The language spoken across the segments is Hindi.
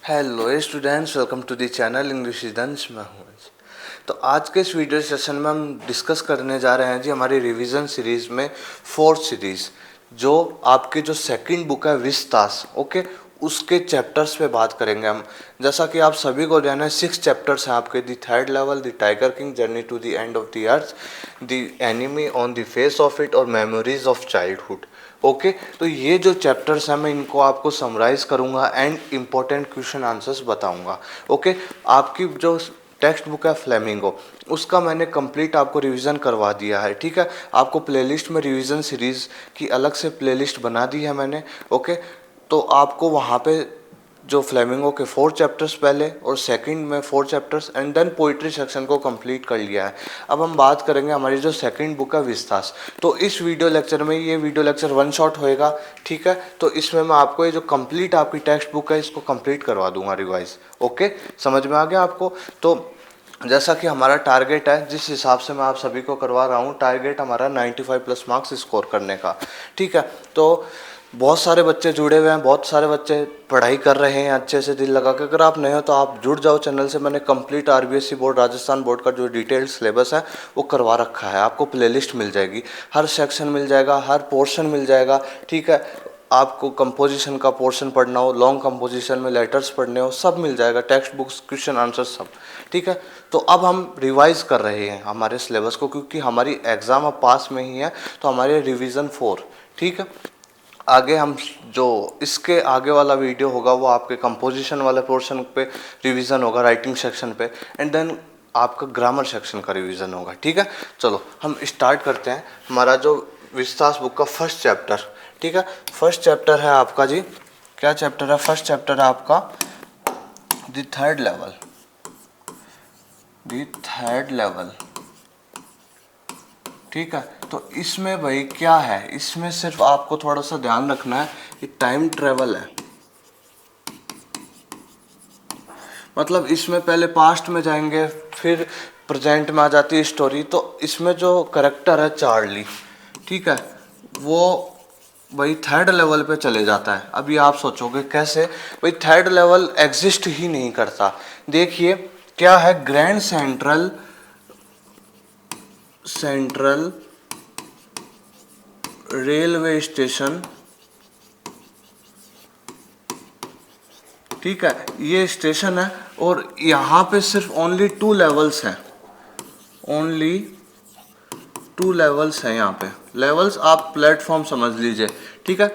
Hello students, welcome to the channel English is. मैं हूँ तो आज के इस वीडियो सेशन में हम डिस्कस करने जा रहे हैं जी हमारी रिवीजन सीरीज में फोर्थ सीरीज जो आपकी जो सेकंड बुक है विस्तास, ओके, उसके चैप्टर्स पे बात करेंगे हम। जैसा कि आप सभी को जाना है 6 चैप्टर्स हैं आपके। The third level, the tiger king, journey to the end of the earth, the enemy on the face of it और मेमोरीज ऑफ चाइल्डहुड। ओके, तो ये जो चैप्टर्स हैं मैं इनको आपको समराइज करूंगा एंड इम्पोर्टेंट क्वेश्चन आंसर्स बताऊंगा। ओके, आपकी जो टेक्स्ट बुक है फ्लेमिंगो, उसका मैंने कंप्लीट आपको रिवीजन करवा दिया है। ठीक है, आपको प्लेलिस्ट में रिवीजन सीरीज की अलग से प्लेलिस्ट बना दी है मैंने। ओके, तो आपको वहाँ पे जो फ्लेमिंगो के 4 चैप्टर्स पहले और सेकंड में 4 chapters and then poetry section को कंप्लीट कर लिया है। अब हम बात करेंगे हमारी जो सेकंड बुक है विस्तास। तो इस वीडियो लेक्चर में, ये वीडियो लेक्चर वन शॉट होएगा। ठीक है, तो इसमें मैं आपको ये जो कंप्लीट आपकी टेक्स्ट बुक है इसको कंप्लीट करवा दूंगा रिवाइज। ओके, समझ में आ गया आपको? तो जैसा कि हमारा टारगेट है, जिस हिसाब से मैं आप सभी को करवा रहा हूँ, टारगेट हमारा 95 प्लस मार्क्स स्कोर करने का। ठीक है, तो बहुत सारे बच्चे जुड़े हुए हैं, बहुत सारे बच्चे पढ़ाई कर रहे हैं अच्छे से दिल लगा के। अगर आप नए हो तो आप जुड़ जाओ चैनल से। मैंने complete RBSE board, Rajasthan board का जो डिटेल्ड सिलेबस है वो करवा रखा है। आपको प्लेलिस्ट मिल जाएगी, हर सेक्शन मिल जाएगा, हर पोर्शन मिल जाएगा। ठीक है, आपको कंपोजिशन का पोर्शन पढ़ना हो, लॉन्ग कंपोजिशन में लेटर्स पढ़ने हो, सब मिल जाएगा, टेक्स्ट बुक्स, क्वेश्चन आंसर सब। ठीक है, तो अब हम रिवाइज कर रहे हैं हमारे सिलेबस को, क्योंकि हमारी एग्ज़ाम अब पास में ही है। तो हमारे रिवीजन 4, ठीक है, आगे हम जो इसके आगे वाला वीडियो होगा वो आपके कंपोजिशन वाले पोर्शन पे रिवीजन होगा, राइटिंग सेक्शन पे, एंड देन आपका ग्रामर सेक्शन का रिवीजन होगा। ठीक है, चलो हम स्टार्ट करते हैं हमारा जो विस्तास बुक का फर्स्ट चैप्टर। ठीक है, फर्स्ट चैप्टर है आपका जी, क्या चैप्टर है? फर्स्ट चैप्टर है आपका the third level. The third level, ठीक है। तो इसमें भाई क्या है, इसमें सिर्फ आपको थोड़ा सा ध्यान रखना है कि टाइम ट्रेवल है। मतलब इसमें पहले पास्ट में जाएंगे, फिर प्रेजेंट में आ जाती है स्टोरी। तो इसमें जो करेक्टर है चार्ली, ठीक है, वो भाई थर्ड लेवल पे चले जाता है। अभी आप सोचोगे कैसे? भाई थर्ड लेवल एग्जिस्ट ही नहीं करता। देखिए क्या है, ग्रैंड सेंट्रल रेलवे स्टेशन, ठीक है, ये स्टेशन है और यहाँ पे सिर्फ ओनली 2 लेवल्स हैं। ओनली 2 लेवल्स हैं यहाँ पे। लेवल्स आप प्लेटफॉर्म समझ लीजिए, ठीक है।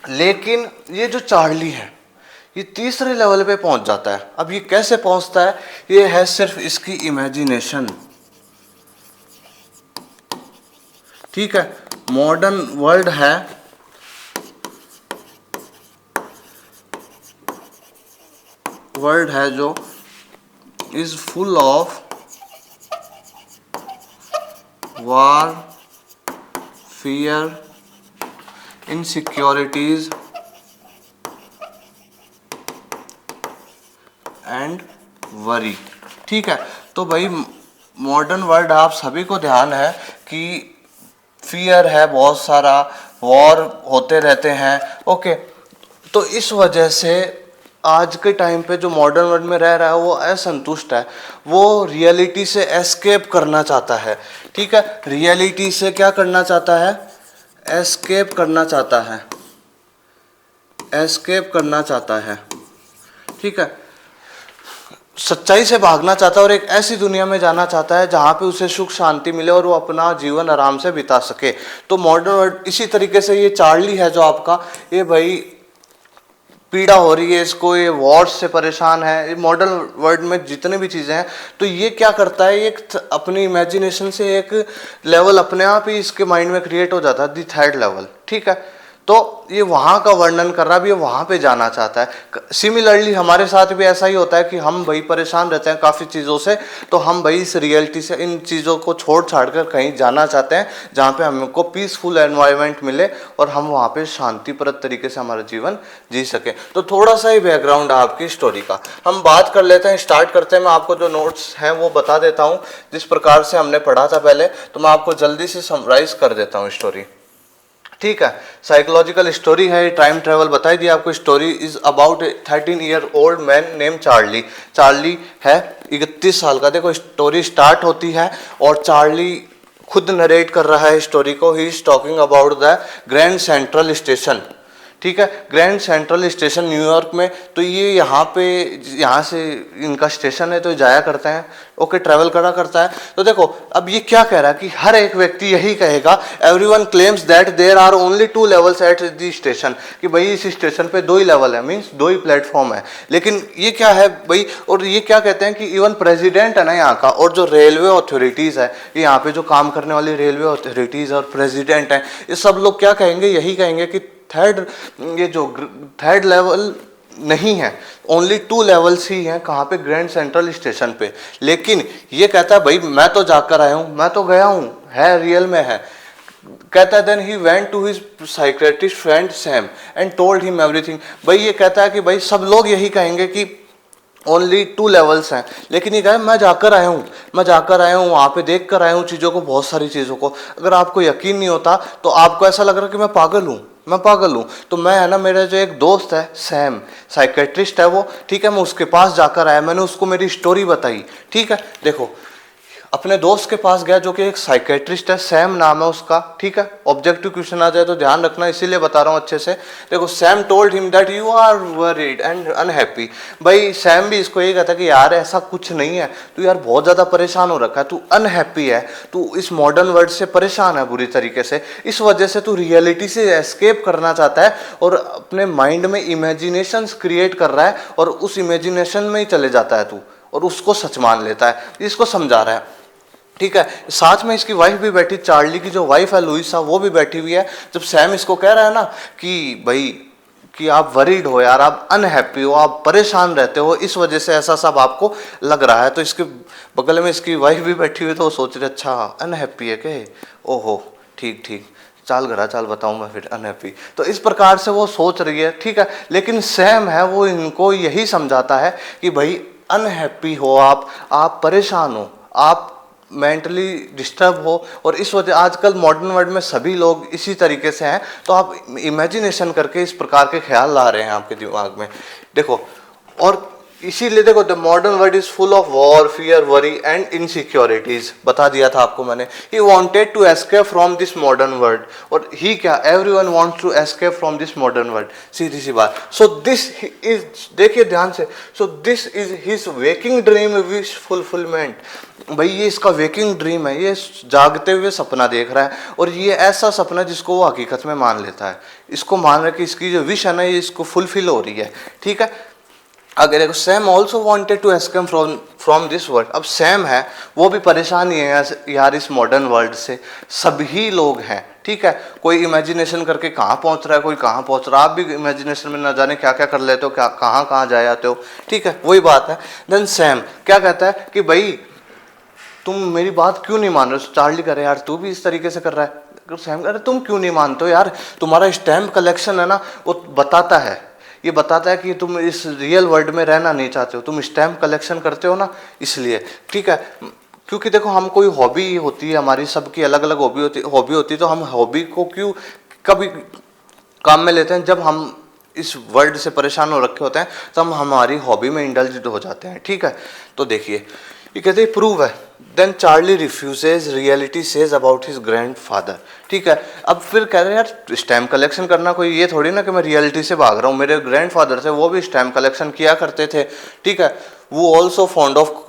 लेकिन ये जो चार्ली है ये तीसरे लेवल पे पहुंच जाता है। अब ये कैसे पहुंचता है? ये है सिर्फ इसकी इमेजिनेशन, ठीक है। मॉडर्न वर्ल्ड है, जो is full of war, fear, insecurities and worry, ठीक है। तो भाई मॉडर्न वर्ल्ड, आप सभी को ध्यान है कि फियर है बहुत सारा, वॉर होते रहते हैं। ओके, तो इस वजह से आज के टाइम पे जो मॉडर्न वर्ल्ड में रह रहा है वो असंतुष्ट है, वो रियलिटी से एस्केप करना चाहता है। ठीक है, रियलिटी से क्या करना चाहता है? एस्केप करना चाहता है, एस्केप करना चाहता है, ठीक है। सच्चाई से भागना चाहता है और एक ऐसी दुनिया में जाना चाहता है जहाँ पे उसे सुख शांति मिले और वो अपना जीवन आराम से बिता सके। तो मॉडर्न वर्ल्ड इसी तरीके से, ये चार्ली है जो आपका, ये भाई पीड़ा हो रही है इसको, ये वॉर्स से परेशान है। ये मॉडर्न वर्ल्ड में जितने भी चीज़ें हैं, तो ये क्या करता है, ये अपनी इमेजिनेशन से एक लेवल अपने आप ही इसके माइंड में क्रिएट हो जाता है, दी थर्ड लेवल, ठीक है। तो ये वहाँ का वर्णन कर रहा है, ये वहाँ पे जाना चाहता है। सिमिलरली हमारे साथ भी ऐसा ही होता है कि हम भाई परेशान रहते हैं काफ़ी चीज़ों से, तो हम भाई इस रियलिटी से, इन चीज़ों को छोड़ छाड़ कर कहीं जाना चाहते हैं जहाँ पे हमको पीसफुल एनवायरनमेंट मिले और हम वहाँ पे शांतिप्रद तरीके से हमारा जीवन जी सके। तो थोड़ा सा ही बैकग्राउंड है आपकी स्टोरी का, हम बात कर लेते हैं, स्टार्ट करते हैं। मैं आपको जो नोट्स हैं वो बता देता हूँ, जिस प्रकार से हमने पढ़ा था पहले, तो मैं आपको जल्दी से समराइज कर देता हूँ स्टोरी, ठीक है। साइकोलॉजिकल स्टोरी है, टाइम ट्रेवल बताई दिया आपको। Story is about 13 year old man name Charlie. Charlie है 31 साल का। देखो स्टोरी स्टार्ट होती है और चार्ली खुद नरेट कर रहा है स्टोरी को। He is talking about the grand Central station. ठीक है, ग्रैंड सेंट्रल स्टेशन न्यूयॉर्क में। तो ये यहाँ से इनका स्टेशन है, तो जाया करते हैं। ओके, ट्रैवल करा करता है। तो देखो अब ये क्या कह रहा है कि हर एक व्यक्ति यही कहेगा, everyone claims that there are only 2 levels at the station, कि भाई इस स्टेशन पे 2 ही लेवल है, मीन्स 2 ही प्लेटफॉर्म है। लेकिन ये क्या है भाई, और ये क्या कहते हैं कि इवन प्रेसिडेंट है ना यहाँ का, और जो रेलवे अथॉरिटीज़ है, यहाँ पे जो काम करने वाली रेलवे अथॉरिटीज़ और प्रेसिडेंट है, ये सब लोग क्या कहेंगे, यही कहेंगे कि थर्ड लेवल नहीं है, ओनली 2 लेवल्स ही हैं। कहाँ पे? ग्रैंड सेंट्रल स्टेशन पे। लेकिन ये कहता है भाई मैं तो जाकर आया हूँ, मैं तो गया हूँ, है रियल में है। कहता है then he went to his psychiatrist friend Sam and told him everything. भाई ये कहता है कि भाई सब लोग यही कहेंगे कि ओनली 2 लेवल्स हैं, लेकिन ये कहे मैं जाकर आया हूँ, वहाँ पे देख कर आया हूँ चीज़ों को, बहुत सारी चीज़ों को। अगर आपको यकीन नहीं होता तो आपको ऐसा लग रहा है कि मैं पागल हूँ, तो मैं है ना, मेरा जो एक दोस्त है सैम, साइकेट्रिस्ट है वो, ठीक है, मैं उसके पास जाकर आया, मैंने उसको मेरी स्टोरी बताई। ठीक है, देखो अपने दोस्त के पास गया जो कि एक साइकेट्रिस्ट है, सैम नाम है उसका। ठीक है, ऑब्जेक्टिव क्वेश्चन आ जाए तो ध्यान रखना, इसीलिए बता रहा हूँ अच्छे से। देखो Sam told him that you are worried and unhappy. भाई सैम भी इसको यही कहता है कि यार ऐसा कुछ नहीं है, तू यार बहुत ज़्यादा परेशान हो रखा है, तू अनहैप्पी है, तू इस मॉडर्न वर्ल्ड से परेशान है बुरी तरीके से, इस वजह से तू रियलिटी से एस्केप करना चाहता है और अपने माइंड में इमेजिनेशंस क्रिएट कर रहा है और उस इमेजिनेशन में ही चले जाता है तू, और उसको सच मान लेता है। इसको समझा रहा है। ठीक है, साथ में इसकी वाइफ भी बैठी, चार्ली की जो वाइफ है लुइसा, वो भी बैठी हुई है। जब सैम इसको कह रहा है ना कि भाई कि आप वरीड हो यार, आप अनहैप्पी हो, आप परेशान रहते हो, इस वजह से ऐसा सब आपको लग रहा है, तो इसके बगल में इसकी वाइफ भी बैठी हुई, तो वो सोच रहे अच्छा अनहैप्पी है क्या, ओहो ठीक, चाल घरा चाल बताऊं मैं फिर अनहैप्पी। तो इस प्रकार से वो सोच रही है। ठीक है, लेकिन सैम है वो इनको यही समझाता है कि भाई अनहैप्पी हो आप परेशान हो, आप मेंटली डिस्टर्ब हो, और इस वजह आजकल मॉडर्न वर्ल्ड में सभी लोग इसी तरीके से हैं, तो आप इमेजिनेशन करके इस प्रकार के ख्याल ला रहे हैं आपके दिमाग में। देखो और इसीलिए देखो the modern world is full of war, fear, worry and insecurities, बता दिया था आपको मैंने। He wanted to escape from this modern world, और ही क्या, everyone wants to escape from this modern world, सीधी सी बात। सो दिस इज, देखिए ध्यान से, so this is his waking dream wish fulfilment. भाई ये इसका वेकिंग ड्रीम है, ये जागते हुए सपना देख रहा है, और ये ऐसा सपना जिसको वो हकीकत में मान लेता है, इसको मान रहा है कि इसकी जो विश है ना ये इसको फुलफिल हो रही है। ठीक है, अगर देखो Sam also wanted to escape from this world. अब सैम है वो भी परेशान ही है यार इस मॉडर्न वर्ल्ड से, सभी लोग हैं। ठीक है, कोई इमेजिनेशन करके कहाँ पहुँच रहा है, कोई कहाँ पहुँच रहा है, आप भी इमेजिनेशन में ना जाने क्या क्या कर लेते हो, क्या कहाँ जा जाते हो। ठीक है, वही बात है। देन सैम क्या कहता है कि भाई तुम मेरी बात क्यों नहीं मान रहे हो। चार्ली कह रहे यार तू भी इस तरीके से कर रहा है। सैम कह रहे तुम क्यों नहीं मानते हो यार, तुम्हारा स्टैम्प कलेक्शन है ना वो बताता है, ये बताता है कि तुम इस रियल वर्ल्ड में रहना नहीं चाहते हो, तुम स्टैम्प कलेक्शन करते हो ना इसलिए। ठीक है, क्योंकि देखो हम कोई हॉबी होती है हमारी, सबकी अलग अलग हॉबी होती है, तो हम हॉबी को क्यों कभी काम में लेते हैं, जब हम इस वर्ल्ड से परेशान हो रखे होते हैं तो हम हमारी हॉबी में इंडल्ज हो जाते हैं। ठीक है, तो देखिए ये कहते हैं प्रूव है। Then Charlie refuses reality says about his grandfather. ठीक है, अब फिर कह रहे हैं यार स्टैम्प कलेक्शन करना कोई ये थोड़ी ना कि मैं रियलिटी से भाग रहा हूँ, मेरे ग्रैंडफादर थे वो भी स्टैम्प कलेक्शन किया करते थे। ठीक है, वो also fond of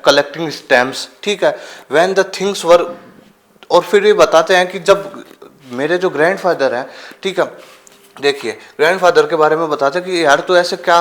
collecting stamps. ठीक है, व्हेन द थिंग्स वर, और फिर ये बताते हैं कि जब मेरे जो ग्रैंडफादर हैं, ठीक है, देखिए ग्रैंडफादर के बारे में बताते हैं कि यार तू ऐसे क्या,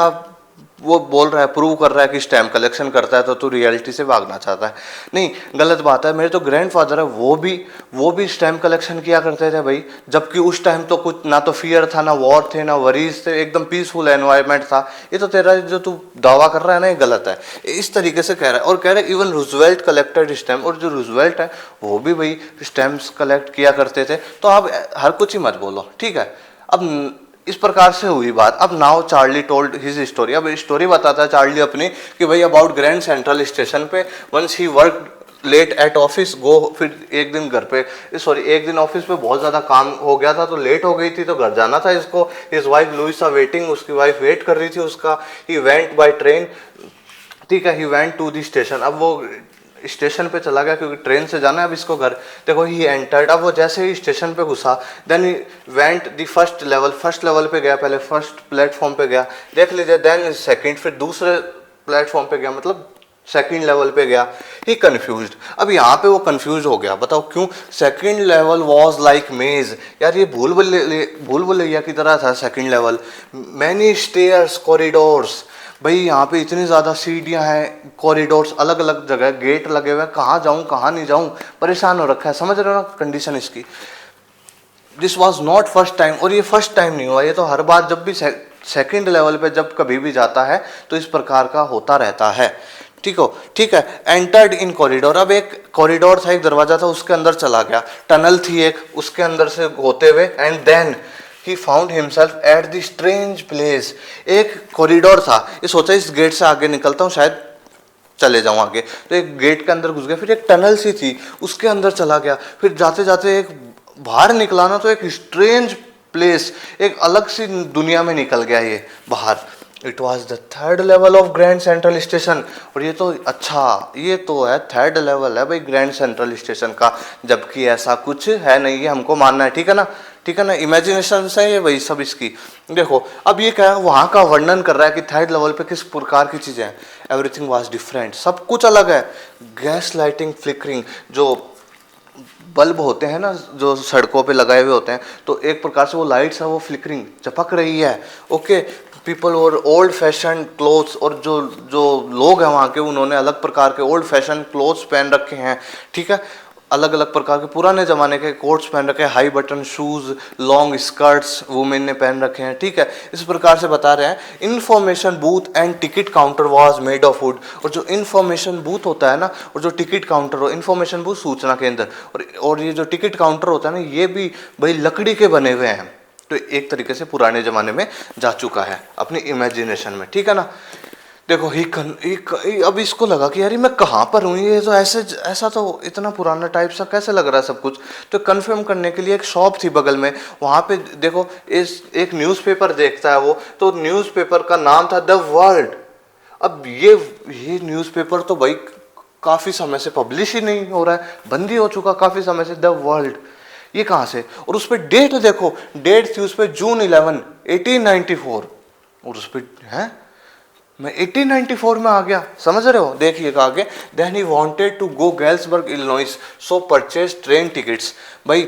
वो बोल रहा है, प्रूव कर रहा है कि स्टैम्प कलेक्शन करता है तो तू रियलिटी से भागना चाहता है। नहीं, गलत बात है। मेरे तो ग्रैंडफादर है वो भी स्टैम्प कलेक्शन किया करते थे भाई, जबकि उस टाइम तो कुछ ना तो फियर था, ना वॉर थे, ना वरीज थे, एकदम पीसफुल एनवायरनमेंट था। ये तो तेरा जो तू दावा कर रहा है ना ये गलत है, इस तरीके से कह रहा है। और कह रहा है इवन रूजवेल्ट कलेक्टेड स्टैम्प, और जो रूजवेल्ट है वो भी भाई स्टैम्प्स कलेक्ट किया करते थे। तो आप हर कुछ ही मत बोलो। ठीक है, अब इस प्रकार से हुई बात। अब now Charlie told his story, अब स्टोरी बताता है चार्ली अपनी कि भाई अबाउट ग्रैंड सेंट्रल स्टेशन पे once he work late at office go, फिर एक दिन घर पे, सॉरी एक दिन ऑफिस पे बहुत ज़्यादा काम हो गया था तो लेट हो गई थी तो घर जाना था इसको। हिज वाइफ लुइसा वेटिंग, उसकी वाइफ वेट कर रही थी उसका। ही वेंट बाय ट्रेन, ठीक है, he went to the station, अब वो स्टेशन पे चला गया क्योंकि ट्रेन से जाना है अब इसको घर। देखो ही एंटर्ड, अब वो जैसे ही स्टेशन पे घुसा, then he went the first level, first level पे गया, पहले फर्स्ट प्लेटफॉर्म पे गया, देख लीजिए, देन सेकंड, फिर दूसरे प्लेटफॉर्म पे गया, मतलब सेकंड लेवल पे गया। ही कंफ्यूज्ड, अब यहाँ पे वो कंफ्यूज हो गया, बताओ क्यों? सेकंड लेवल वाज लाइक मेज, यार ये भूल भुलैया की तरह था second level. Many stairs, corridors, भाई यहाँ पे इतनी ज़्यादा सीढ़ियाँ हैं, कॉरिडोर्स, अलग अलग जगह गेट लगे हुए हैं, कहाँ जाऊँ कहाँ नहीं जाऊँ, परेशान हो रखा है। समझ रहे हो ना कंडीशन इसकी? This was not first time, और ये फर्स्ट टाइम नहीं हुआ, ये तो हर बार जब भी सेकंड लेवल पे जब कभी भी जाता है तो इस प्रकार का होता रहता है। ठीक है। एंटर्ड इन कॉरिडोर, अब एक कॉरिडोर था, एक दरवाजा था, उसके अंदर चला गया। टनल थी एक, उसके अंदर से होते हुए, and then he found himself at the strange place. एक कॉरिडोर था, ये सोचा इस गेट से आगे निकलता हूँ शायद चले जाऊँ आगे, तो एक गेट के अंदर घुस गया, फिर एक टनल सी थी उसके अंदर चला गया, फिर जाते जाते एक बाहर निकला ना तो एक स्ट्रेंज प्लेस, एक अलग सी दुनिया में निकल गया ये बाहर। It was the third level of grand Central station, और ये तो अच्छा, ये तो है थर्ड लेवल है भाई ग्रैंड सेंट्रल स्टेशन का, जबकि ऐसा कुछ है नहीं, ये हमको मानना है, ठीक है ना, ठीक है ना, इमेजिनेशन से ये वही सब इसकी। देखो अब ये क्या है, वहाँ का वर्णन कर रहा है कि थर्ड लेवल पे किस प्रकार की चीज़ें हैं। एवरीथिंग वॉज डिफरेंट, सब कुछ अलग है। गैस लाइटिंग, फ्लिकरिंग, जो बल्ब होते हैं ना जो सड़कों पे लगाए हुए होते हैं, तो एक प्रकार से वो लाइट्स है वो फ्लिकरिंग चपक रही है। ओके, पीपल और ओल्ड फैशन क्लोथ्स, और जो जो लोग हैं वहाँ के उन्होंने अलग प्रकार के ओल्ड फैशन क्लोथ्स पहन रखे हैं, ठीक है, अलग अलग प्रकार के पुराने ज़माने के कोट्स पहन रखे हैं, high button shoes, long skirts women ने पहन रखे हैं, ठीक है। इस प्रकार से बता रहे हैं। Information booth and ticket counter was made of would, और जो इन्फॉर्मेशन बूथ होता है ना, और जो टिकट काउंटर हो, इन्फॉर्मेशन बूथ सूचना केंद्र, और ये जो टिकट काउंटर होता है ना, ये भी भाई लकड़ी के बने हुए हैं, तो एक तरीके से पुराने ज़माने में जा चुका है अपनी इमेजिनेशन में, ठीक है ना। देखो अब इसको लगा कि यार मैं कहाँ पर हूँ, ये तो ऐसा तो इतना पुराना टाइप सा कैसे लग रहा है सब कुछ। तो कंफर्म करने के लिए एक शॉप थी बगल में, वहाँ पे देखो एक न्यूज़पेपर देखता है वो, तो न्यूज़पेपर का नाम था द वर्ल्ड। अब ये न्यूज़पेपर तो भाई काफ़ी समय से पब्लिश ही नहीं हो रहा है, बंद ही हो चुका काफ़ी समय से, द वर्ल्ड, ये कहाँ से? और उस पर डेट देखो, डेट थी उस पर जून 11 1894, और उस पर है मैं 1894 में आ गया, समझ रहे हो? देखिएगा आगे, then he wanted to go Galesburg Illinois, so purchase train tickets. भाई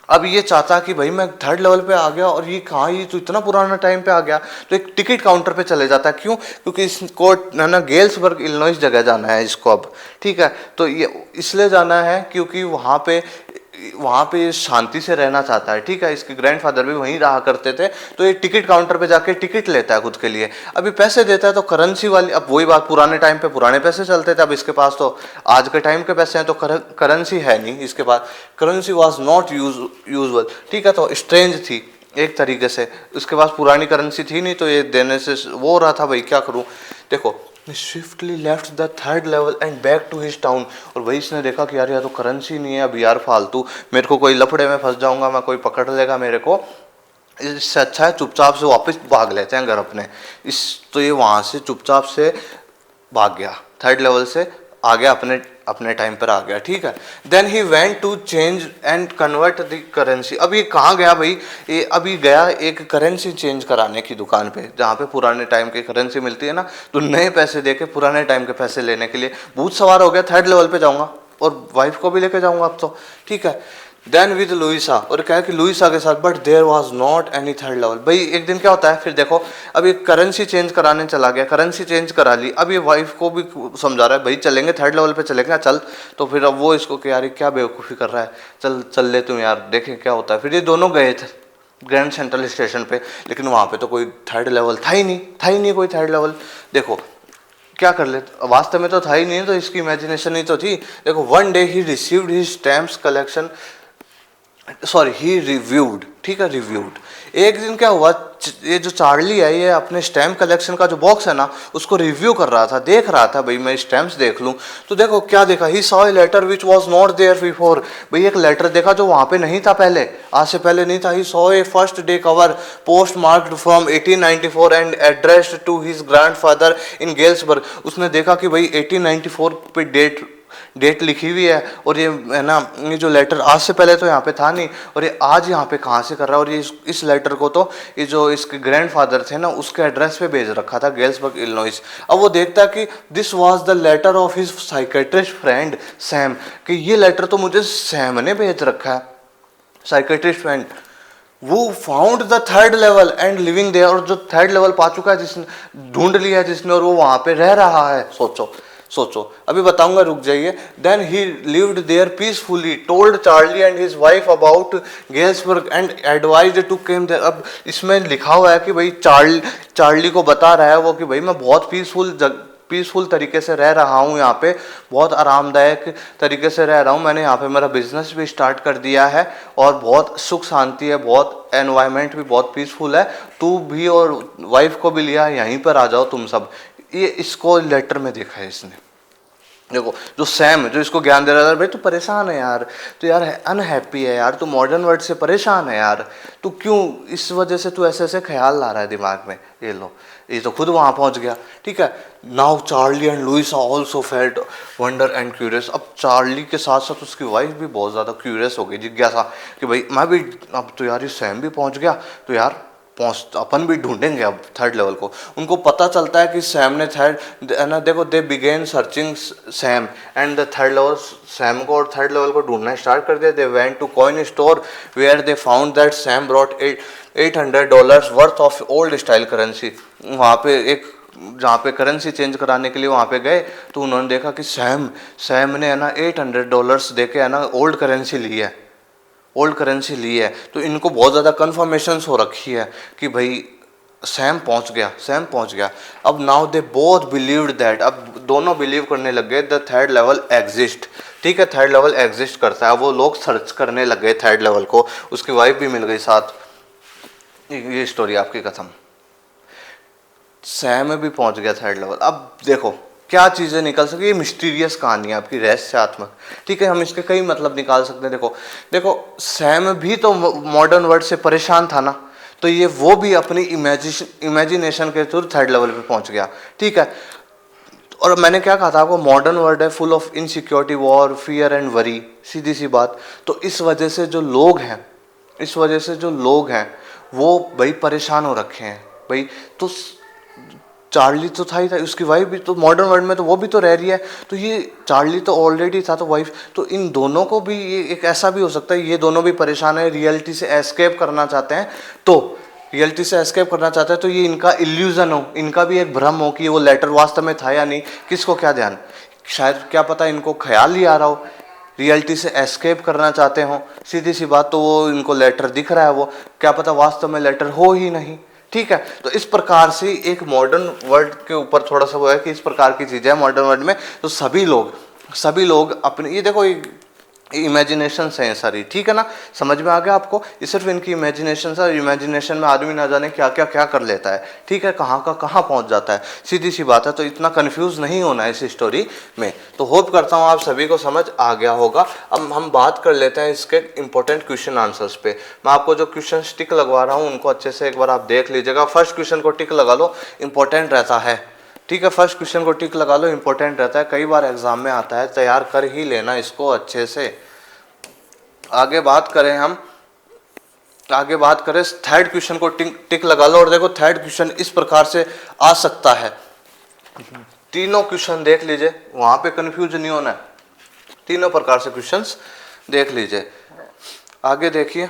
अब ये चाहता कि भाई मैं थर्ड लेवल पे आ गया, और ये कहाँ, ये तो इतना पुराना टाइम पे आ गया, तो एक टिकट काउंटर पे चले जाता है। क्यों? क्योंकि इसको ना गैल्सबर्ग इलिनॉइस जगह जाना है इसको अब, ठीक है। तो ये इसलिए जाना है क्योंकि वहाँ पे शांति से रहना चाहता है, ठीक है। इसके ग्रैंडफादर भी वहीं रहा करते थे, तो ये टिकट काउंटर पे जाके टिकट लेता है खुद के लिए। अभी पैसे देता है तो करेंसी वाली, अब वही बात, पुराने टाइम पे पुराने पैसे चलते थे, अब इसके पास तो आज के टाइम के पैसे हैं, तो करेंसी है नहीं इसके पास, करेंसी वॉज नॉट यूजुअल, ठीक है। तो स्ट्रेंज थी एक तरीके से, उसके पास पुरानी करेंसी थी नहीं, तो ये देने से वो हो रहा था भाई क्या करूँ। देखो swiftly left the third level and back to his town, और वही इसने देखा कि यार तो करेंसी नहीं है, अब यार फालतू मेरे को कोई लफड़े में फंस जाऊंगा, मैं कोई पकड़ लेगा मेरे को, इससे अच्छा है चुपचाप से वापस भाग लेते हैं घर अपने। तो ये वहाँ से चुपचाप से भाग गया, थर्ड लेवल से आ गया, अपने टाइम पर आ गया, ठीक है। Then he went to change and convert the currency. अब ये कहाँ गया भाई? ये अभी गया एक करेंसी चेंज कराने की दुकान पे, जहाँ पे पुराने टाइम की करेंसी मिलती है ना, तो नए पैसे दे के पुराने टाइम के पैसे लेने के लिए भूत सवार हो गया, थर्ड लेवल पे जाऊँगा और वाइफ को भी लेके जाऊँगा अब तो, ठीक है। देन विद लुइसा, और क्या है कि लुइसा के साथ, but there was not any third level. भाई एक दिन क्या होता है, फिर देखो अब ये करेंसी चेंज कराने चला गया, करेंसी चेंज करा ली, अब ये वाइफ को भी समझा रहा है भाई चलेंगे थर्ड लेवल पे चलेंगे चल, तो फिर अब वो इसको कि यार क्या बेवकूफ़ी कर रहा है, चल ले तुम यार देखें क्या होता है। फिर ये दोनों गए थे ग्रैंड सेंट्रल स्टेशन पे, लेकिन वहाँ पे तो कोई थर्ड लेवल था ही नहीं कोई थर्ड लेवल। देखो क्या कर ले, वास्तव में तो था ही नहीं, तो इसकी इमेजिनेशन ही तो थी। देखो one day he received his stamps collection sorry he reviewed, ठीक है, रिव्यूड। एक दिन क्या हुआ, ये जो चार्ली है ये अपने स्टैम्प कलेक्शन का जो बॉक्स है ना उसको रिव्यू कर रहा था, देख रहा था भाई मैं स्टैम्प्स देख लूं। तो देखो क्या देखा, he saw a letter which was not there before. भाई एक लेटर देखा जो वहां पे नहीं था पहले, आज से पहले नहीं था। He saw a first day cover post marked from 1894 and addressed to his grandfather in Galesburg. उसने देखा कि भाई 1894 पे डेट लिखी हुई है, और ये है ना, ये जो लेटर आज से पहले तो यहाँ पे था नहीं, और ये आज यहाँ पे कहाँ से कर रहा है। और ये इस लेटर को तो ये जो इसके ग्रैंडफादर थे ना उसके एड्रेस पे भेज रखा था, गेल्सबर्ग इलिनॉइस। अब वो देखता कि this was the letter of his psychiatrist friend Sam, कि ये लेटर तो मुझे सैम ने भेज रखा है, साइकेट्रिस्ट फ्रेंड। वो found the third level and living there, और जो थर्ड लेवल पा चुका है जिसने, ढूंढ लिया है जिसने, और वो वहां पे रह रहा है। सोचो सोचो, अभी बताऊंगा, रुक जाइए। Then he lived there peacefully, told Charlie and his wife about Galesburg and advised to came there. अब इसमें लिखा हुआ है कि भाई चार्ली को बता रहा है वो कि भाई मैं बहुत पीसफुल तरीके से रह रहा हूँ यहाँ पे, बहुत आरामदायक तरीके से रह रहा हूँ, मैंने यहाँ पे मेरा बिजनेस भी स्टार्ट कर दिया है, और बहुत सुख शांति है, बहुत एनवायरनमेंट भी बहुत पीसफुल है, तू भी और वाइफ को भी लिया, यहीं पर आ जाओ तुम सब। ये इसको लेटर में देखा है इसने। देखो जो सैम जो इसको ज्ञान दे रहा है, भाई तू परेशान है यार, तू यार अनहैप्पी है यार, तू मॉडर्न वर्ल्ड से परेशान है यार, तू क्यों, इस वजह से तू ऐसे ऐसे ख्याल ला रहा है दिमाग में। ये लो, ये तो खुद वहां पहुंच गया, ठीक है। Now Charlie and Louise also felt wonder and curious. अब चार्ली के साथ साथ उसकी वाइफ भी बहुत ज़्यादा क्यूरियस हो गई, जिज्ञासा, कि भाई मैं भी, अब तो यार ये सैम भी पहुंच गया, तो यार अपन भी ढूंढेंगे अब थर्ड लेवल को। उनको पता चलता है कि सैम ने थर्ड ना, देखो they began searching Sam and the third level, Sam को और थर्ड लेवल को ढूंढना स्टार्ट कर दिया। They went to coin store where they found that Sam brought $800 worth of old style currency. वहाँ पे एक, जहाँ पे करेंसी चेंज कराने के लिए वहाँ पे गए, तो उन्होंने देखा कि सैम ने है ना $800 दे के है ना ओल्ड करेंसी ली है, ओल्ड करेंसी ली है। तो इनको बहुत ज़्यादा कन्फर्मेशन हो रखी है कि भाई सैम पहुंच गया, सैम पहुंच गया। अब now they both believed that, अब दोनों बिलीव करने लग गए द थर्ड लेवल एग्जिस्ट, ठीक है, थर्ड लेवल एग्जिस्ट करता है। वो लोग सर्च करने लग गए थर्ड लेवल को, उसकी वाइफ भी मिल गई साथ। ये स्टोरी आपकी खत्म। सैम भी पहुंच गया थर्ड लेवल। अब देखो क्या चीज़ें निकल सके, ये मिस्टीरियस कहानी है आपकी, रहस्यात्मक, ठीक है, हम इसके कई मतलब निकाल सकते हैं। देखो देखो सैम भी तो मॉडर्न वर्ल्ड से परेशान था ना, तो ये वो भी अपनी इमेजिनेशन के थ्रू थर्ड लेवल पे पहुंच गया, ठीक है। और मैंने क्या कहा था आपको, मॉडर्न वर्ल्ड है full of insecurity, war, fear and worry, सीधी सी बात। तो इस वजह से जो लोग हैं, इस वजह से जो लोग हैं वो भाई परेशान हो रखे हैं भाई। तो चार्ली तो था ही था, उसकी वाइफ भी तो मॉडर्न वर्ल्ड में, तो वो भी तो रह रही है, तो ये चार्ली तो ऑलरेडी था, तो वाइफ, तो इन दोनों को भी ये एक ऐसा भी हो सकता है, ये दोनों भी परेशान है, रियलिटी से एस्केप करना चाहते हैं। तो रियलिटी से एस्केप करना चाहते हैं, तो ये इनका इल्यूजन हो, इनका भी एक भ्रम हो कि वो लेटर वास्तव में था या नहीं, किसको क्या ध्यान, शायद क्या पता इनको ख्याल ही आ रहा हो, रियलिटी से एस्केप करना चाहते हो, सीधी सी बात। तो वो इनको लेटर दिख रहा है, वो क्या पता वास्तव में लेटर हो ही नहीं, ठीक है। तो इस प्रकार से एक मॉडर्न वर्ल्ड के ऊपर थोड़ा सा वो है कि इस प्रकार की चीजें हैं मॉडर्न वर्ल्ड में। तो सभी लोग अपने, ये देखो इमेजिनेशन है सारी, ठीक है ना, समझ में आ गया आपको। ये सिर्फ इनकी इमेजिनेशन है, इमेजिनेशन में आदमी ना जाने क्या क्या क्या कर लेता है, ठीक है, कहाँ का कहाँ पहुँच जाता है, सीधी सी बात है। तो इतना कंफ्यूज नहीं होना है इस स्टोरी में। तो होप करता हूँ आप सभी को समझ आ गया होगा। अब हम बात कर लेते हैं इसके इंपॉर्टेंट क्वेश्चन आंसर्स पे। मैं आपको जो क्वेश्चन टिक लगवा रहा हूँ उनको अच्छे से एक बार आप देख लीजिएगा। फर्स्ट क्वेश्चन को टिक लगा लो, इंपॉर्टेंट रहता है, ठीक है, फर्स्ट क्वेश्चन को टिक लगा लो, इंपॉर्टेंट रहता है, कई बार एग्जाम में आता है, तैयार कर ही लेना इसको अच्छे से। आगे बात करें थर्ड क्वेश्चन को टिक लगा लो। और देखो थर्ड क्वेश्चन इस प्रकार से आ सकता है, तीनों क्वेश्चन देख लीजिए, वहां पे कंफ्यूज नहीं होना है, तीनों प्रकार से क्वेश्चंस देख लीजिए। आगे देखिए,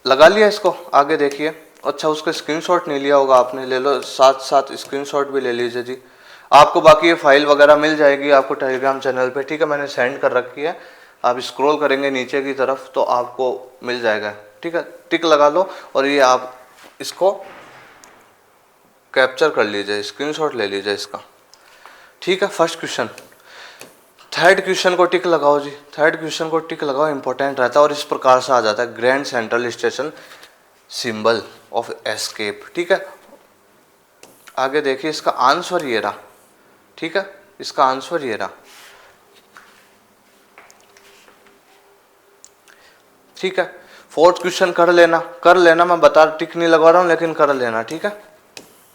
लगा लिया इसको, आगे देखिए। अच्छा उसका स्क्रीनशॉट नहीं लिया होगा आपने, ले लो, साथ साथ स्क्रीनशॉट भी ले लीजिए जी। आपको बाकी ये फाइल वगैरह मिल जाएगी आपको टेलीग्राम चैनल पे, ठीक है, मैंने सेंड कर रखी है। आप स्क्रॉल करेंगे नीचे की तरफ तो आपको मिल जाएगा, ठीक है, टिक लगा लो। और ये आप इसको कैप्चर कर लीजिए, स्क्रीनशॉट ले लीजिए इसका, ठीक है। फर्स्ट क्वेश्चन, थर्ड क्वेश्चन को टिक लगाओ जी, थर्ड क्वेश्चन को टिक लगाओ, इंपॉर्टेंट रहता है और इस प्रकार से आ जाता है grand Central station symbol of escape. ठीक है, आगे देखिए इसका आंसर ये रहा। ठीक है, इसका आंसर ये रहा। ठीक है, फोर्थ क्वेश्चन कर लेना, मैं बता टिक नहीं लगा रहा हूं लेकिन कर लेना। ठीक है,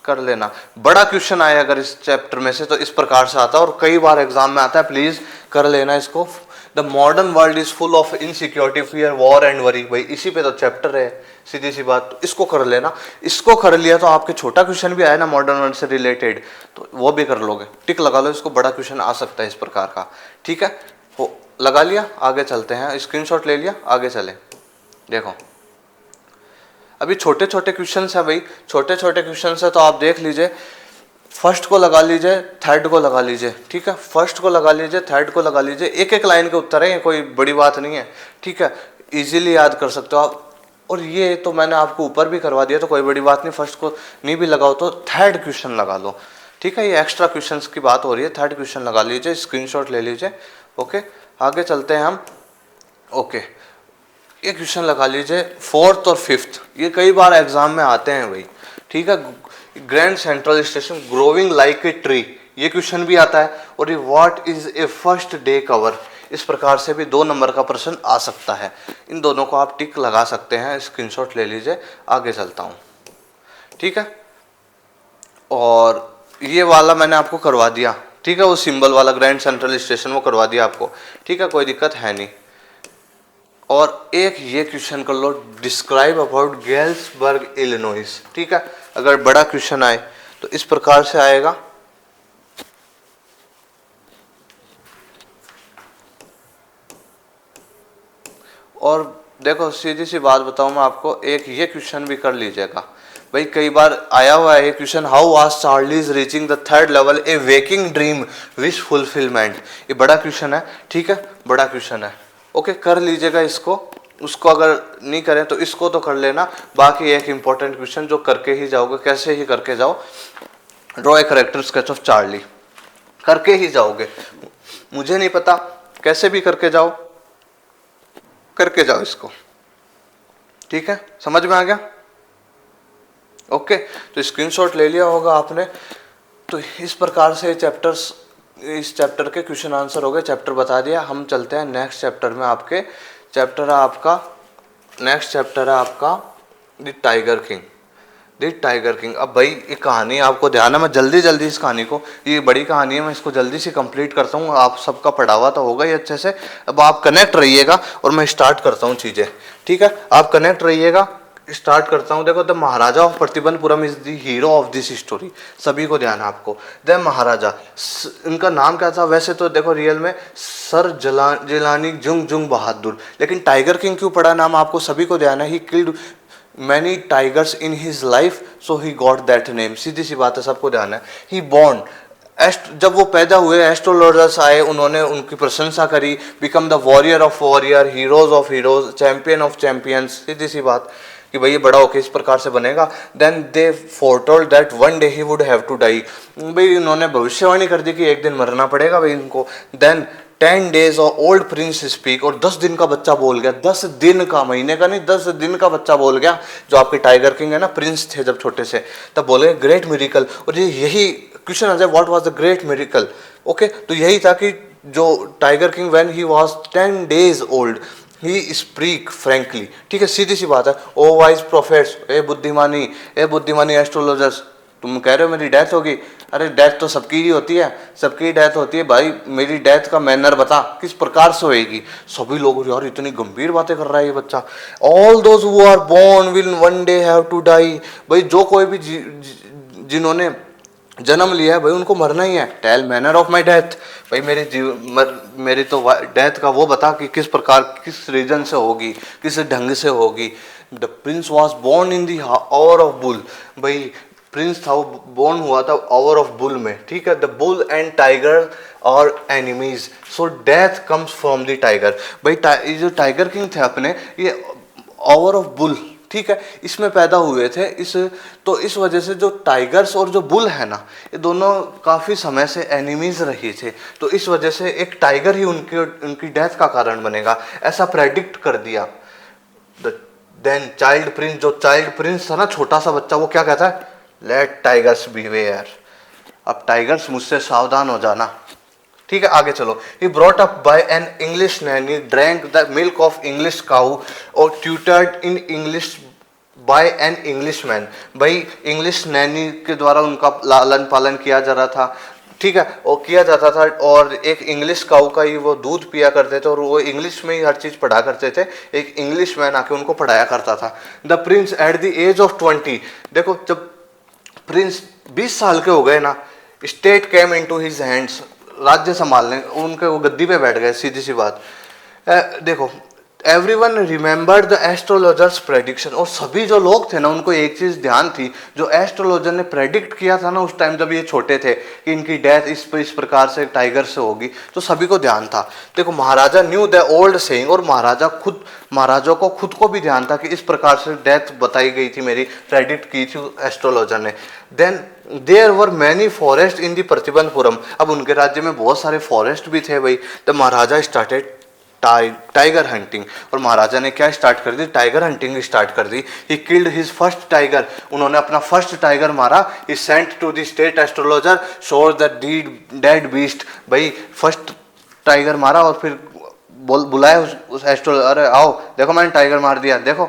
कर लेना। बड़ा क्वेश्चन आया अगर इस चैप्टर में से तो इस प्रकार से आता है और कई बार एग्जाम में आता है, प्लीज कर लेना इसको। The modern world is full of insecurity, fear, war and worry. भाई इसी पे तो चैप्टर है, सीधी सी बात। तो इसको कर लेना, इसको कर लिया तो आपके छोटा क्वेश्चन भी आया ना मॉडर्न वर्ल्ड से रिलेटेड, तो वो भी कर लोगे। टिक लगा लो इसको, बड़ा क्वेश्चन आ सकता है इस प्रकार का। ठीक है, वो लगा लिया, आगे चलते हैं। स्क्रीनशॉट ले लिया, आगे चले। देखो अभी छोटे छोटे क्वेश्चन है भाई, छोटे छोटे क्वेश्चन है तो आप देख लीजिए। फर्स्ट को लगा लीजिए, थर्ड को लगा लीजिए। ठीक है, फर्स्ट को लगा लीजिए, थर्ड को लगा लीजिए। एक एक लाइन के उत्तर है, कोई बड़ी बात नहीं है। ठीक है, इजीली याद कर सकते हो आप। और ये तो मैंने आपको ऊपर भी करवा दिया तो कोई बड़ी बात नहीं। फर्स्ट को नहीं भी लगाओ तो थर्ड क्वेश्चन लगा लो। ठीक है, ये एक्स्ट्रा क्वेश्चन की बात हो रही है। थर्ड क्वेश्चन लगा लीजिए, स्क्रीनशॉट ले लीजिए। ओके, आगे चलते हैं हम। ओके, ये क्वेश्चन लगा लीजिए फोर्थ और फिफ्थ, ये कई बार एग्जाम में आते हैं भाई। ठीक है, grand Central station growing like a tree, ये क्वेश्चन भी आता है। और ये what is a first day cover, इस प्रकार से भी 2 नंबर का प्रश्न आ सकता है। इन दोनों को आप टिक लगा सकते हैं, स्क्रीनशॉट ले लीजिए। आगे चलता हूँ। ठीक है, और ये वाला मैंने आपको करवा दिया। ठीक है, वो सिंबल वाला ग्रैंड सेंट्रल स्टेशन वो करवा दिया आपको। ठीक है, कोई दिक्कत है नहीं। और एक ये क्वेश्चन कर लो, डिस्क्राइब अबाउट गैल्सबर्ग इलिनॉइस। ठीक है, अगर बड़ा क्वेश्चन आए तो इस प्रकार से आएगा। और देखो सीधी सी बात बताऊं मैं आपको, एक ये क्वेश्चन भी कर लीजिएगा भाई, कई बार आया हुआ है ये question. How was Charlie's reaching the third level A waking dream wish fulfilment. ये बड़ा क्वेश्चन है। ठीक है, बड़ा क्वेश्चन है। ओके, कर लीजिएगा इसको। उसको अगर नहीं करें तो इसको तो कर लेना। बाकी एक इंपॉर्टेंट क्वेश्चन जो करके ही जाओगे, कैसे ही करके जाओ, draw a character sketch of Charlie, करके ही जाओगे। मुझे नहीं पता, कैसे भी करके जाओ, करके जाओ इसको। ठीक है, समझ में आ गया? ओके, तो स्क्रीनशॉट ले लिया होगा आपने। तो इस प्रकार से चैप्टर्स, इस चैप्टर के क्वेश्चन आंसर हो गए। चैप्टर बता दिया। हम चलते हैं नेक्स्ट चैप्टर में। आपके चैप्टर है आपका, नेक्स्ट चैप्टर है आपका the tiger king. The tiger king. अब भाई ये कहानी आपको ध्यान है, मैं जल्दी जल्दी इस कहानी को, ये बड़ी कहानी है, मैं इसको जल्दी से कंप्लीट करता हूँ। आप सबका पढ़ा हुआ तो होगा ही अच्छे से। अब आप कनेक्ट रहिएगा और मैं स्टार्ट करता हूँ चीज़ें। ठीक है, आप कनेक्ट रहिएगा, स्टार्ट करता हूँ। देखो, the Maharaja of Pratibandapuram is the hero of this story. सभी को ध्यान है आपको। द महाराजा, इनका नाम क्या था वैसे तो देखो रियल में सर जिलानी जुंग जुंग बहादुर, लेकिन टाइगर किंग क्यों पड़ा नाम आपको सभी को ध्यान है। He killed many tigers in his life so he got that name. सीधी सी बात है, सबको ध्यान है। ही बॉर्न, जब वो पैदा हुए एस्ट्रोलॉजर्स आए, उन्होंने उनकी प्रशंसा करी। Become the warrior of warrior, heroes of heroes, champion of champions. सीधी सी बात कि भाई ये बड़ा होके इस प्रकार से बनेगा। Then they foretold that one day he would have to die. भाई इन्होंने भविष्यवाणी कर दी कि एक दिन मरना पड़ेगा भाई इनको। देन 10 days और ओल्ड प्रिंस स्पीक, और 10 दिन का बच्चा बोल गया। 10 दिन का, महीने का नहीं, 10 दिन का बच्चा बोल गया। जो आपके टाइगर किंग है ना, प्रिंस थे जब छोटे से, तब बोले ग्रेट मिरेकल। और यही क्वेश्चन आ जाए, what was the great miracle. Okay, तो यही था कि जो tiger king when he was 10 days old he speak frankly. ठीक है, सीधी सी बात है। ओ वाइज प्रोफेट्स, ए बुद्धिमानी एस्ट्रोलॉजर्स, तुम कह रहे हो मेरी डेथ होगी। अरे डेथ तो सबकी ही होती है, सबकी डेथ होती है भाई। मेरी डेथ का मैनर बता, किस प्रकार से होएगी। सभी लोग, यार इतनी गंभीर बातें कर रहा है ये बच्चा। All those who are born will one day have to die. भाई जो कोई भी जिन्होंने जन्म लिया है भाई उनको मरना ही है। Tell manner of my death, भाई मेरी तो डेथ का वो बता कि किस प्रकार, किस रीजन से होगी, किस ढंग से होगी। The prince was born in the hour of bull. भाई प्रिंस था, वो बोर्न हुआ था आवर ऑफ बुल में। ठीक है, द बुल एंड टाइगर और enemies, so death comes from the tiger. भाई ये जो टाइगर किंग थे अपने, ये आवर ऑफ बुल ठीक है, इसमें पैदा हुए थे। तो इस वजह से जो टाइगर्स और जो बुल है ना, ये दोनों काफ़ी समय से एनिमीज रही थे। तो इस वजह से एक टाइगर ही उनकी डेथ का कारण बनेगा, ऐसा प्रेडिक्ट कर दिया। देन चाइल्ड प्रिंस, जो चाइल्ड प्रिंस था ना, छोटा सा बच्चा, वो क्या कहता है, लेट टाइगर्स बीवेयर, अब टाइगर्स मुझसे सावधान हो जाना। ठीक है, आगे चलो। He brought up by an English nanny, drank the milk of English cow और tutored in English by an English man. भाई इंग्लिश नैनी के द्वारा उनका लालन पालन किया जा रहा था, ठीक है, और किया जाता था, और एक इंग्लिश काऊ का ही वो दूध पिया करते थे और वो इंग्लिश में ही हर चीज़ पढ़ा करते थे। एक इंग्लिश मैन आके उनको पढ़ाया करता था। The prince at the age of 20, देखो जब प्रिंस 20 साल के हो गए ना, state came into his hands, राज्य संभालने उनके, वो गद्दी पे बैठ गए, सीधी सी बात। देखो, everyone remembered the astrologers prediction, और सभी जो लोग थे ना, उनको एक चीज ध्यान थी, जो एस्ट्रोलॉजर ने प्रेडिक्ट किया था ना उस टाइम जब ये छोटे थे, कि इनकी डेथ इस प्रकार से टाइगर से होगी, तो सभी को ध्यान था। देखो, महाराजा न्यू द ओल्ड सेइंग, और महाराजा को खुद को भी ध्यान था कि इस प्रकार से डेथ बताई गई थी मेरी, प्रेडिक्ट की थी एस्ट्रोलॉजर ने। Then there were many forest in the प्रतिबंधपुरम, अब उनके राज्य में बहुत सारे फॉरेस्ट भी थे भाई। The Maharaja started tiger hunting, और महाराजा ने क्या स्टार्ट कर दी, टाइगर हंटिंग स्टार्ट कर दी। He killed his first tiger, उन्होंने अपना फर्स्ट टाइगर मारा। He sent to the state astrologer shore the dead beast, भाई फर्स्ट टाइगर मारा और फिर बुलाया उस एस्ट्रोलॉजर, अरे आओ देखो मैंने टाइगर मार दिया, देखो।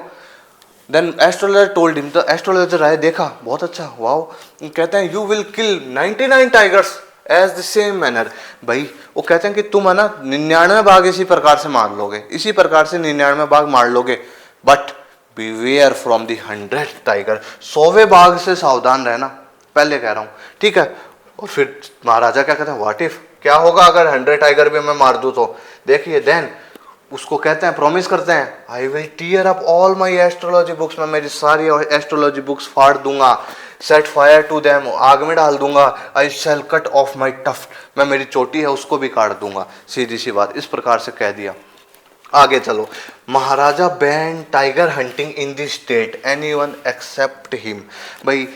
देन एस्ट्रोलॉजर टोल्ड हिम, तो एस्ट्रोलॉजर आए, देखा, बहुत अच्छा, वाओ। कहते हैं you will kill 99 tigers as the same manner, भाई वो कहते हैं कि तुम है ना 99 बाघ इसी प्रकार से मार लोगे, इसी प्रकार से 99 बाघ मार लोगे, but beware from the 100 tiger, 100वें बाघ से सावधान रहना, पहले कह रहा हूँ, ठीक है। और फिर महाराजा क्या कहते हैं, व्हाट इफ, क्या होगा अगर 100 टाइगर भी मैं मार दूँ तो, देखिए। देन उसको कहते हैं, प्रॉमिस करते हैं, I will tear up all my astrology books, मैं मेरी सारी एस्ट्रोलॉजी बुक्स फाड़ दूंगा। सेट फायर टू देम, आग में डाल दूंगा। आई शैल कट ऑफ माई टफ्ट, मैं मेरी चोटी है उसको भी काट दूंगा, सीधी सी बात, इस प्रकार से कह दिया। आगे चलो। Maharaja ban tiger hunting in the state, anyone except him, भाई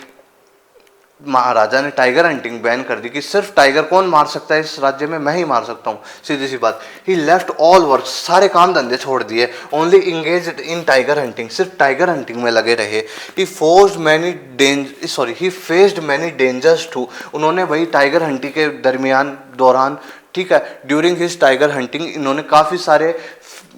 महाराजा ने टाइगर हंटिंग बैन कर दी कि सिर्फ टाइगर कौन मार सकता है इस राज्य में, मैं ही मार सकता हूँ, सीधी सी बात। ही लेफ्ट ऑल वर्क, सारे काम धंधे छोड़ दिए। Only engaged in tiger hunting, सिर्फ टाइगर हंटिंग में लगे रहे। He faced many dangers too, उन्होंने वही टाइगर हंटिंग के दौरान, ठीक है, ड्यूरिंग हिज टाइगर हंटिंग, इन्होंने काफ़ी सारे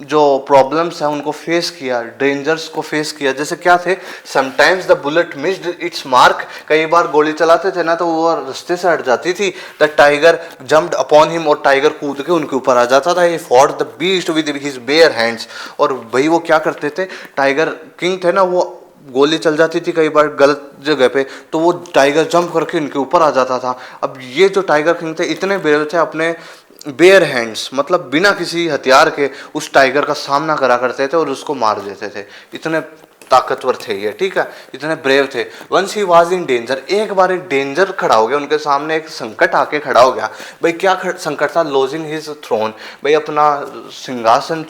जो प्रॉब्लम्स हैं उनको फेस किया, डेंजर्स को फेस किया। जैसे क्या थे, sometimes the bullet missed it's mark, कई बार गोली चलाते थे ना तो वो रास्ते से हट जाती थी। The tiger jumped upon him, और टाइगर कूद के उनके ऊपर आ जाता था। He fought the beast with his bare hands, और भाई वो क्या करते थे, टाइगर किंग थे ना, वो गोली चल जाती थी कई बार गलत जगह पे, तो वो टाइगर जंप करके इनके ऊपर आ जाता था। अब ये जो टाइगर किंग थे इतने ब्रेव थे, अपने बेयर हैंड्स मतलब बिना किसी हथियार के उस टाइगर का सामना करा करते थे और उसको मार देते थे, इतने ताकतवर थे ये, ठीक है, इतने ब्रेव थे। Once he was in danger, एक बार एक डेंजर खड़ा हो गया उनके सामने, एक संकट आके खड़ा हो गया। भाई क्या संकट था, लॉजिंग हिज थ्रोन, भाई अपना सिंहासन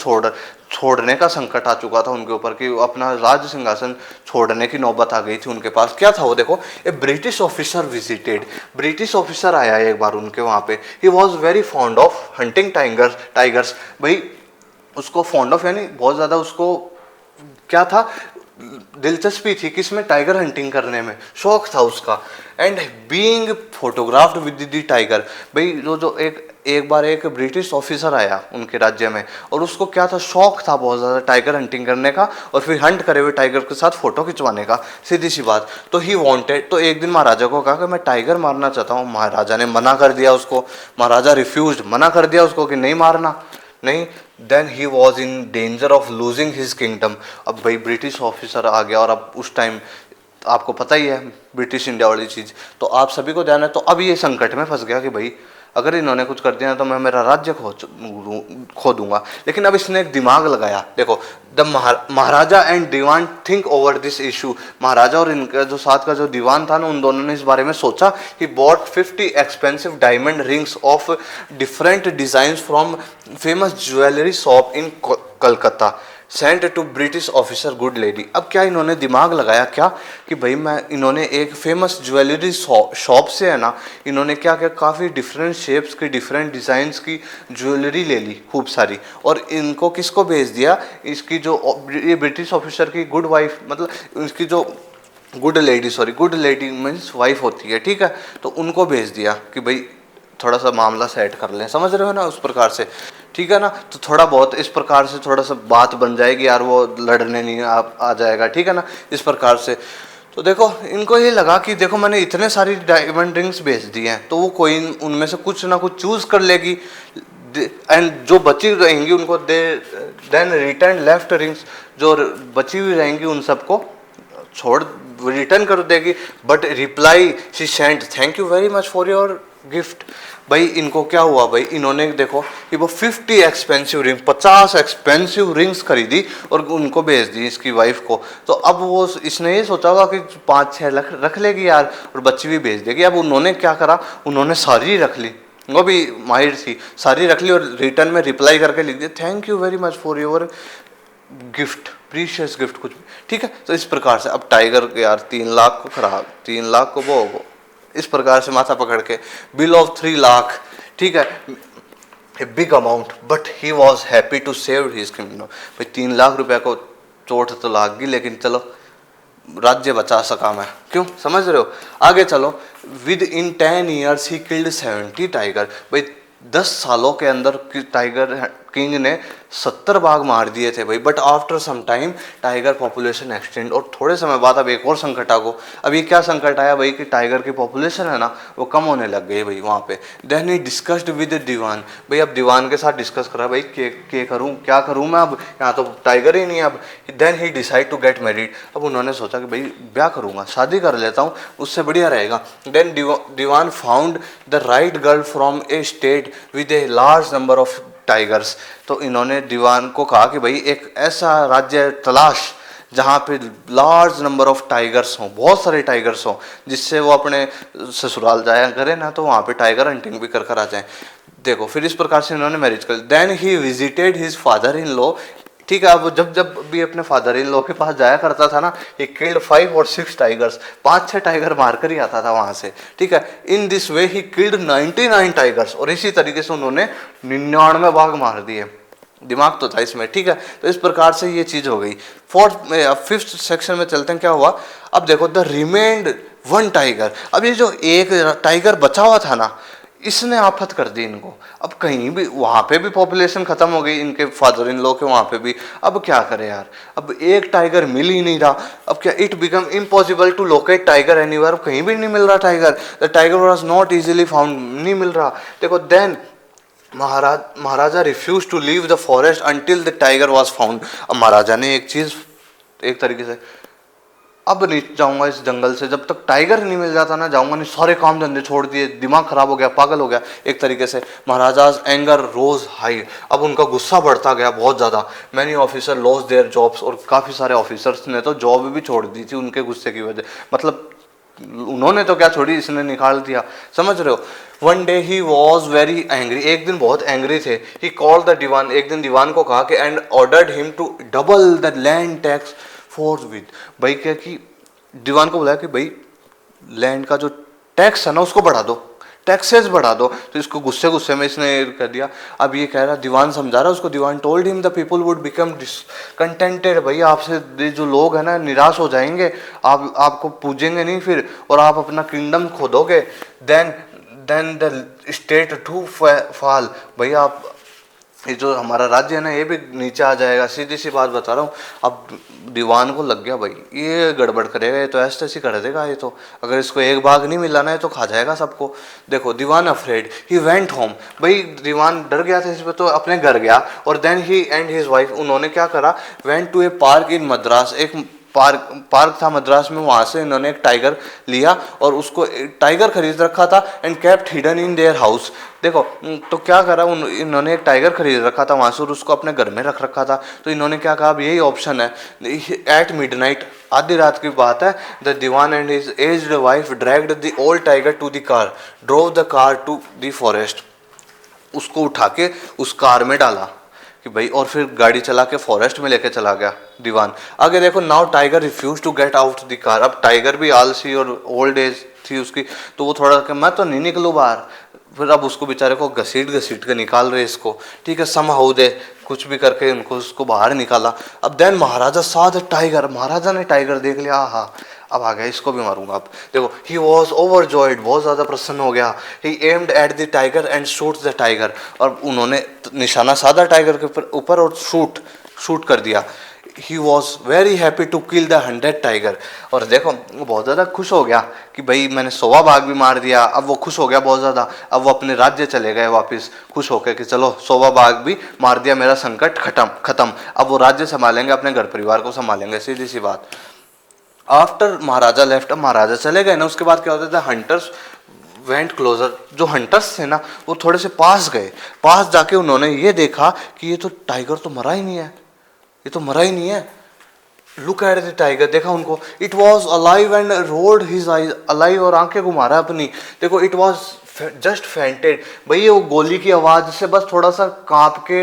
छोड़ने का संकट आ चुका था उनके ऊपर, कि अपना राज सिंहासन छोड़ने की नौबत आ गई थी उनके पास। क्या था वो, देखो, a British officer visited, British officer आया एक बार उनके वहाँ पे। He was very fond of hunting tigers, भाई उसको फॉन्ड ऑफ यानी बहुत ज़्यादा उसको क्या था, दिलचस्पी थी किसमें, टाइगर हंटिंग करने में, शौक था उसका। And being photographed with the tiger, भाई जो एक बार एक ब्रिटिश ऑफिसर आया उनके राज्य में, और उसको क्या था, शौक था बहुत ज़्यादा टाइगर हंटिंग करने का, और फिर हंट करे हुए टाइगर के साथ फोटो खिंचवाने का, सीधी सी बात। तो ही वांटेड, तो एक दिन महाराजा को कहा कि मैं टाइगर मारना चाहता हूँ। महाराजा ने मना कर दिया उसको, महाराजा रिफ्यूज्ड, मना कर दिया उसको कि नहीं मारना, नहीं। Then he was in danger of losing his kingdom, अब भाई ब्रिटिश ऑफिसर आ गया, और अब उस टाइम आपको पता ही है ब्रिटिश इंडिया वाली चीज़, तो आप सभी को ध्यान है। तो अब ये संकट में फंस गया कि भाई अगर इन्होंने कुछ कर दिया तो मैं मेरा राज्य खो दूंगा। लेकिन अब इसने एक दिमाग लगाया, देखो, the maharaja and dewan think over this issue, maharaja और इनका जो साथ का जो दीवान था ना, उन दोनों ने इस बारे में सोचा। He bought 50 expensive diamond rings of different design from famous jewellery shop in Calcutta, sent to British officer good lady. अब क्या इन्होंने दिमाग लगाया क्या कि भाई इन्होंने एक फेमस ज्वेलरी शॉप से है ना, इन्होंने क्या किया, काफ़ी डिफरेंट शेप्स की, डिफरेंट डिज़ाइंस की ज्वेलरी ले ली खूब सारी, और इनको किसको भेज दिया, इसकी जो ये ब्रिटिश ऑफिसर की गुड वाइफ, मतलब इसकी जो good lady, sorry good lady means wife होती है, ठीक है, तो उनको भेज दिया कि भाई थोड़ा सा मामला सेट कर लें, समझ रहे हो ना, उस प्रकार से, ठीक है ना। तो थोड़ा बहुत इस प्रकार से थोड़ा सा बात बन जाएगी यार, वो लड़ने नहीं आ जाएगा, ठीक है ना, इस प्रकार से। तो देखो इनको ये लगा कि देखो मैंने इतने सारी डायमंड रिंग्स भेज दी हैं, तो वो कोई उनमें से कुछ ना कुछ चूज कर लेगी, एंड जो बची रहेंगी उनको देन रिटर्न लेफ्ट रिंग्स, जो बची हुई रहेंगी उन सबको छोड़ रिटर्न कर देगी। But reply she sent thank you very much for your gift. भाई इनको क्या हुआ, भाई इन्होंने देखो कि वो 50 एक्सपेंसिव रिंग, 50 एक्सपेंसिव रिंग्स खरीदी और उनको भेज दी इसकी वाइफ को। तो अब वो इसने ये सोचा होगा कि 5-6 लाख रख लेगी यार और बच्ची भी भेज देगी। अब उन्होंने क्या करा, उन्होंने सारी रख ली, वो भी माहिर थी, सारी रख ली और रिटर्न में रिप्लाई करके लिख दिया thank you very much for your gift, precious gift कुछ भी, ठीक है। तो इस प्रकार से अब टाइगर के यार 3 लाख को खराब, 3 लाख को वो इस प्रकार से माथा पकड़ के बिल ऑफ 3 लाख, ठीक है, a big amount, but he was happy to save his kingdom. भाई 3 लाख रुपए को चोट तो लाग गई, लेकिन चलो राज्य बचा सका मैं, क्यों, समझ रहे हो। आगे चलो, with in 10 years he killed 70 tiger. भाई 10 सालों के अंदर टाइगर किंग ने 70 बाघ मार दिए थे भाई। But after some time tiger population extend, और थोड़े समय बाद अब एक और संकट आ गो। अब ये क्या संकट आया भाई कि टाइगर की पॉपुलेशन है ना वो कम होने लग गई भाई वहाँ पे। देन ही डिस्कस्ड विद दीवान, भाई अब दीवान के साथ डिस्कस करा भाई के करूँ, क्या करूँ मैं, अब यहाँ तो टाइगर ही नहीं है अब। Then he decide to get married, अब उन्होंने सोचा कि भाई ब्याह करूँगा, शादी कर लेता हूँ, उससे बढ़िया रहेगा। Then dewan found the right girl from a state with a large number of tigers. तो इन्होंने दीवान को कहा कि भाई एक ऐसा राज्य तलाश जहाँ पे लार्ज नंबर ऑफ टाइगर्स हों, बहुत सारे टाइगर्स हों, जिससे वो अपने ससुराल जाया करें ना, तो वहाँ पे टाइगर हंटिंग भी कर आ जाएं। देखो फिर इस प्रकार से इन्होंने मैरिज कर। Then he visited his father in law, ठीक है। अब जब जब भी अपने फादर इन लॉ के पास जाया करता था ना, ये किल्ड 5 और 6 टाइगर्स, 5-6 टाइगर मार कर ही आता था वहां से, ठीक है। इन this way he killed 99 tigers, और इसी तरीके से उन्होंने 99 बाघ मार दिए। दिमाग तो था इसमें, ठीक है। तो इस प्रकार से ये चीज हो गई। 5th सेक्शन में चलते हैं, क्या हुआ। अब देखो द रिमेन्ड 1 टाइगर, अब ये जो एक टाइगर बचा हुआ था ना, इसने आफत कर दी इनको। अब कहीं भी वहाँ पे भी पॉपुलेशन खत्म हो गई, इनके फादर इन लॉ के वहाँ पे भी। अब क्या करें यार, अब एक टाइगर मिल ही नहीं रहा। अब क्या, it become impossible to locate tiger anywhere, कहीं भी नहीं मिल रहा tiger. The tiger was not easily found, नहीं मिल रहा। देखो then Maharaja refuse to leave the forest until the tiger was found. अब महाराजा ने एक चीज, एक तरीके से, अब नहीं जाऊंगा इस जंगल से जब तक टाइगर नहीं मिल जाता ना, जाऊंगा नहीं, सारे काम धंधे छोड़ दिए, दिमाग खराब हो गया, पागल हो गया एक तरीके से। महाराजाज एंगर रोज हाई, अब उनका गुस्सा बढ़ता गया बहुत ज्यादा। Many officer loss their jobs, और काफी सारे ऑफिसर्स ने तो जॉब भी छोड़ दी थी उनके गुस्से की वजह। मतलब उन्होंने तो क्या छोड़ी, इसने निकाल दिया, समझ रहे हो। One day he was very angry, एक दिन बहुत एंग्री थे। ही कॉल्ड द दीवान, एक दिन दीवान को कहा कि and ordered him to double the land tax forthwith. भाई क्या कि दीवान को बुलाया कि भाई लैंड का जो टैक्स है ना उसको बढ़ा दो, टैक्सेस बढ़ा दो। तो इसको गुस्से गुस्से में इसने कर दिया। अब ये कह रहा, दीवान समझा रहा उसको, dewan told him the people would become discontented, भाई आपसे जो लोग हैं ना निराश हो जाएंगे, आपको पूजेंगे नहीं फिर, और आप अपना किंगडम खो दोगे। Then the state to fall, भाई आप ये जो हमारा राज्य है ना ये भी नीचे आ जाएगा, सीधी सी बात बता रहा हूँ। अब दीवान को लग गया भाई ये गड़बड़ करेगा, ये तो ऐसे ऐसे कर देगा, ये तो अगर इसको एक भाग नहीं मिला ना ये तो खा जाएगा सबको। देखो दीवान अफ्रेड, ही वेंट होम, भाई दीवान डर गया था इसमें, तो अपने घर गया। और then he and his wife, उन्होंने क्या करा, went to a park in Madras, एक पार्क था मद्रास में, वहां से इन्होंने एक टाइगर लिया और उसको टाइगर खरीद रखा था and kept hidden in their house. देखो तो क्या करा, इन्होंने एक टाइगर खरीद रखा था वहां से और उसको अपने घर में रख रखा था। तो इन्होंने क्या कहा, अब यही ऑप्शन है। एट मिडनाइट, आधी रात की बात है, the dewan and his aged wife dragged the old tiger to the car, drove the car to the forest. उसको उठा के उस कार में डाला, कि भाई, और फिर गाड़ी चला के फॉरेस्ट में लेके चला गया दीवान। आगे देखो, now tiger refuse to get out the car. अब टाइगर भी आलसी और ओल्ड एज थी उसकी, तो वो थोड़ा कि मैं तो नहीं निकलूँ बाहर। फिर अब उसको बेचारे को घसीट घसीट के निकाल रहे इसको, ठीक है, समहाउ दे कुछ भी करके उनको उसको बाहर निकाला। अब then maharaja saw the tiger, maharaja ने टाइगर देख लिया, हाँ अब आ गया, इसको भी मारूंगा। अब देखो, ही वॉज ओवरजॉयड, बहुत ज्यादा प्रसन्न हो गया। He aimed at the tiger and shoot the tiger, और उन्होंने निशाना साधा टाइगर के ऊपर और शूट कर दिया। He was very happy to kill the 100 tiger. और देखो, वो बहुत ज़्यादा खुश हो गया कि भाई मैंने 100 बाघ भी मार दिया। अब वो खुश हो गया बहुत ज़्यादा। अब वो अपने राज्य चले गए वापस, खुश होकर कि चलो 100 बाघ भी मार दिया, मेरा संकट खत्म। अब वो राज्य संभालेंगे, अपने घर परिवार को संभालेंगे, सीधी सी बात। आफ्टर महाराजा लेफ्ट, अब महाराजा चले गए ना, उसके बाद क्या होता था, हंटर्स वेंट क्लोजर। जो हंटर्स थे ना, वो थोड़े से पास गए। पास जाके उन्होंने ये देखा कि ये तो टाइगर तो मरा ही नहीं है, ये तो मरा ही नहीं है। लुक एट द टाइगर, देखा उनको, it was alive and rolled his eyes, alive और आंखें घुमा रहा अपनी। देखो, इट वॉज जस्ट फेंटेड, भाई वो गोली की आवाज से बस थोड़ा सा कांप के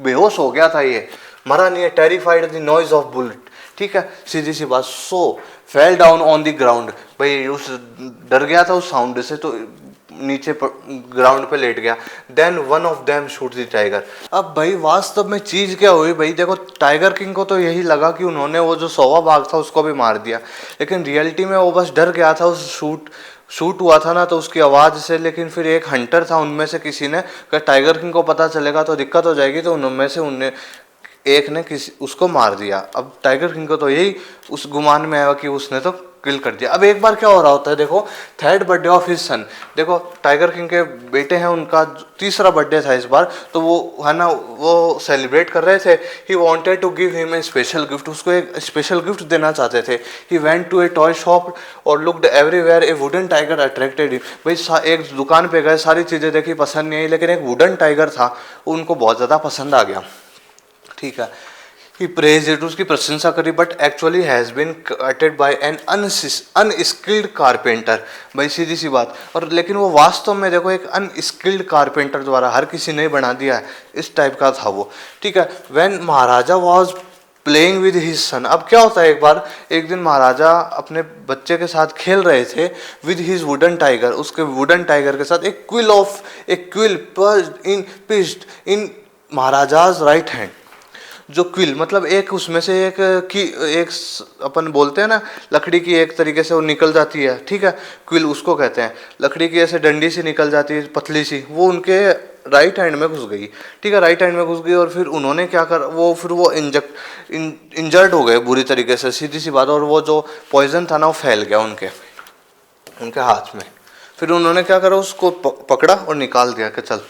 बेहोश हो गया था, ये मरा नहीं है। Terrified the noise of bullet, ठीक है, सीधी सी बात। So fell down on the ground, भाई उस डर गया था उस साउंड से, तो नीचे ग्राउंड पे लेट गया। Then one of them shoot the tiger. अब भाई वास्तव में चीज क्या हुई, भाई देखो, टाइगर किंग को तो यही लगा कि उन्होंने वो जो 100वां बाघ था उसको भी मार दिया, लेकिन रियलिटी में वो बस डर गया था उस शूट हुआ था ना, तो उसकी आवाज से। लेकिन फिर एक हंटर था उनमें से किसी ने कहा टाइगर किंग को पता चलेगा तो दिक्कत हो जाएगी, तो उनमें से उनने एक ने किसी उसको मार दिया। अब टाइगर किंग को तो यही उस गुमान में आया कि उसने तो किल कर दिया। अब एक बार क्या हो रहा होता है, देखो, third birthday of his son. देखो, टाइगर किंग के बेटे हैं, उनका तीसरा बर्थडे था इस बार, तो वो है ना, वो सेलिब्रेट कर रहे थे। He wanted to give him a special gift, उसको एक स्पेशल गिफ्ट देना चाहते थे। He went to a toy shop और looked everywhere, a wooden tiger attracted him. भाई एक दुकान पे गए, सारी चीज़ें देखी, पसंद नहीं आई, लेकिन एक वुडन टाइगर था, उनको बहुत ज़्यादा पसंद आ गया, ठीक है। ही प्रेज इट, उसकी प्रशंसा करी, but actually has been carved by an unskilled carpenter. भाई सीधी सी बात। और लेकिन वो वास्तव में देखो एक अनस्किल्ड कारपेंटर द्वारा, हर किसी ने बना दिया है, इस टाइप का था वो, ठीक है। When Maharaja was playing with his son, अब क्या होता है, एक दिन महाराजा अपने बच्चे के साथ खेल रहे थे, विद हिज वुडन टाइगर, उसके वुडन टाइगर के साथ। एक क्विल पिस्ड इन महाराजाज राइट हैंड। जो क्विल मतलब एक उसमें से एक अपन बोलते हैं ना, लकड़ी की एक तरीके से वो निकल जाती है, ठीक है, क्विल उसको कहते हैं। लकड़ी की ऐसे डंडी सी निकल जाती है पतली सी, वो उनके राइट हैंड में घुस गई, ठीक है, राइट हैंड में घुस गई। और फिर उन्होंने क्या कर, फिर वो इंजर्ड हो गए बुरी तरीके से, सीधी सी बात। और वो जो पॉइजन था ना, वो फैल गया उनके हाथ में। फिर उन्होंने क्या करा, उसको पकड़ा और निकाल दिया कि चल।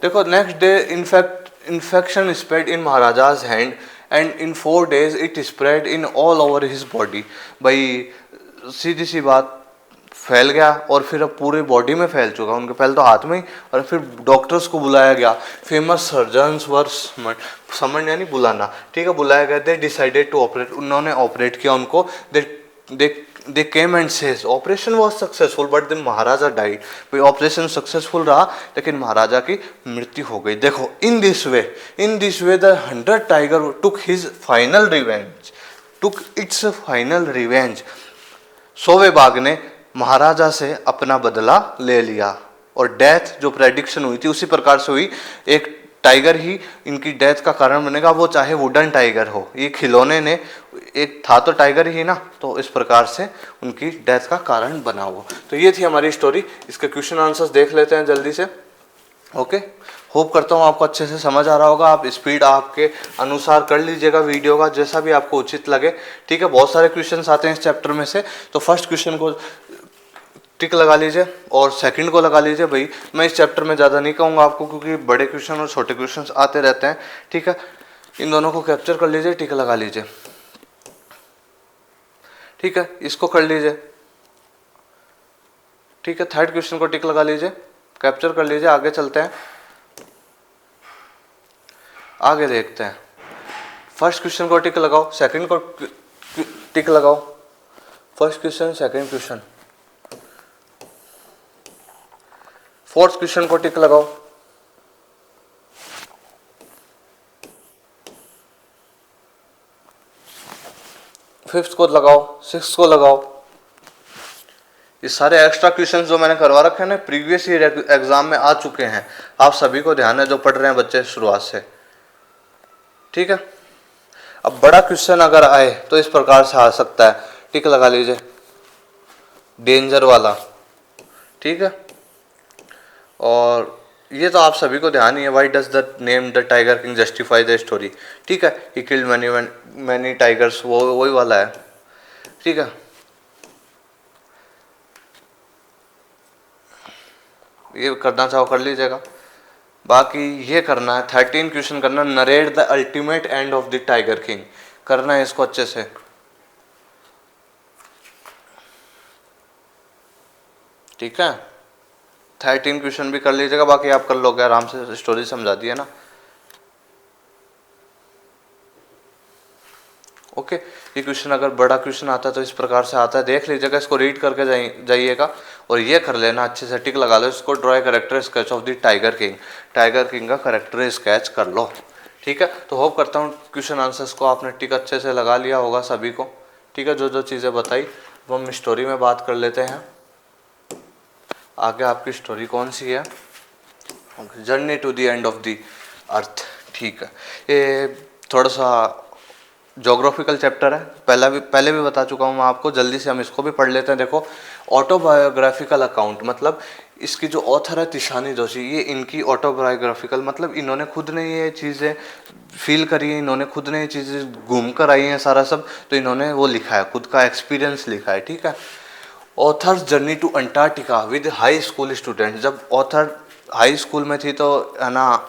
देखो, next day infection spread in महाराजा's hand and in 4 days it spread in all over his body। भाई सीधी सी बात, फैल गया और फिर अब पूरे बॉडी में फैल चुका, उनके पहले तो हाथ में ही। और फिर डॉक्टर्स को बुलाया गया, फेमस सर्जन्स वर समन यानी बुलाना, ठीक है, बुलाया गया। दे डिसाइडेड टू ऑपरेट, उन्होंने ऑपरेट किया उनको। They came and says operation was successful but the Maharaja died. भाई ऑपरेशन सक्सेसफुल रहा, लेकिन महाराजा की मृत्यु हो गई। देखो, in this way the 100 tiger took its final revenge. 100वें बाघ ने महाराजा से अपना बदला ले लिया, और डेथ जो प्रेडिक्शन हुई थी उसी प्रकार से हुई। एक टाइगर ही इनकी डेथ का कारण बनेगा, वो चाहे वुडन टाइगर हो। ये खिलौने ने, एक था तो टाइगर ही ना, तो इस प्रकार से उनकी डेथ का कारण बना वो। तो ये थी हमारी स्टोरी। इसके क्वेश्चन आंसर्स देख लेते हैं जल्दी से। ओके, होप करता हूँ आपको अच्छे से समझ आ रहा होगा। आप स्पीड आपके अनुसार कर लीजिएगा वीडियो का, जैसा भी आपको उचित लगे, ठीक है। बहुत सारे क्वेश्चंस आते हैं इस चैप्टर में से, तो फर्स्ट क्वेश्चन को टिक लगा लीजिए और सेकंड को लगा लीजिए। भाई मैं इस चैप्टर में ज़्यादा नहीं कहूँगा आपको, क्योंकि बड़े क्वेश्चन और छोटे क्वेश्चन आते रहते हैं, ठीक है। इन दोनों को कैप्चर कर लीजिए, टिक लगा लीजिए, ठीक है। इसको कर लीजिए, ठीक है। थर्ड क्वेश्चन को टिक लगा लीजिए, कैप्चर कर लीजिए। आगे चलते हैं, आगे देखते हैं। फर्स्ट क्वेश्चन को टिक लगाओ, सेकंड को टिक लगाओ। First question, second question, fourth question को टिक लगाओ। फिफ्थ को लगाओ, सिक्स को लगाओ। ये सारे एक्स्ट्रा क्वेश्चंस जो मैंने करवा रखे हैं ना, प्रीवियस ईयर एग्जाम में आ चुके हैं। आप सभी को ध्यान है जो पढ़ रहे हैं बच्चे शुरुआत से, ठीक है। अब बड़ा क्वेश्चन अगर आए तो इस प्रकार से आ सकता है, टिक लगा लीजिए, डेंजर वाला, ठीक है। और ये तो आप सभी को ध्यान ही है, why does the name the tiger king justify the story, ठीक है। ही किल्ड मैनी टाइगर्स, वो वही वाला है, ठीक है। ये करना चाहो कर लीजिएगा। बाकी ये करना है 13 क्वेश्चन करना, narrate the ultimate and of the tiger king, करना है इसको अच्छे से, ठीक है। 13 क्वेश्चन भी कर लीजिएगा, बाकी आप कर लोगे आराम से, स्टोरी समझा दी है ना, ओके। ये क्वेश्चन अगर बड़ा क्वेश्चन आता है तो इस प्रकार से आता है, देख लीजिएगा, इसको रीड करके जाइएगा और ये कर लेना अच्छे से, टिक लगा लो इसको, draw character sketch of the tiger king, tiger king का करेक्टर स्केच कर लो, ठीक है। तो होप करता हूँ क्वेश्चन आंसर्स को आपने टिक अच्छे से लगा लिया होगा सभी को, ठीक है। जो जो चीज़ें बताई वो हम स्टोरी में बात कर लेते हैं। आगे आपकी स्टोरी कौन सी है, journey to the end of the earth, ठीक है। ये थोड़ा सा जोग्राफिकल चैप्टर है, पहले भी बता चुका हूँ मैं आपको, जल्दी से हम इसको भी पढ़ लेते हैं। देखो, ऑटोबायोग्राफिकल अकाउंट, मतलब इसकी जो ऑथर है तिशानी जोशी, ये इनकी ऑटोबायोग्राफिकल, मतलब इन्होंने खुद ने ये चीज़ें फील करी है, इन्होंने खुद ने ये चीज़ें घूम कर आई हैं सारा सब, तो इन्होंने वो लिखा है, खुद का एक्सपीरियंस लिखा है, ठीक है। Author's journey to Antarctica with high school student, जब ऑथर हाई स्कूल में थी तो है ना,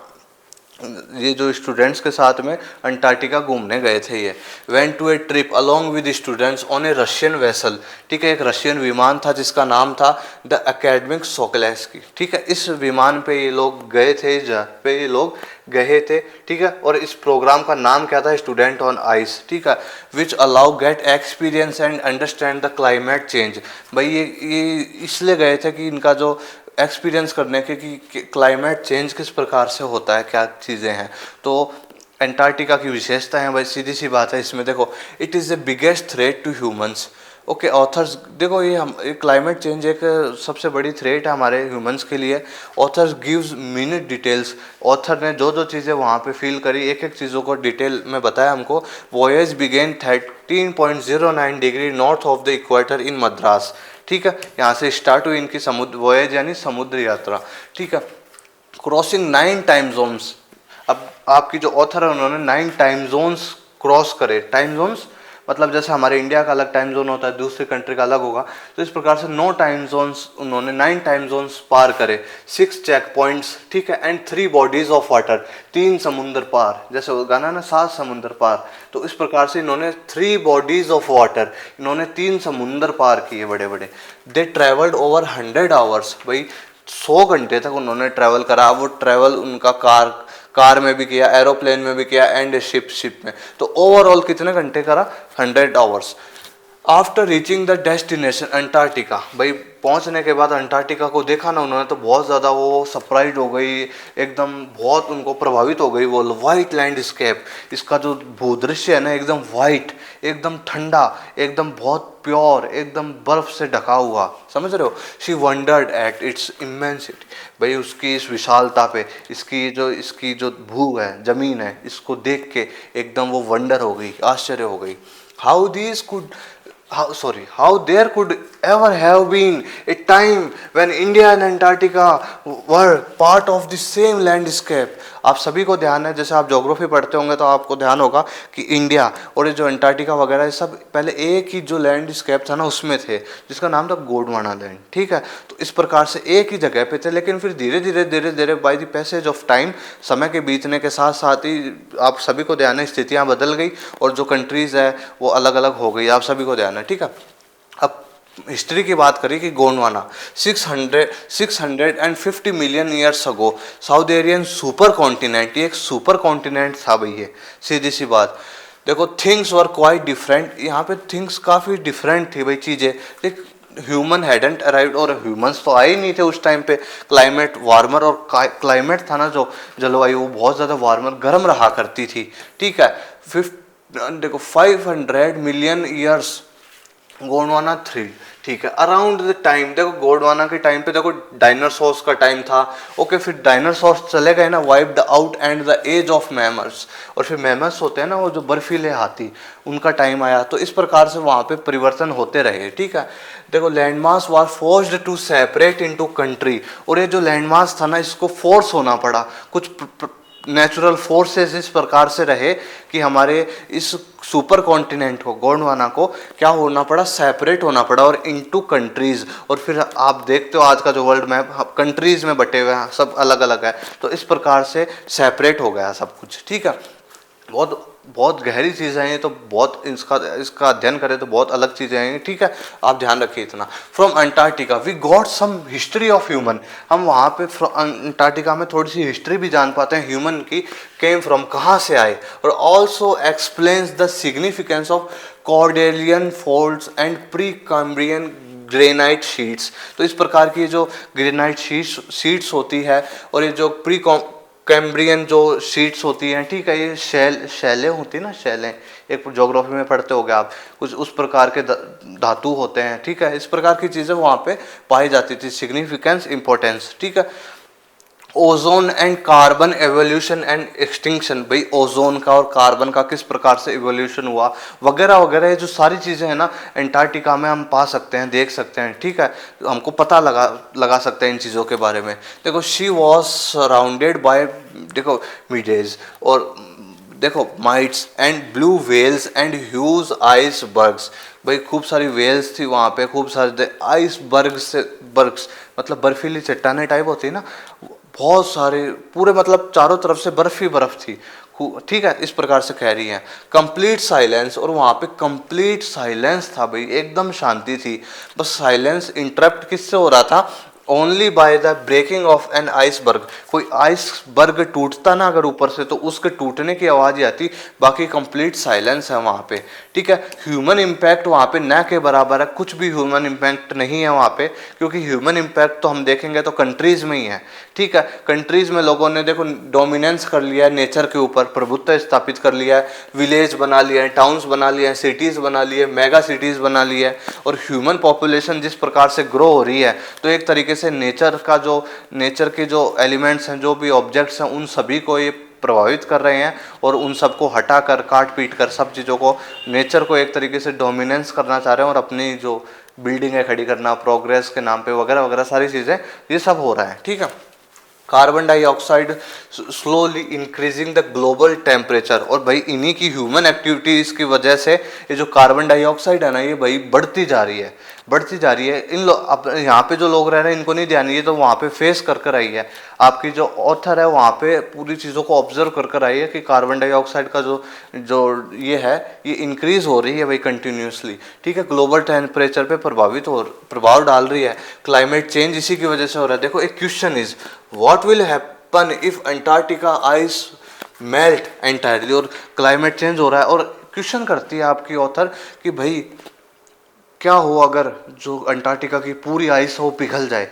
ये जो स्टूडेंट्स के साथ में अंटार्कटिका घूमने गए थे, ये went to a trip along with students on a Russian vessel, ठीक है। एक रशियन विमान था जिसका नाम था द एकेडमिक सोकोलेस्की, ठीक है। इस विमान पे ये लोग गए थे, ठीक है। और इस प्रोग्राम का नाम क्या था, स्टूडेंट ऑन आइस, ठीक है, which allow gate experience and understand the climate change. भाई ये इसलिए गए थे कि इनका जो एक्सपीरियंस करने के कि क्लाइमेट चेंज किस प्रकार से होता है, क्या चीज़ें हैं। तो अंटार्कटिका की विशेषता है भाई, सीधी सी बात है इसमें, देखो, it is the biggest threat to humans, okay. Author's देखो, ये क्लाइमेट चेंज एक सबसे बड़ी थ्रेट है हमारे ह्यूमंस के लिए। Authors gives minute details, author ने जो जो चीज़ें वहाँ पे फील करी, एक एक चीज़ों को डिटेल में बताया हमको। Voyage began 13.09 degree north of the equator in Madras, ठीक है। यहाँ से स्टार्ट हुई इनकी समुद्र वॉयज यानी समुद्र यात्रा, ठीक है। क्रॉसिंग 9 टाइम जोन्स, अब आपकी जो ऑथर है उन्होंने 9 टाइम जोन्स क्रॉस करे। टाइम जोन्स मतलब जैसे हमारे इंडिया का अलग टाइम जोन होता है, दूसरी कंट्री का अलग होगा, तो इस प्रकार से 9 टाइम जोन्स उन्होंने 9 टाइम जोन्स पार करे, 6 चेक पॉइंट्स, ठीक है, एंड 3 बॉडीज ऑफ वाटर, 3 समुद्र पार, जैसे वो गाना ना 7 समुद्र पार, तो इस प्रकार से इन्होंने 3 बॉडीज ऑफ वाटर, इन्होंने 3 समुद्र पार किए बड़े बड़े। दे ट्रेवल्ड ओवर 100 आवर्स, भाई 100 घंटे तक उन्होंने ट्रैवल करा। वो ट्रैवल उनका कार में भी किया, एरोप्लेन में भी किया, एंड शिप में, तो ओवरऑल कितने घंटे करा, 100 hours. After reaching the destination Antarctica, भाई पहुंचने के बाद अंटार्कटिका को देखा ना उन्होंने, तो बहुत ज़्यादा वो सरप्राइज हो गई, एकदम बहुत उनको प्रभावित हो गई। वो वाइट लैंडस्केप, इसका जो भूदृश्य है ना, एकदम वाइट, एकदम ठंडा, एकदम बहुत प्योर, एकदम बर्फ से ढका हुआ, समझ रहे हो। She wondered at its immensity, भाई उसकी इस विशालता पे, इसकी जो भू है, जमीन है, इसको देख के एकदम वो वंडर हो गई, आश्चर्य हो गई। How there could ever have been a time when India and Antarctica were part of the same landscape। आप सभी को ध्यान है, जैसे आप ज्योग्राफी पढ़ते होंगे तो आपको ध्यान होगा कि इंडिया और ये जो अंटार्कटिका वगैरह, ये सब पहले एक ही जो लैंडस्केप था ना उसमें थे, जिसका नाम था गोंडवाना लैंड, ठीक है। तो इस प्रकार से एक ही जगह पे थे, लेकिन फिर धीरे धीरे by the passage of time, समय के बीतने के साथ साथ ही आप सभी को ध्यान है स्थितियाँ बदल गई और जो कंट्रीज़ है वो अलग अलग हो गई, आप सभी को ध्यान है, ठीक है। अब हिस्ट्री की बात करें कि Gondwana 650 million years ago southern super continent, ये एक सुपर कॉन्टिनेंट था भाई, ये सीधी सी बात। देखो, थिंग्स वर क्वाइट डिफरेंट, यहाँ पे थिंग्स काफ़ी डिफरेंट थी भाई चीज़ें, ह्यूमन हैडेंट अराइव्ड, और ह्यूमंस तो आए ही नहीं थे उस टाइम पे। क्लाइमेट वार्मर, और क्लाइमेट था ना जो जलवायु, वो बहुत ज़्यादा वार्मर गर्म रहा करती थी, ठीक है। देखो 500 मिलियन ईयर्स गोंडवाना 3, ठीक है, अराउंड द टाइम, देखो गोंडवाना के टाइम पे देखो डायनासोर्स का टाइम था, ओके, फिर डायनासोर्स चले गए ना, wiped out and the age of mammals, और फिर मैमल्स होते हैं ना वो जो बर्फीले हाथी, उनका टाइम आया, तो इस प्रकार से वहाँ पे परिवर्तन होते रहे, ठीक है। देखो landmass was forced to separate into country, और ये जो लैंडमास था ना इसको फोर्स होना पड़ा, कुछ नेचुरल फोर्सेस इस प्रकार से रहे कि हमारे इस सुपर कॉन्टिनेंट को, गोंडवाना को क्या होना पड़ा, सेपरेट होना पड़ा और इनटू कंट्रीज, और फिर आप देखते हो आज का जो वर्ल्ड मैप कंट्रीज में बटे हुए हैं, सब अलग अलग है, तो इस प्रकार से सेपरेट हो गया सब कुछ, ठीक है। बहुत बहुत गहरी चीज़ें हैं ये, तो बहुत इसका अध्ययन करें तो बहुत अलग चीज़ें हैं, ठीक है, आप ध्यान रखिए इतना। From Antarctica we got some history of human, हम वहाँ पे अंटार्कटिका में थोड़ी सी हिस्ट्री भी जान पाते हैं ह्यूमन की, केम फ्रॉम, कहाँ से आए, और also explains the significance of Cordilleran folds and pre Cambrian granite sheets. तो इस प्रकार की जो ग्रेनाइट शीट्स होती है और ये जो प्री कैम्ब्रियन जो शीट्स होती हैं, ठीक है, ये शैलें होती है ना, शैलें, एक ज्योग्राफी में पढ़ते होगे आप, कुछ उस प्रकार के धातु होते हैं, ठीक है, इस प्रकार की चीज़ें वहाँ पे पाई जाती थी। सिग्निफिकेंस, इंपॉर्टेंस, ठीक है। Ozone and carbon evolution and extinction, भाई ओजोन का और कार्बन का किस प्रकार से एवोल्यूशन हुआ वगैरह वगैरह, ये जो सारी चीज़ें हैं ना अंटार्कटिका में हम पा सकते हैं, देख सकते हैं, ठीक है, हमको पता लगा सकते हैं इन चीज़ों के बारे में। देखो शी वॉज सराउंडेड बाय, देखो मिडेज, और देखो mites and blue whales and huge icebergs, भाई खूब सारी वेल्स थी वहाँ पे, खूब सारे बर्ग्स मतलब बर्फीली चट्टाने टाइप होती है ना, बहुत सारे, पूरे मतलब चारों तरफ से बर्फ ही बर्फ थी, ठीक है, इस प्रकार से कह रही हैं। कंप्लीट साइलेंस, और वहाँ पे कंप्लीट साइलेंस था भाई, एकदम शांति थी, बस साइलेंस इंटरप्ट किससे हो रहा था, only by the breaking of an iceberg, कोई आइसबर्ग टूटता ना अगर ऊपर से तो उसके टूटने की आवाज़ ही आती, बाकी कंप्लीट साइलेंस है वहाँ पे, ठीक है। ह्यूमन इम्पैक्ट वहाँ पे न के बराबर है, कुछ भी ह्यूमन इम्पैक्ट नहीं है वहाँ पे, क्योंकि ह्यूमन इम्पैक्ट तो हम देखेंगे तो कंट्रीज़ में ही है, ठीक है। कंट्रीज़ में लोगों ने देखो डोमिनेंस कर लिया है नेचर के ऊपर, प्रभुत्व स्थापित कर लिया है, विलेज बना लिया है, टाउन्स बना लिया है, सिटीज़ बना लिए, मेगा सिटीज़ बना लिया है, और ह्यूमन पॉपुलेशन जिस प्रकार से ग्रो हो रही है, तो एक तरीके से नेचर के जो एलिमेंट्स हैं, जो भी ऑब्जेक्ट्स हैं, उन सभी को ये प्रभावित कर रहे हैं, और उन सबको हटाकर, काट पीट कर, सब चीज़ों को, नेचर को एक तरीके से डोमिनेंस करना चाह रहे हैं, और अपनी जो बिल्डिंगें खड़ी करना प्रोग्रेस के नाम पे वगैरह वगैरह सारी चीज़ें, ये सब हो रहा है, ठीक है। Carbon dioxide slowly increasing the global temperature, और भाई इन्हीं की ह्यूमन एक्टिविटीज की वजह से ये जो कार्बन डाइऑक्साइड है ना, ये भाई बढ़ती जा रही है, बढ़ती जा रही है। इन लोग यहाँ पे जो लोग रह रहे हैं इनको नहीं ध्यान, ये तो वहाँ पे फेस कर कर आई है, आपकी जो ऑथर है वहाँ पे पूरी चीज़ों को ऑब्जर्व कर कर आई है कि कार्बन डाइऑक्साइड का जो ये है, ये इंक्रीज हो रही है भाई कंटिन्यूसली, ठीक है, ग्लोबल टेम्परेचर पे प्रभाव डाल रही है, क्लाइमेट चेंज इसी की वजह से हो रहा है। देखो एक question is what will happen if Antarctica ice melt entirely, और क्लाइमेट चेंज हो रहा है, और क्वेश्चन करती है आपकी ऑथर कि भाई क्या हो अगर जो अंटार्कटिका की पूरी आइस हो पिघल जाए,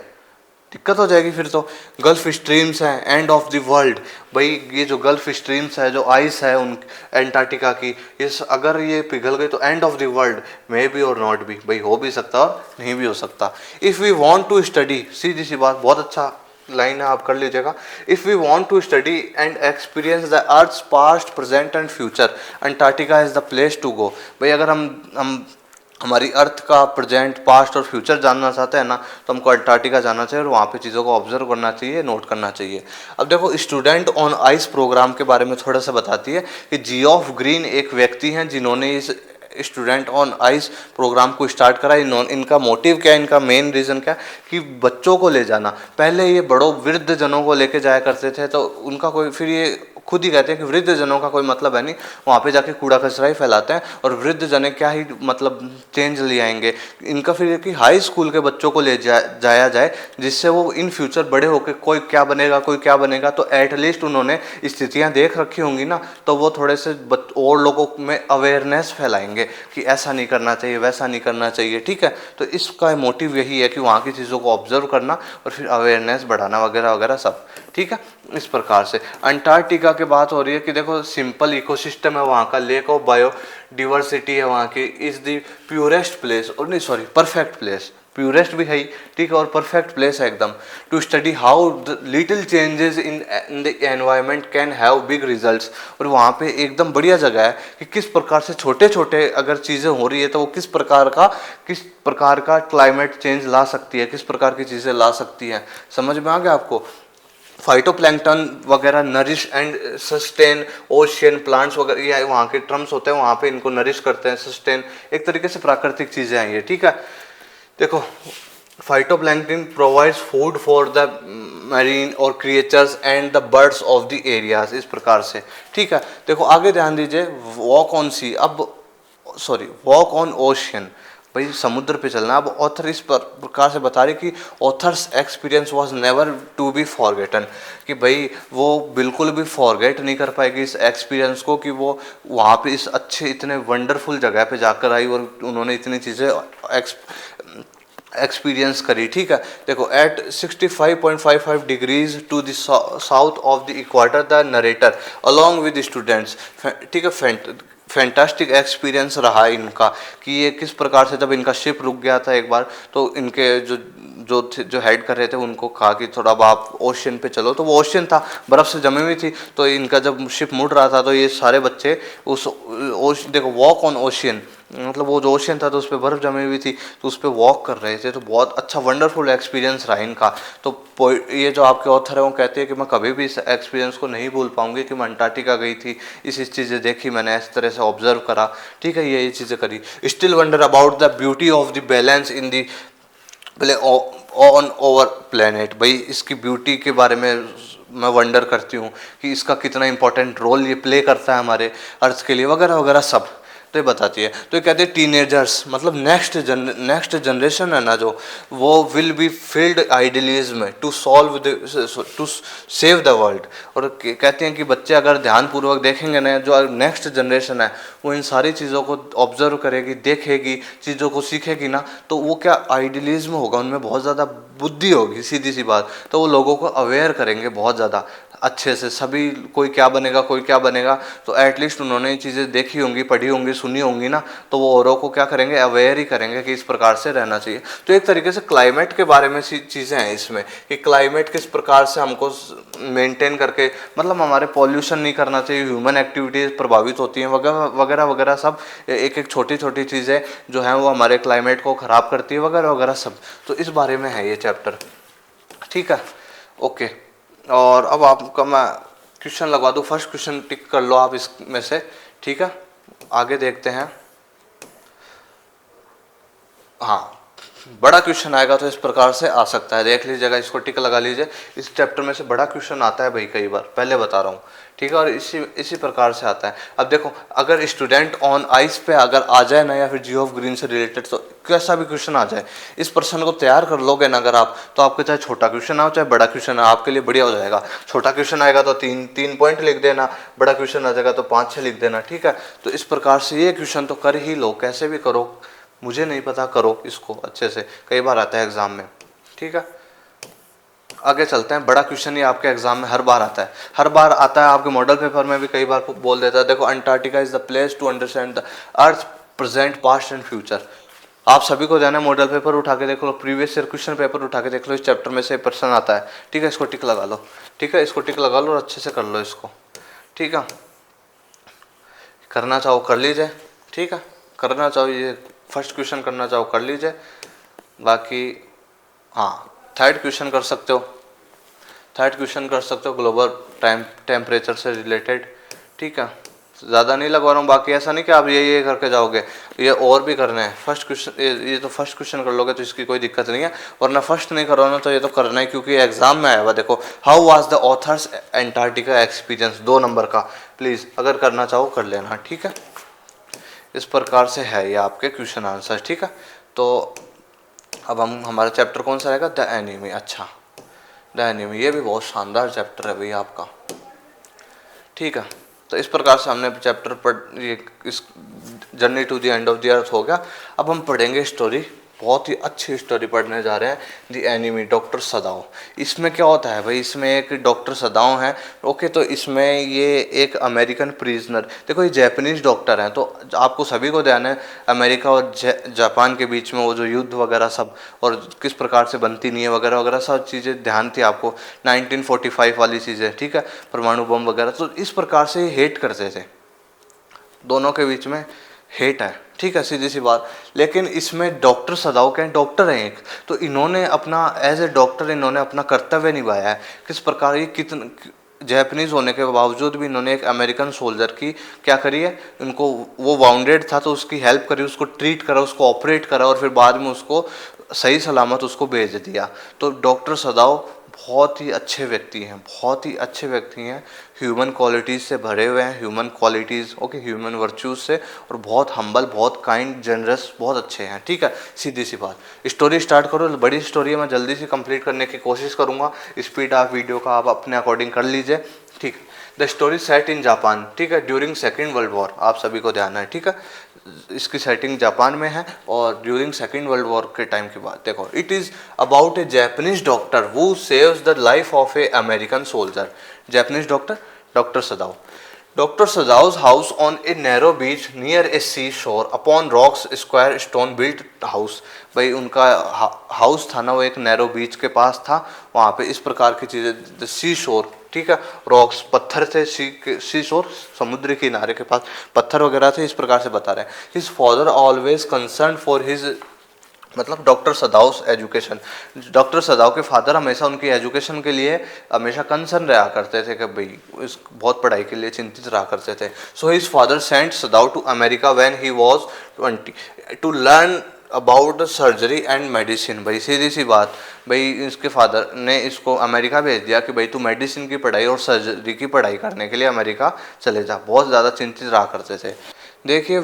दिक्कत हो जाएगी फिर तो। गल्फ स्ट्रीम्स हैं, एंड ऑफ द वर्ल्ड, भाई ये जो गल्फ स्ट्रीम्स है, जो आइस है उन अंटार्कटिका की, अगर ये पिघल गई तो end of the world may be और नॉट बी, भाई हो भी सकता और नहीं भी हो सकता। If we want to study, सीधी सी बात, बहुत अच्छा लाइन है, आप कर लीजिएगा। If we want to study and experience the earth's past present and future, Antarctica is the place to go. भाई अगर हम हमारी अर्थ का प्रेजेंट, पास्ट और फ्यूचर जानना चाहते हैं ना, तो हमको अंटार्कटिका जाना चाहिए, और वहाँ पे चीज़ों को ऑब्जर्व करना चाहिए, नोट करना चाहिए। अब देखो स्टूडेंट ऑन आइस प्रोग्राम के बारे में थोड़ा सा बताती है कि जियोफ ग्रीन एक व्यक्ति हैं जिन्होंने इस स्टूडेंट ऑन आइस प्रोग्राम को स्टार्ट करा। इनका मोटिव क्या है, इनका मेन रीज़न क्या है कि बच्चों को ले जाना। पहले ये बड़ों वृद्ध जनों को लेके जाया करते थे, तो उनका कोई, फिर ये खुद ही कहते हैं कि वृद्ध जनों का कोई मतलब है नहीं, वहाँ पे जाके कूड़ा कचरा ही फैलाते हैं, और वृद्ध जने क्या ही मतलब चेंज ले आएंगे। इनका फिर कि हाई स्कूल के बच्चों को ले जाया जाए, जिससे वो इन फ्यूचर बड़े होकर कोई क्या बनेगा, कोई क्या बनेगा, तो एटलीस्ट उन्होंने स्थितियाँ देख रखी होंगी ना, तो वो थोड़े से और लोगों में अवेयरनेस फैलाएंगे कि ऐसा नहीं करना चाहिए, वैसा नहीं करना चाहिए, ठीक है। तो इसका मोटिव यही है कि वहाँ की चीज़ों को ऑब्जर्व करना और फिर अवेयरनेस बढ़ाना वगैरह वगैरह सब, ठीक है। इस प्रकार से अंटार्कटिका की बात हो रही है कि देखो सिंपल इकोसिस्टम है वहाँ का, लेक ऑफ बायोडिवर्सिटी है वहाँ की, इज द प्योरेस्ट प्लेस, और नहीं सॉरी परफेक्ट प्लेस, प्योरेस्ट भी है ही, ठीक है, और परफेक्ट प्लेस है एकदम, to study how the little changes in the environment can have big results. और वहाँ पे एकदम बढ़िया जगह है कि किस प्रकार से छोटे छोटे अगर चीज़ें हो रही है तो वो किस प्रकार का क्लाइमेट चेंज ला सकती है, किस प्रकार की चीज़ें ला सकती है। समझ में आ गया आपको। फाइटोप्लैंक्टन वगैरह nourish and sustain ocean plants वगैरह, ये वहाँ के टर्म्स होते हैं, वहाँ पे इनको नरिश करते हैं, सस्टेन, एक तरीके से प्राकृतिक चीज़ें हैं ये, ठीक है। देखो phytoplankton provides food for the marine और creatures and the birds of the areas, इस प्रकार से, ठीक है। देखो आगे ध्यान दीजिए, वॉक ऑन सी, अब सॉरी वॉक ऑन ओशियन, भाई समुद्र पे चलना। अब ऑथर इस प्रकार से बता रही कि author's experience was never to be forgotten, कि भाई वो बिल्कुल भी फॉरगेट नहीं कर पाएगी इस एक्सपीरियंस को, कि वो वहाँ पे इस अच्छे इतने वंडरफुल जगह पे जाकर आई और उन्होंने इतनी चीज़ें एक्सपीरियंस करी, ठीक है। देखो at 65.55 degrees to the south of the equator the narrator along with students, ठीक है, फैंटास्टिक एक्सपीरियंस रहा इनका, कि ये किस प्रकार से जब इनका शिप रुक गया था एक बार, तो इनके जो हेड कर रहे थे उनको कहा कि थोड़ा आप ओशियन पे चलो, तो वो ओशियन था, बर्फ़ से जमी हुई थी, तो इनका जब शिप मुड़ रहा था तो ये सारे बच्चे देखो वॉक ऑन ओशियन, मतलब वो जो ओशियन था तो उस पर बर्फ़ जमी हुई थी, तो उस पर वॉक कर रहे थे, तो बहुत अच्छा वंडरफुल एक्सपीरियंस रहा इनका। तो ये जो आपके ऑथर है वो कहते हैं कि मैं कभी भी इस एक्सपीरियंस को नहीं भूल पाऊंगी, कि मैं अंटार्कटिका गई थी, इस चीज़ें देखी मैंने, इस तरह से ऑब्जर्व करा, ठीक है, ये चीज़ें करी। Still wonder about the beauty of the balance in the play on over planet, भाई इसकी ब्यूटी के बारे में मैं वंडर करती हूँ कि इसका कितना इंपॉर्टेंट रोल ये प्ले करता है हमारे अर्थ के लिए, वगैरह वगैरह सब तो ये बताती है। तो ये कहते हैं टीनेजर्स, मतलब नेक्स्ट जनरेशन है ना जो, वो will be filled idealism to solve to save the world. और कहते हैं कि बच्चे अगर ध्यानपूर्वक देखेंगे ना, जो नेक्स्ट जनरेशन है वो इन सारी चीज़ों को ऑब्जर्व करेगी, देखेगी, चीज़ों को सीखेगी ना, तो वो क्या आइडियलिज्म होगा उनमें, बहुत ज़्यादा बुद्धि होगी, सीधी सी बात, तो वो लोगों को अवेयर करेंगे बहुत ज़्यादा अच्छे से, सभी कोई क्या बनेगा कोई क्या बनेगा, तो एटलीस्ट उन्होंने ये चीज़ें देखी होंगी, पढ़ी होंगी, सुनी होंगी ना, तो वो औरों को क्या करेंगे, अवेयर ही करेंगे कि इस प्रकार से रहना चाहिए। तो एक तरीके से क्लाइमेट के बारे में चीज़ें हैं इसमें, कि क्लाइमेट किस प्रकार से हमको मेंटेन करके, मतलब हमारे पॉल्यूशन नहीं करना चाहिए, ह्यूमन एक्टिविटीज़ प्रभावित होती हैं वगैरह वगैरह वगैरह, सब एक एक छोटी छोटी चीज़ें जो हैं वो हमारे क्लाइमेट को ख़राब करती है वगैरह वगैरह सब। तो इस बारे में है ये चैप्टर, ठीक है, ओके। और अब आपका मैं क्वेश्चन लगवा दूँ, फर्स्ट क्वेश्चन टिक कर लो आप इसमें से, ठीक है। आगे देखते हैं। हाँ, बड़ा क्वेश्चन आएगा तो इस प्रकार से आ सकता है, देख लीजिएगा, इसको टिक लगा लीजिए। इस चैप्टर में से बड़ा क्वेश्चन आता है भाई कई बार, पहले बता रहा हूँ, ठीक है, और इसी प्रकार से आता है। अब देखो अगर स्टूडेंट ऑन आइस पे अगर आ जाए ना, या फिर जियो ऑफ ग्रीन से रिलेटेड, तो कैसा भी क्वेश्चन आ जाए, इस प्रश्न को तैयार कर लोगे ना अगर आप, तो आपके चाहे छोटा क्वेश्चन आओ चाहे बड़ा क्वेश्चन है, आपके लिए बढ़िया हो जाएगा। छोटा क्वेश्चन आएगा तो तीन पॉइंट लिख देना, बड़ा क्वेश्चन आ जाएगा तो 5-6 लिख देना, ठीक है। तो इस प्रकार से ये क्वेश्चन तो कर ही लो, कैसे भी करो, मुझे नहीं पता, करो इसको अच्छे से, कई बार आता है एग्जाम में, ठीक है। आगे चलते हैं। बड़ा क्वेश्चन ये आपके एग्जाम में हर बार आता है, हर बार आता है, आपके मॉडल पेपर में भी कई बार बोल देता है। देखो Antarctica is the place to understand the earth present past and future. आप सभी को जाना है, मॉडल पेपर उठा के देख लो, प्रीवियस ईयर क्वेश्चन पेपर उठा के देख लो, इस चैप्टर में से प्रश्न आता है, ठीक है, इसको टिक लगा लो, ठीक है, इसको टिक लगा लो और अच्छे से कर लो इसको, ठीक है। करना चाहो कर लीजिए, ठीक है, करना चाहो ये फर्स्ट क्वेश्चन करना चाहो कर लीजिए, बाकी हाँ थर्ड क्वेश्चन कर सकते हो, थर्ड क्वेश्चन कर सकते हो ग्लोबल टेम्परेचर से रिलेटेड, ठीक है, ज़्यादा नहीं लगवा रहा हूँ। बाकी ऐसा नहीं कि आप ये करके जाओगे, ये और भी करना है। फर्स्ट क्वेश्चन ये तो फर्स्ट क्वेश्चन कर लोगे तो इसकी कोई दिक्कत नहीं है, वरना फर्स्ट नहीं करो ना तो ये तो करना है, क्योंकि एग्जाम में आया हुआ। देखो how was the author's Antarctica experience, 2 number का, प्लीज़ अगर करना चाहो कर लेना, ठीक है। इस प्रकार से है ये आपके क्वेश्चन आंसर, ठीक है। तो अब हमारा चैप्टर कौन सा रहेगा, द एनिमी। अच्छा, द एनिमी, ये भी बहुत शानदार चैप्टर है भैया आपका, ठीक है। तो इस प्रकार से हमने चैप्टर पर ये इस journey to the end of the earth हो गया। अब हम पढ़ेंगे स्टोरी बहुत ही अच्छी स्टोरी पढ़ने जा रहे हैं, द एनिमी, डॉक्टर सदाओ। इसमें क्या होता है भाई, इसमें एक डॉक्टर सदाओ है, ओके। तो इसमें ये एक अमेरिकन प्रिजनर, देखो ये जापानीज डॉक्टर हैं, तो आपको सभी को ध्यान है अमेरिका और जापान के बीच में वो जो युद्ध वगैरह सब, और किस प्रकार से बनती नहीं है वगैरह वगैरह सब चीज़ें ध्यान थी आपको, 1945 वाली चीज़ें, ठीक है, परमाणु बम वगैरह। तो इस प्रकार से हेट करते थे, दोनों के बीच में हेट है, ठीक है, सीधी सी बात। लेकिन इसमें डॉक्टर सदाओ के डॉक्टर हैं एक, तो इन्होंने अपना एज ए डॉक्टर इन्होंने अपना कर्तव्य निभाया है। किस प्रकार, ये कितने जैपनीज होने के बावजूद भी इन्होंने एक अमेरिकन सोल्जर की क्या करी है, उनको, वो वाउंडेड था तो उसकी हेल्प करी, उसको ट्रीट करा, उसको ऑपरेट करा, और फिर बाद में उसको सही सलामत उसको भेज दिया। तो डॉक्टर सदाओ बहुत ही अच्छे व्यक्ति हैं, बहुत ही अच्छे व्यक्ति हैं, ह्यूमन क्वालिटीज़ से भरे हुए हैं, human qualities, okay, human virtues से, और बहुत हम्बल, बहुत काइंड, जनरस, बहुत अच्छे हैं, ठीक है, सीधी सी बात। स्टोरी स्टार्ट करो, बड़ी स्टोरी है, मैं जल्दी से कंप्लीट करने की कोशिश करूँगा, स्पीड आप वीडियो का आप अपने अकॉर्डिंग कर लीजिए, ठीक है। The story set in Japan, ठीक है, ड्यूरिंग सेकेंड वर्ल्ड वॉर, आप सभी को ध्यान है, ठीक है, इसकी सेटिंग जापान में है, और ड्यूरिंग सेकेंड वर्ल्ड वॉर के टाइम की बात। देखो, it is about A Japanese doctor who saves the life of A American soldier. Japanese doctor, doctor Sadao. Dr. Sadao's house on a narrow beach near a seashore upon rocks square stone built house। भाई उनका हाउस था ना, वो एक नैरो बीच के पास था, वहाँ पे इस प्रकार की चीज़ें, सी शोर, ठीक है, रॉक्स, पत्थर थे, सी शोर, समुद्र किनारे के पास पत्थर वगैरह थे, इस प्रकार से बता रहे हैं। His father always concern for his, मतलब डॉक्टर सदाओस एजुकेशन, डॉक्टर सदाओ के फादर हमेशा उनकी एजुकेशन के लिए हमेशा कंसर्न रहा करते थे कि भाई इस बहुत पढ़ाई के लिए चिंतित रहा करते थे। So his father sent Sadao to America when he was 20 to learn about surgery and medicine. भाई सीधी सी बात, भाई इसके फादर ने इसको अमेरिका भेज दिया कि भाई तू मेडिसिन की पढ़ाई और सर्जरी की पढ़ाई करने के लिए अमेरिका चले जा, बहुत ज़्यादा चिंतित रहा करते थे। देखिए,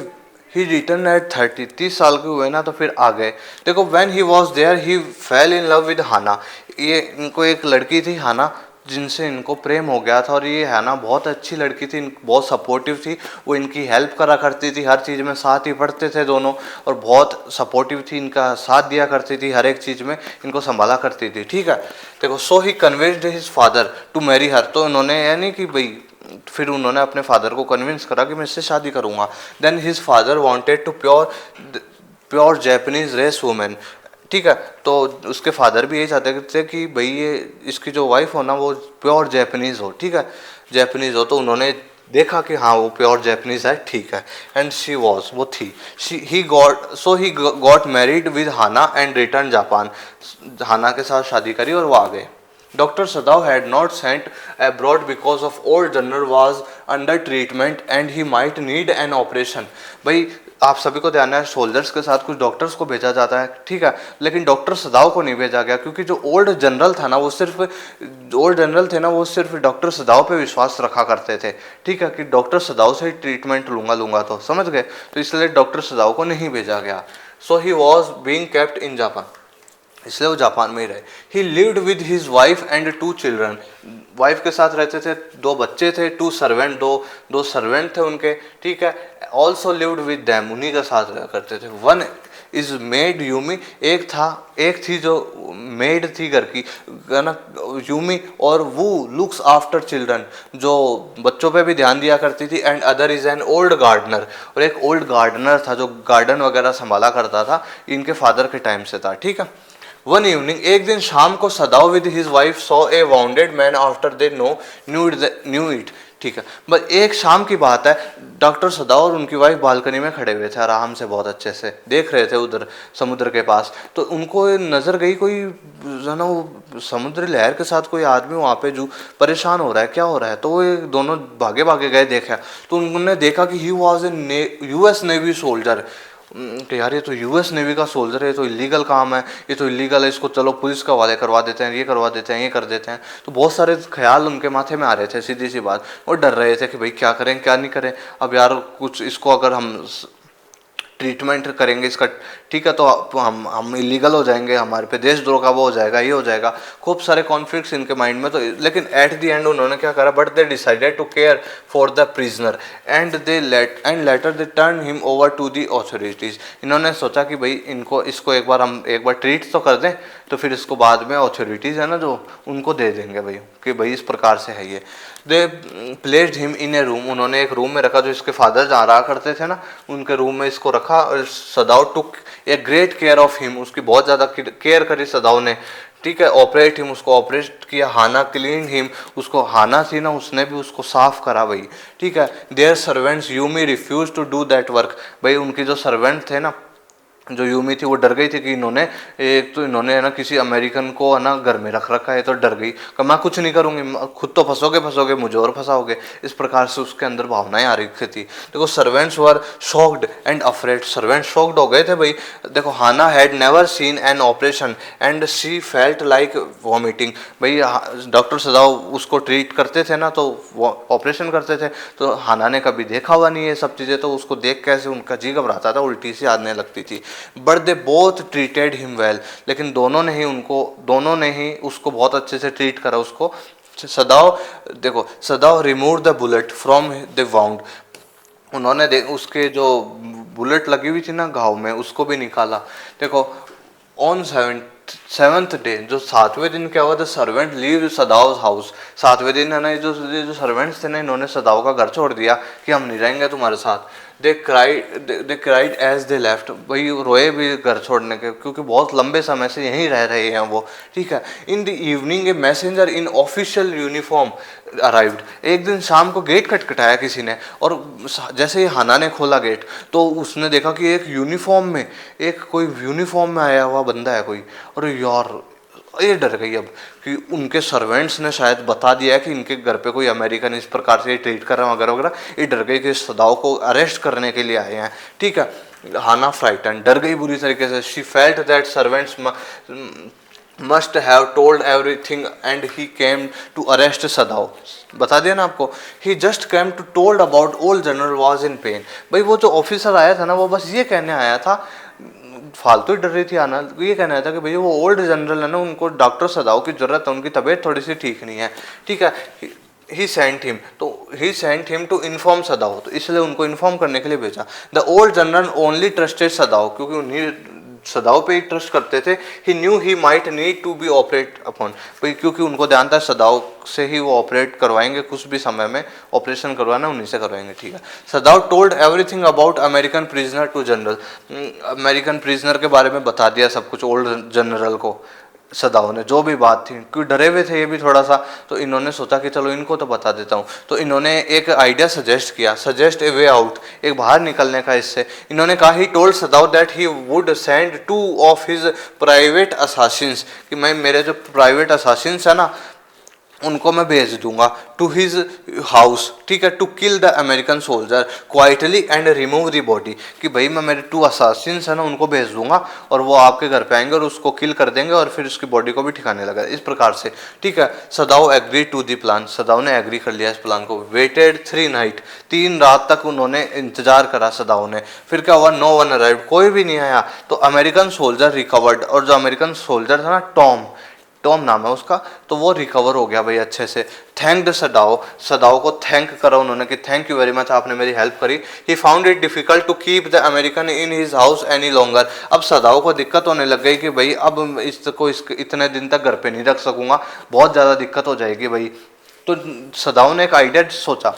ही रिटर्न एट 30, 30 साल के हुए ना तो फिर आ गए। देखो, when he was there he fell in love with Hana, ये इनको एक लड़की थी हाना, जिनसे इनको प्रेम हो गया था, और ये हाना बहुत अच्छी लड़की थी, बहुत सपोर्टिव थी, वो इनकी हेल्प करा करती थी, हर चीज़ में साथ ही पढ़ते थे दोनों, और बहुत सपोर्टिव थी, इनका साथ दिया करती थी, हर एक चीज़ में इनको संभाला करती थी, ठीक है। देखो, so he convinced his father to marry her, तो इन्होंने यानी कि भाई फिर उन्होंने अपने फादर को कन्विंस करा कि मैं इससे शादी करूँगा। Then his father wanted to pure Japanese race women, ठीक है, तो उसके फादर भी यही चाहते थे कि भाई ये इसकी जो वाइफ हो ना वो प्योर जैपनीज हो, ठीक है, जैपनीज हो। तो उन्होंने देखा कि हाँ वो प्योर जैपनीज है, ठीक है, एंड शी वॉज, वो थी, he got married with Hana and return Japan, Hana के साथ शादी करी और वो आ गए। Dr. Sadao had not sent abroad because of old general was under treatment and he might need an operation। भाई आप सभी को ध्यान है, सोल्जर्स के साथ कुछ डॉक्टर्स को भेजा जाता है, ठीक है, लेकिन डॉक्टर सदाओ को नहीं भेजा गया, क्योंकि जो ओल्ड जनरल था ना वो सिर्फ, ओल्ड जनरल थे ना वो सिर्फ डॉक्टर सदाओ पे विश्वास रखा करते थे, ठीक है, कि डॉक्टर सदाओ से ही ट्रीटमेंट लूँगा तो, समझ गए, तो इसलिए डॉक्टर सदाओ को नहीं भेजा गया। So he was being kept in Japan, इसलिए वो जापान में ही रहे। He lived with his wife and 2 children, wife के साथ रहते थे, 2 बच्चे थे, 2 सर्वेंट, दो सर्वेंट थे उनके, ठीक है। ऑल्सो लिव्ड विद देम, उन्हीं के साथ रहा करते थे। वन इज मेड यूमी, एक थी जो मेड थी घर की ना यूमी, और वो लुक्स आफ्टर चिल्ड्रन, जो बच्चों पे भी ध्यान दिया करती थी। And other is an old gardener, और एक ओल्ड गार्डनर था जो गार्डन वगैरह संभाला करता था, इनके फादर के टाइम से था, ठीक है। वन इवनिंग, एक दिन शाम को Sadao with his wife saw a wounded man after they knew it, ठीक है, बस एक शाम की बात है, डॉक्टर सदाओ और उनकी वाइफ बालकनी में खड़े हुए थे आराम से, बहुत अच्छे से देख रहे थे उधर समुद्र के पास। तो उनको नज़र गई कोई जो ना वो समुद्री लहर के साथ कोई आदमी वहाँ पे जो परेशान हो रहा है, क्या हो रहा है, तो वो दोनों भागे भागे गए, देखा तो उन्होंने देखा कि he was a US navy soldier, कि यार ये तो US नेवी का सोल्जर है, ये तो इलीगल काम है, ये तो इलीगल है, इसको चलो पुलिस का हवाले करवा देते हैं, ये करवा देते हैं, ये कर देते हैं। तो बहुत सारे ख्याल उनके माथे में आ रहे थे, सीधी सी बात, और डर रहे थे कि भाई क्या करें क्या नहीं करें, अब यार कुछ इसको अगर हम ट्रीटमेंट करेंगे इसका, ठीक है, तो हम इलीगल हो जाएंगे, हमारे पे देशद्रोह का वो हो जाएगा, ये हो जाएगा, खूब सारे कॉन्फ्लिक्ट्स इनके माइंड में। तो लेकिन एट द एंड उन्होंने क्या करा, but they decided to care for the prisoner and later they turn him over to the authorities. इन्होंने सोचा कि भाई इसको एक बार ट्रीट तो कर दें, तो फिर इसको बाद में ऑथोरिटीज़ है ना जो, उनको दे देंगे भाई, कि भाई इस प्रकार से है ये। They placed him in a room, उन्होंने एक रूम में रखा, जो इसके फादर जहाँ रहा करते थे ना, उनके रूम में इसको रखा। और सदाव टुक a great care of him, उसकी बहुत ज़्यादा केयर करी सदाव ने, ठीक है। ऑपरेट हिम, उसको ऑपरेट किया। हाना क्लीन हिम, उसको हाना थी ना, उसने भी उसको साफ करा भाई, ठीक है। देयर सर्वेंट्स यूमी refuse to do that work, भाई उनकी जो सर्वेंट थे ना, जो यूमी थी, वो डर गई थी कि इन्होंने है ना किसी अमेरिकन को है ना घर में रख रखा है, तो डर गई कि मैं कुछ नहीं करूंगी, खुद तो फंसोगे मुझे और फंसाओगे। इस प्रकार से उसके अंदर भावनाएं आ रही थी। देखो servants were shocked and afraid, servant shocked हो गए थे भाई। देखो Hana had never seen an operation and she felt like vomiting, भाई डॉक्टर सदाव उसको ट्रीट करते थे ना, तो ऑपरेशन करते थे, तो हाना ने कभी देखा हुआ नहीं है सब चीज़ें, तो उसको देख कैसे उनका जी घबराता था, उल्टी सी आने लगती थी। But they both treated him well, लेकिन दोनों ने ही उसको बहुत अच्छे से ट्रीट करा उसको। सदाव remove the bullet from the wound, उन्होंने उसके जो बुलेट लगी हुई थी ना घाव में, उसको भी निकाला। देखो ऑन सेवेंथ डे, जो 7वें दिन क्या हुआ, the servant leave Sadao house, 7वें दिन है ना, जो सर्वेंट्स थे ना, इन्होंने सदाव का घर छोड़ दिया कि हम नहीं रहेंगे तुम्हारे साथ। They cried as they left, भाई रोए भी घर छोड़ने के, क्योंकि बहुत लंबे समय से यहीं रह रहे हैं वो, ठीक है। In the evening A messenger in official uniform arrived, एक दिन शाम को गेट खटखटाया किसी ने, और जैसे ही हाना ने खोला गेट, तो उसने देखा कि एक कोई यूनिफॉर्म में आया हुआ बंदा है कोई। और यार ये डर गई अब कि उनके सर्वेंट्स ने शायद बता दिया है कि इनके घर पे कोई अमेरिकन इस प्रकार से ट्रीट कर रहा है वगैरह वगैरह। ये डर गई कि सदाव को अरेस्ट करने के लिए आए हैं, ठीक है। हाना फ्राइटन, डर गई बुरी तरीके से। She felt that servants must have told everything and he came to arrest Sadao, बता दिया ना आपको। He just came to told about old general was in pain, भाई वो जो ऑफिसर आया था ना, वो बस ये कहने आया था, फालतू ही डर रही थी आना, ये कहना था कि भैया वो ओल्ड जनरल है ना, उनको डॉक्टर सदाव की जरूरत है, उनकी तबीयत थोड़ी सी ठीक नहीं है, ठीक है। He sent him to inform Sadao, तो इसलिए उनको इन्फॉर्म करने के लिए भेजा। The old general only trusted Sadao, क्योंकि उन्हीं सदाव पे ही ट्रस्ट करते थे। He knew he might need to be operate upon, भाई क्योंकि उनको ध्यान था सदाव से ही वो ऑपरेट करवाएंगे, कुछ भी समय में ऑपरेशन करवाना उन्हीं से करवाएंगे, ठीक है। Sadao told everything about American prisoner to general, American prisoner के बारे में बता दिया सब कुछ ओल्ड जनरल को सदाव ने, जो भी बात थी, क्योंकि डरे हुए थे ये भी थोड़ा सा, तो इन्होंने सोचा कि चलो इनको तो बता देता हूँ। तो इन्होंने एक आइडिया सजेस्ट ए वे आउट, एक बाहर निकलने का इससे। इन्होंने कहा he told सदाव that he would send 2 of his private Assassin's, कि मैं मेरे जो प्राइवेट असासिन्स है ना, उनको मैं भेज दूंगा टू हिज हाउस, ठीक है, to kill the American soldier quietly and remove the body, कि भाई मैं मेरे 2 असासिन्स है ना, उनको भेज दूंगा और वो आपके घर पे आएंगे और उसको किल कर देंगे और फिर उसकी बॉडी को भी ठिकाने लगा, इस प्रकार से, ठीक है। Sadao agree to the plan, Sadao ने एग्री कर लिया इस प्लान को। वेटेड 3 नाइट, 3 रात तक उन्होंने इंतजार करा सदाव ने। फिर क्या हुआ, नो वन अराइव्ड, कोई भी नहीं आया। तो अमेरिकन सोल्जर रिकवर्ड, और जो अमेरिकन सोल्जर था ना, टॉम नाम है उसका, तो वो रिकवर हो गया भाई अच्छे से। थैंक्ड सदाव को थैंक करा उन्होंने कि थैंक यू वेरी मच, आपने मेरी हेल्प करी। He found it difficult to keep the American in his house any longer, अब सदाव को दिक्कत होने लग गई कि भाई अब इसको इतने दिन तक घर पे नहीं रख सकूंगा, बहुत ज़्यादा दिक्कत हो जाएगी भाई। तो सदाव ने एक आइडिया सोचा।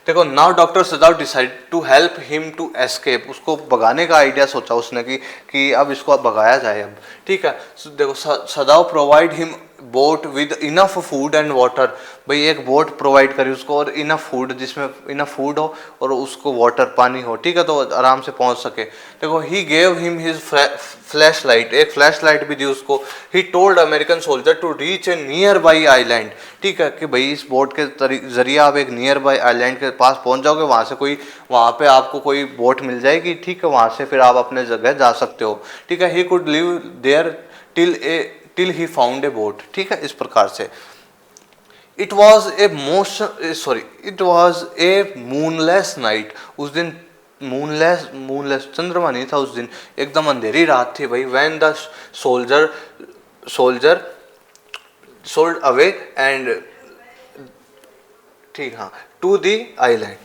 देखो now doctor Sadao decide to help him to escape, उसको भगाने का आइडिया सोचा उसने कि अब इसको अब भगाया जाए अब, ठीक है। देखो सदाव provide him boat with enough food and water, भाई एक बोट प्रोवाइड करी उसको और इनफ फूड, जिसमें इनफ फूड हो और उसको वाटर पानी हो, ठीक है, तो आराम से पहुंच सके। देखो he gave him his flash light, एक फ्लैश लाइट भी दी उसको। He told American soldier to reach a nearby island, ठीक है, कि भाई इस बोट के जरिए आप एक नियर बाई आइलैंड के पास पहुंच जाओगे, वहाँ पे आपको कोई बोट मिल जाएगी, ठीक है, वहाँ से फिर आप अपने जगह जा सकते हो, ठीक है। He could live there till he found a boat, ठीक है, इस प्रकार से। It was a moonless night, उस दिन मूनलेस चंद्रमा नहीं था उस दिन, एकदम अंधेरी रात थी भाई। When the soldier sold away and, ठीक हाँ, टू दी आइलैंड,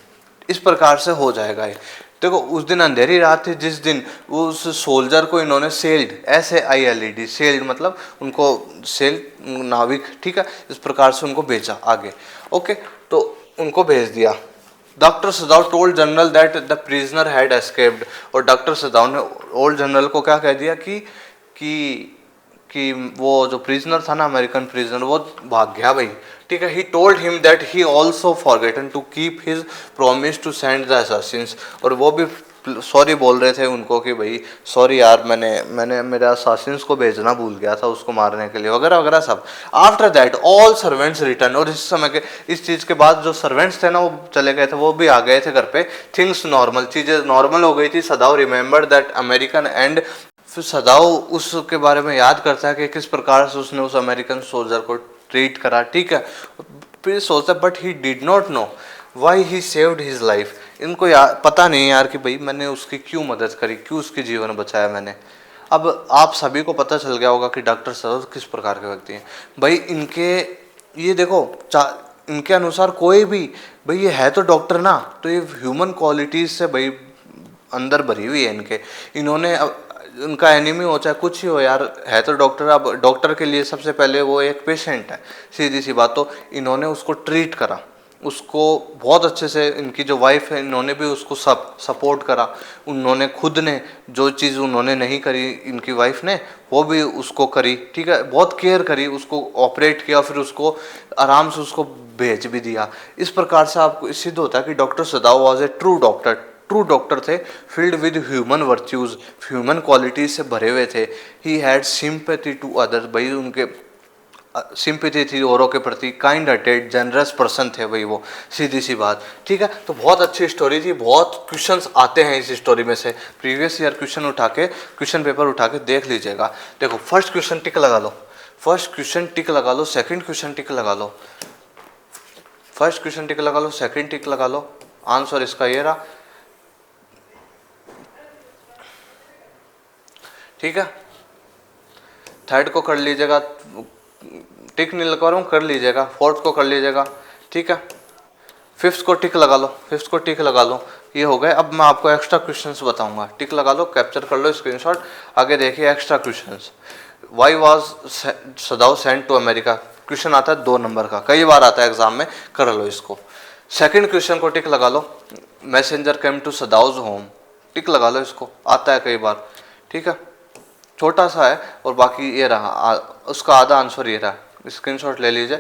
इस प्रकार से हो जाएगा ये। देखो उस दिन अंधेरी रात थी जिस दिन उस सोल्जर को इन्होंने सेल्ड, SAILED, सेल्ड मतलब उनको सेल, नाविक, ठीक है, इस प्रकार से उनको भेजा आगे। ओके, तो उनको भेज दिया। Doctor सदाव told general that the prisoner had escaped, और डॉक्टर सदाव ने ओल्ड जनरल को क्या कह दिया कि कि वो जो प्रिजनर था ना, अमेरिकन प्रिजनर, वो भाग गया भाई, ठीक है। He told him that he also forgotten to keep his promise to send the assassins, और वो भी सॉरी बोल रहे थे उनको कि भाई सॉरी यार, मैंने मेरे असैसिन्स को भेजना भूल गया था उसको मारने के लिए, वगैरह वगैरह सब। After that all servants return, और इस समय के, इस चीज़ के बाद जो सर्वेंट्स थे ना वो चले गए थे, वो भी आ गए थे घर पे। थिंग्स नॉर्मल, चीज़ें नॉर्मल हो गई थी। सदाव रिमेंबर दैट अमेरिकन एंड, फिर सदाव उसके बारे में याद करता है कि किस प्रकार से उसने उस अमेरिकन सोल्जर को ट्रीट करा, ठीक है। फिर सोचता है but he did not know why he saved his life, इनको पता नहीं यार कि भाई मैंने उसकी क्यों मदद करी, क्यों उसकी जीवन बचाया मैंने। अब आप सभी को पता चल गया होगा कि डॉक्टर सदाव किस प्रकार के व्यक्ति हैं भाई। इनके ये देखो, इनके अनुसार कोई भी भाई, ये है तो डॉक्टर ना, तो ये ह्यूमन क्वालिटीज से भाई अंदर भरी हुई है इनके। इन्होंने उनका एनिमी हो चाहे कुछ ही हो यार, है तो डॉक्टर। अब डॉक्टर के लिए सबसे पहले वो एक पेशेंट है, सीधी सी बात। तो इन्होंने उसको ट्रीट करा, उसको बहुत अच्छे से। इनकी जो वाइफ है, इन्होंने भी उसको सपोर्ट करा। उन्होंने खुद ने जो चीज़ उन्होंने नहीं करी, इनकी वाइफ ने वो भी उसको करी, ठीक है। बहुत केयर करी, उसको ऑपरेट किया, फिर उसको आराम से उसको भेज भी दिया। इस प्रकार से आपको सिद्ध होता है कि doctor Sadao was a true doctor. True doctor थे, filled with human virtues, human qualities से भरे हुए थे। He had sympathy to others, भाई उनके सिंपैथी थी औरों के प्रति। काइंड हार्टेड, जनरस पर्सन थे भाई वो, सीधी सी बात, ठीक है। तो बहुत अच्छी स्टोरी थी। बहुत क्वेश्चंस आते हैं इस स्टोरी में से, प्रीवियस ईयर क्वेश्चन पेपर उठा के देख लीजिएगा। देखो फर्स्ट क्वेश्चन टिक लगा लो, फर्स्ट क्वेश्चन टिक लगा लो, सेकंड क्वेश्चन टिक लगा लो, फर्स्ट क्वेश्चन टिक लगा लो, सेकंड टिक लगा लो। आंसर इसका ये रहा, ठीक है। थर्ड को कर लीजिएगा, टिक नहीं लगा रहा हूँ, कर लीजिएगा। फोर्थ को कर लीजिएगा, ठीक है। फिफ्थ को टिक लगा लो, फिफ्थ को टिक लगा लो। ये हो गए। अब मैं आपको एक्स्ट्रा क्वेश्चंस बताऊंगा, टिक लगा लो, कैप्चर कर लो स्क्रीनशॉट। आगे देखिए extra questions. Why was Sadao sent to America, question आता है 2 नंबर का, कई बार आता है एग्जाम में, कर लो इसको। सेकंड क्वेश्चन को टिक लगा लो, मैसेंजर केम टू सदाउज होम, टिक लगा लो, इसको आता है कई बार, ठीक है। छोटा सा है, और बाकी ये रहा, उसका आधा आंसर ये रहा, स्क्रीनशॉट ले लीजिए।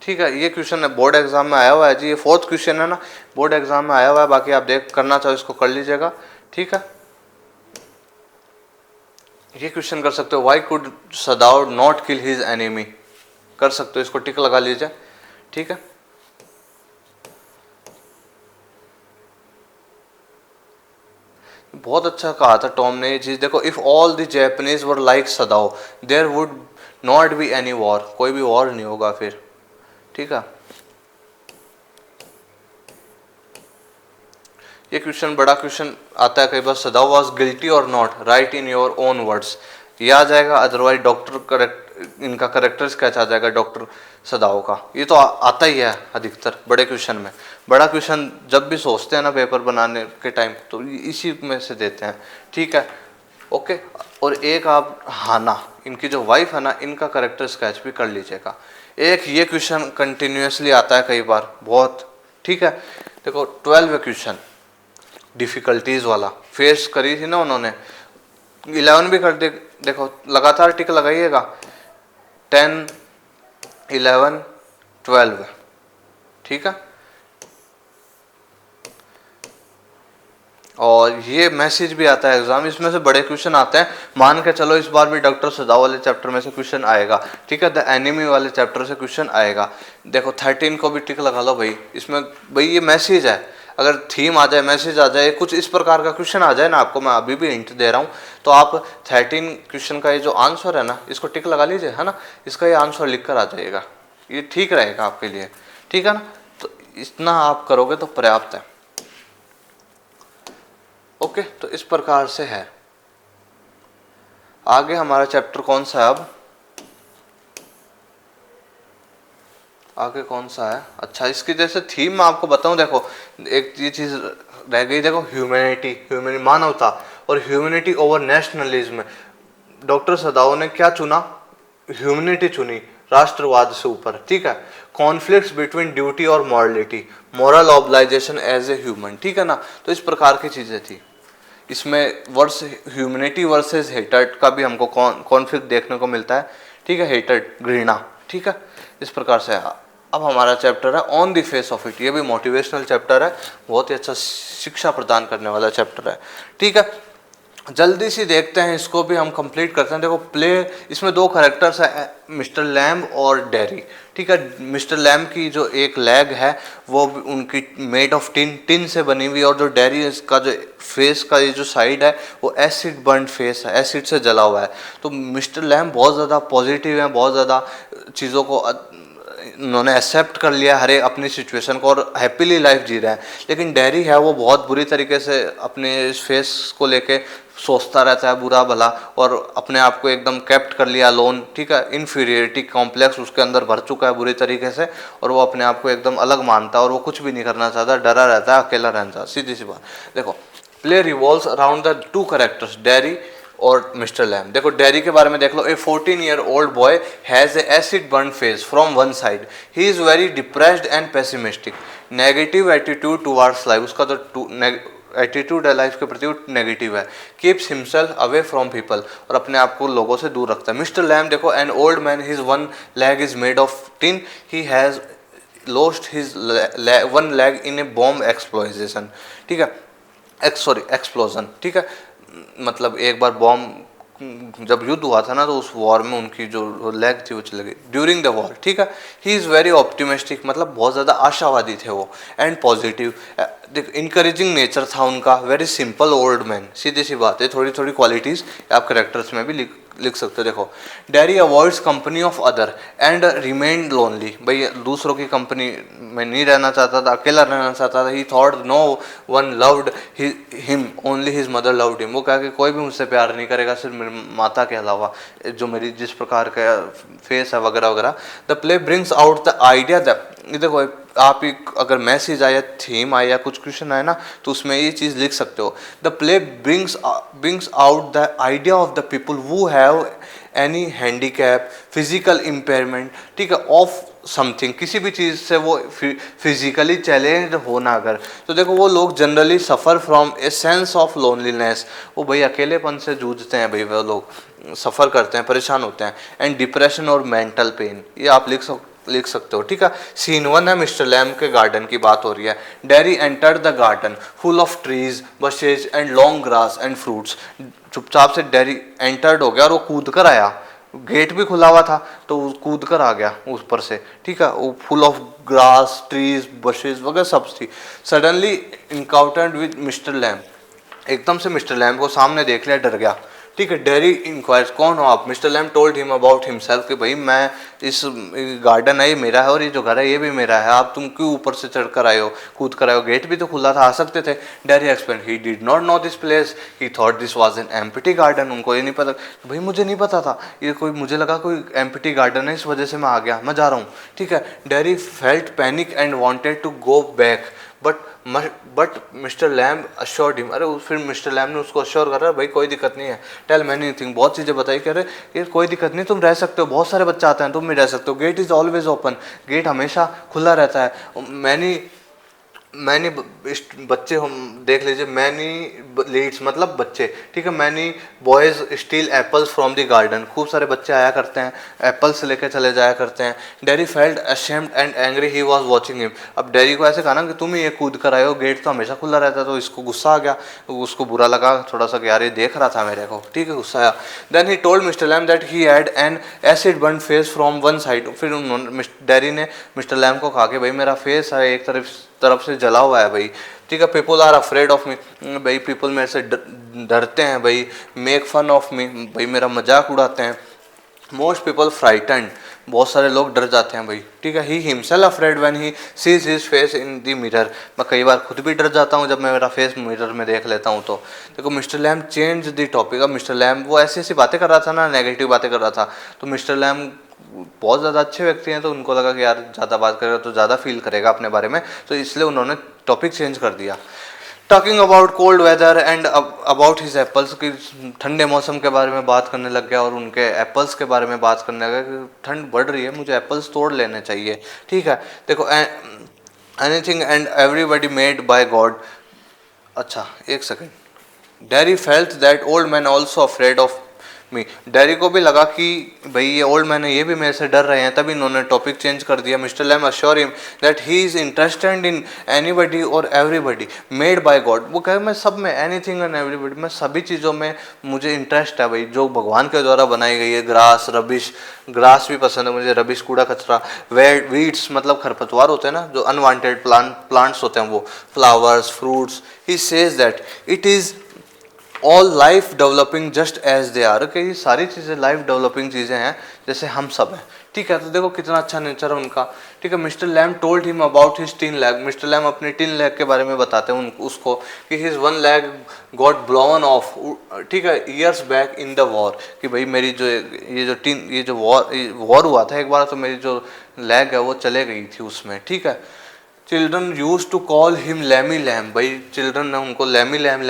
ठीक है, ये क्वेश्चन है, बोर्ड एग्जाम में आया हुआ है जी, ये 4th क्वेश्चन है ना, बोर्ड एग्जाम में आया हुआ है। बाकी आप देख करना चाहो इसको कर लीजिएगा, ठीक है। ये क्वेश्चन कर सकते हो, why could सदाव not kill his enemy, कर सकते हो, इसको टिक लगा लीजिए, ठीक है। बहुत अच्छा कहा था टॉम ने ये चीज। देखो, if all the Japanese were like Sadao there would not be any war, कोई भी वॉर नहीं होगा फिर, ठीक है। ये क्वेश्चन बड़ा क्वेश्चन आता है कई बार, सदाव वाज गिल्टी और not, right in your own words, ये आ जाएगा। अदरवाइज डॉक्टर करेक्ट, इनका करेक्टर स्केच आ जाएगा डॉक्टर सदाव का। ये तो आता ही है अधिकतर बड़े क्वेश्चन में। बड़ा क्वेश्चन जब भी सोचते हैं ना पेपर बनाने के टाइम, तो इसी में से देते हैं, ठीक है। ओके, और एक आप हाना, इनकी जो वाइफ है ना, इनका करेक्टर स्केच भी कर लीजिएगा। एक ये क्वेश्चन कंटिन्यूसली आता है कई बार बहुत, ठीक है। देखो 12 क्वेश्चन डिफिकल्टीज वाला फेस करी थी ना उन्होंने, 11 भी कर दे। देखो लगातार टिक लगाइएगा, 10, 11, 12, ठीक है। और ये मैसेज भी आता है एग्जाम, इसमें से बड़े क्वेश्चन आते हैं। मान के चलो इस बार भी डॉक्टर सदाव वाले चैप्टर में से क्वेश्चन आएगा, ठीक है। द एनिमी वाले चैप्टर से क्वेश्चन आएगा। देखो 13 को भी टिक लगा लो भाई, इसमें भाई ये मैसेज है। अगर थीम आ जाए, मैसेज आ जाए, कुछ इस प्रकार का क्वेश्चन आ जाए ना, आपको मैं अभी भी हिंट दे रहा हूँ, तो आप 13 क्वेश्चन का ये जो आंसर है ना, इसको टिक लगा लीजिए, है ना। इसका ये आंसर लिख कर आ जाइएगा, ये ठीक रहेगा आपके लिए, ठीक है ना। तो इतना आप करोगे तो पर्याप्त है। ओके, तो इस प्रकार से है। आगे हमारा चैप्टर कौन सा है अब, आगे कौन सा है? अच्छा, इसकी जैसे थीम मैं आपको बताऊं, देखो एक ये चीज रह गई, देखो ह्यूमैनिटी मानवता और ह्यूमैनिटी ओवर नेशनलिज्म। डॉक्टर सदाओ ने क्या चुना? ह्यूमैनिटी चुनी, राष्ट्रवाद से ऊपर, ठीक है। कॉन्फ्लिक्ट्स बिटवीन ड्यूटी और morality, moral obligation as a human, ठीक है ना। तो इस प्रकार की चीजें थी इसमें। वर्स ह्यूमैनिटी वर्सेस हेटर्ड का भी हमको कॉन्फ्लिक्ट देखने को मिलता है, ठीक है, हेटर्ड घृणा, ठीक है। इस प्रकार से अब हमारा चैप्टर है on the face of it. ये भी मोटिवेशनल चैप्टर है, बहुत ही अच्छा शिक्षा प्रदान करने वाला चैप्टर है, ठीक है। जल्दी से देखते हैं, इसको भी हम कंप्लीट करते हैं। देखो प्ले, इसमें दो कैरेक्टर्स है, मिस्टर लैम्ब और डेरी, ठीक है। मिस्टर लैम्ब की जो एक लेग है वो उनकी मेड ऑफ टिन से बनी हुई, और जो डेरी का जो फेस का ये जो साइड है वो एसिड बर्न फेस है, एसिड से जला हुआ है। तो मिस्टर लैम्ब बहुत ज़्यादा पॉजिटिव है, बहुत ज़्यादा चीज़ों को उन्होंने एक्सेप्ट कर लिया हर एक अपनी सिचुएशन को, और हैप्पीली लाइफ जी रहे हैं। लेकिन डेरी है वो बहुत बुरी तरीके से अपने इस फेस को लेके सोचता रहता है बुरा भला, और अपने आप को एकदम कैप्ट कर लिया लोन, ठीक है। इन्फीरियरिटी कॉम्प्लेक्स उसके अंदर भर चुका है बुरी तरीके से, और वो अपने आप को एकदम अलग मानता है, और वो कुछ भी नहीं करना चाहता, डरा रहता है, अकेला रहता है, सीधी सी बात। देखो play revolves around the two characters, dairy और मिस्टर लैम। देखो डेरी के बारे में देख लो। ए 14-year-old boy has a acid burn face from one side, he is very depressed and pessimistic, negative attitude towards life, उसका तो एटीट्यूड है लाइफ के प्रति वो नेगेटिव है। Keeps himself away from people, और अपने आप को लोगों से दूर रखता है। मिस्टर लैम देखो, an old man, his one leg is made of tin, he has lost his one leg in a bomb explosion, ठीक है, एक्सप्लोजन, ठीक है। मतलब एक बार बॉम्ब जब युद्ध हुआ था ना, तो उस वॉर में उनकी जो लेग थी वो चली गई ड्यूरिंग द वॉर, ठीक है। ही इज़ वेरी ऑप्टिमिस्टिक, मतलब बहुत ज़्यादा आशावादी थे वो, एंड पॉजिटिव, इनकरेजिंग नेचर था उनका, वेरी सिंपल ओल्ड मैन, सीधी सी बात है। थोड़ी थोड़ी क्वालिटीज़ आप करेक्टर्स में भी लिख सकते हो। देखो dairy avoids company of other and remain lonely, भाई दूसरों की कंपनी में नहीं रहना चाहता था, अकेला रहना चाहता था। He thought no one loved him, only his mother loved him, वो कहा कि कोई भी मुझसे प्यार नहीं करेगा सिर्फ मेरी माता के अलावा, जो मेरी जिस प्रकार का फेस है वगैरह वगैरह। The play brings out the idea that, देखो आप एक अगर मैसेज आया, थीम आया, कुछ क्वेश्चन आया ना, तो उसमें ये चीज़ लिख सकते हो। The play brings out the idea of the people who have any handicap, physical impairment, ठीक है, ऑफ समथिंग, किसी भी चीज़ से वो फिजिकली चैलेंज होना अगर, तो देखो वो लोग generally suffer from a sense of loneliness, वो भाई अकेलेपन से जूझते हैं, भाई वो लोग सफ़र करते हैं, परेशान होते हैं, एंड डिप्रेशन और मेंटल पेन, ये आप लिख सकते हो, ठीक है। सीन 1 है, मिस्टर लैम के गार्डन की बात हो रही है। Derry entered the garden full of trees, bushes and long grass and fruits, चुपचाप से डेरी एंटर्ड हो गया और वो कूद कर आया, गेट भी खुला हुआ था तो वो कूद कर आ गया ऊपर से, ठीक है। वो full of grass, trees, bushes वगैरह सब थी। Suddenly encountered with mister Lamb, एकदम से मिस्टर लैम को सामने देख लिया, डर गया, ठीक है। डेरी इंक्वायर्स, कौन हो आप? Mister Lamb told him about himself, कि भाई मैं इस गार्डन है ये मेरा है, और ये जो घर है ये भी मेरा है, आप तुम क्यों ऊपर से चढ़ कर आए हो, कूद कर आए हो, गेट भी तो खुला था, आ सकते थे। Dairy explain, he did not know this place, he thought this was an empty garden, उनको ये नहीं पता, भाई मुझे नहीं पता था ये कोई, मुझे लगा कोई एम्प्टी गार्डन है, इस वजह से मैं आ गया, मैं जा रहा हूँ, ठीक है। Derry felt panic and wanted to go back, but mister Lamb assured him, अरे फिर मिस्टर लैम ने उसको अश्योर करा, भाई कोई दिक्कत नहीं है, टेल मैनी थिंग, बहुत चीज़ें बताई, कह रहे ये कोई दिक्कत नहीं, तुम रह सकते हो, बहुत सारे बच्चे आते हैं, तुम भी रह सकते हो, gate is always open, gate हमेशा खुला रहता है। मैनी बच्चे, हम देख लीजिए, मैनी लीड्स मतलब बच्चे, ठीक है, many boys steel apples from the garden, खूब सारे बच्चे आया करते हैं, एप्पल्स लेके चले जाया करते हैं। Dairy felt ashamed and angry, he was watching him, अब डेरी को ऐसे कहा ना कि तुम ही ये कूद कर आए हो, गेट तो हमेशा खुला रहता है, तो इसको गुस्सा आ गया, उसको बुरा लगा थोड़ा सा कि यार ये देख रहा था मेरे को, ठीक है, गुस्सा आया। Then he told mister Lamb that he had an acid burn face from one side, फिर उन्होंने डेरी ने मिस्टर लैम को कहा कि भाई मेरा फेस है एक तरफ से जला हुआ है भाई, ठीक है। People are afraid of me, भाई पीपल मेरे से डरते हैं भाई। मेक फन ऑफ मी, भाई मेरा मजाक उड़ाते हैं। मोस्ट पीपल फ्राइटन बहुत सारे लोग डर जाते हैं भाई, ठीक है। He himself afraid when he sees his face in the mirror, मैं कई बार खुद भी डर जाता हूँ जब मैं मेरा फेस मिरर में देख लेता हूँ। तो देखो mister Lamb change the topic. अब मिस्टर लैम वो ऐसी ऐसी बातें कर रहा था ना, नेगेटिव बातें कर रहा था, तो मिस्टर लैम बहुत ज़्यादा अच्छे व्यक्ति हैं, तो उनको लगा कि यार ज़्यादा बात करेगा तो ज़्यादा फील करेगा अपने बारे में, तो इसलिए उन्होंने टॉपिक चेंज कर दिया। Talking about cold weather and about his apples, की ठंडे मौसम के बारे में बात करने लग गया और उनके एप्पल्स के बारे में बात करने लगा कि ठंड बढ़ रही है, मुझे एप्पल्स तोड़ लेने चाहिए, ठीक है। देखो anything and everybody made by God. अच्छा एक second. Dairy felt that old man also afraid of me. Dairy को भी लगा कि भाई ये ओल्ड मैन है, ये भी मेरे से डर रहे हैं, तभी इन्होंने टॉपिक चेंज कर दिया। Mister Lamb assure him that he is interested in anybody और एवरीबडी मेड बाय गॉड। वो कहे मैं सब में, एनीथिंग एंड एवरीबडी, मैं सभी चीज़ों में मुझे इंटरेस्ट है भाई, जो भगवान के द्वारा बनाई गई है। ग्रास, रबिश, ग्रास भी पसंद है मुझे, रबिश कूड़ा कचरा, वीड्स मतलब खरपतवार होते हैं ना, जो अनवांटेड प्लांट्स होते हैं, वो flowers, fruits. He says that it is all life developing just as they are, कि ये सारी चीज़ें लाइफ डेवलपिंग चीज़ें हैं जैसे हम सब हैं, ठीक है। तो देखो कितना अच्छा नेचर है उनका, ठीक है। Mister Lamb told him about his 10 leg. Mister Lamb अपने 10 लेग के बारे में बताते हैं उसको कि his 1 leg got blown of, ठीक है, years back in the war, कि भाई मेरी जो ये जो वॉर हुआ था एक बार, तो मेरी जो लेग है वो चले गई थी उसमें, ठीक है। Children use to call him Lamey Lamb, भाई चिल्ड्रन ने उनको लैमी लैम,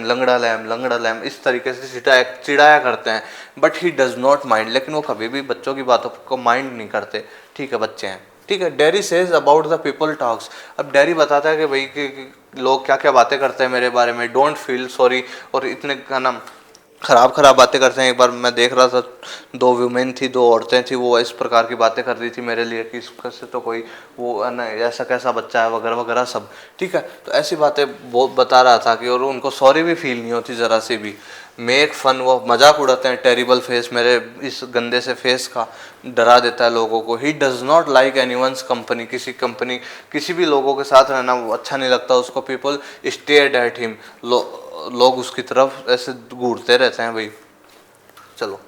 लंगड़ा लैम इस तरीके से चिढ़ाया करते हैं। But he does not mind, लेकिन वो कभी भी बच्चों की बातों को माइंड नहीं करते, ठीक है, बच्चे हैं, ठीक है। Dairy says about the people talks. अब डेरी बताता है कि भाई कि लोग क्या क्या बातें करते हैं मेरे बारे में, डोंट फील सॉरी, और इतने का नाम खराब बातें करते हैं। एक बार मैं देख रहा था, 2 वुमेन थी, 2 औरतें थी, वो इस प्रकार की बातें कर रही थी मेरे लिए कि इससे तो कोई वो ना ऐसा कैसा बच्चा है वगैरह वगैरह सब, ठीक है। तो ऐसी बातें बहुत बता रहा था कि, और उनको सॉरी भी फील नहीं होती ज़रा सी भी। मेक फन, वो मजाक उड़ाते हैं, टेरिबल फेस, मेरे इस गंदे से फेस का, डरा देता है लोगों को। ही does not like anyone's company, किसी भी लोगों के साथ रहना वो अच्छा नहीं लगता उसको। पीपल स्टेयर्ड एट हिम, लोग उसकी तरफ ऐसे घूरते रहते हैं भाई। चलो,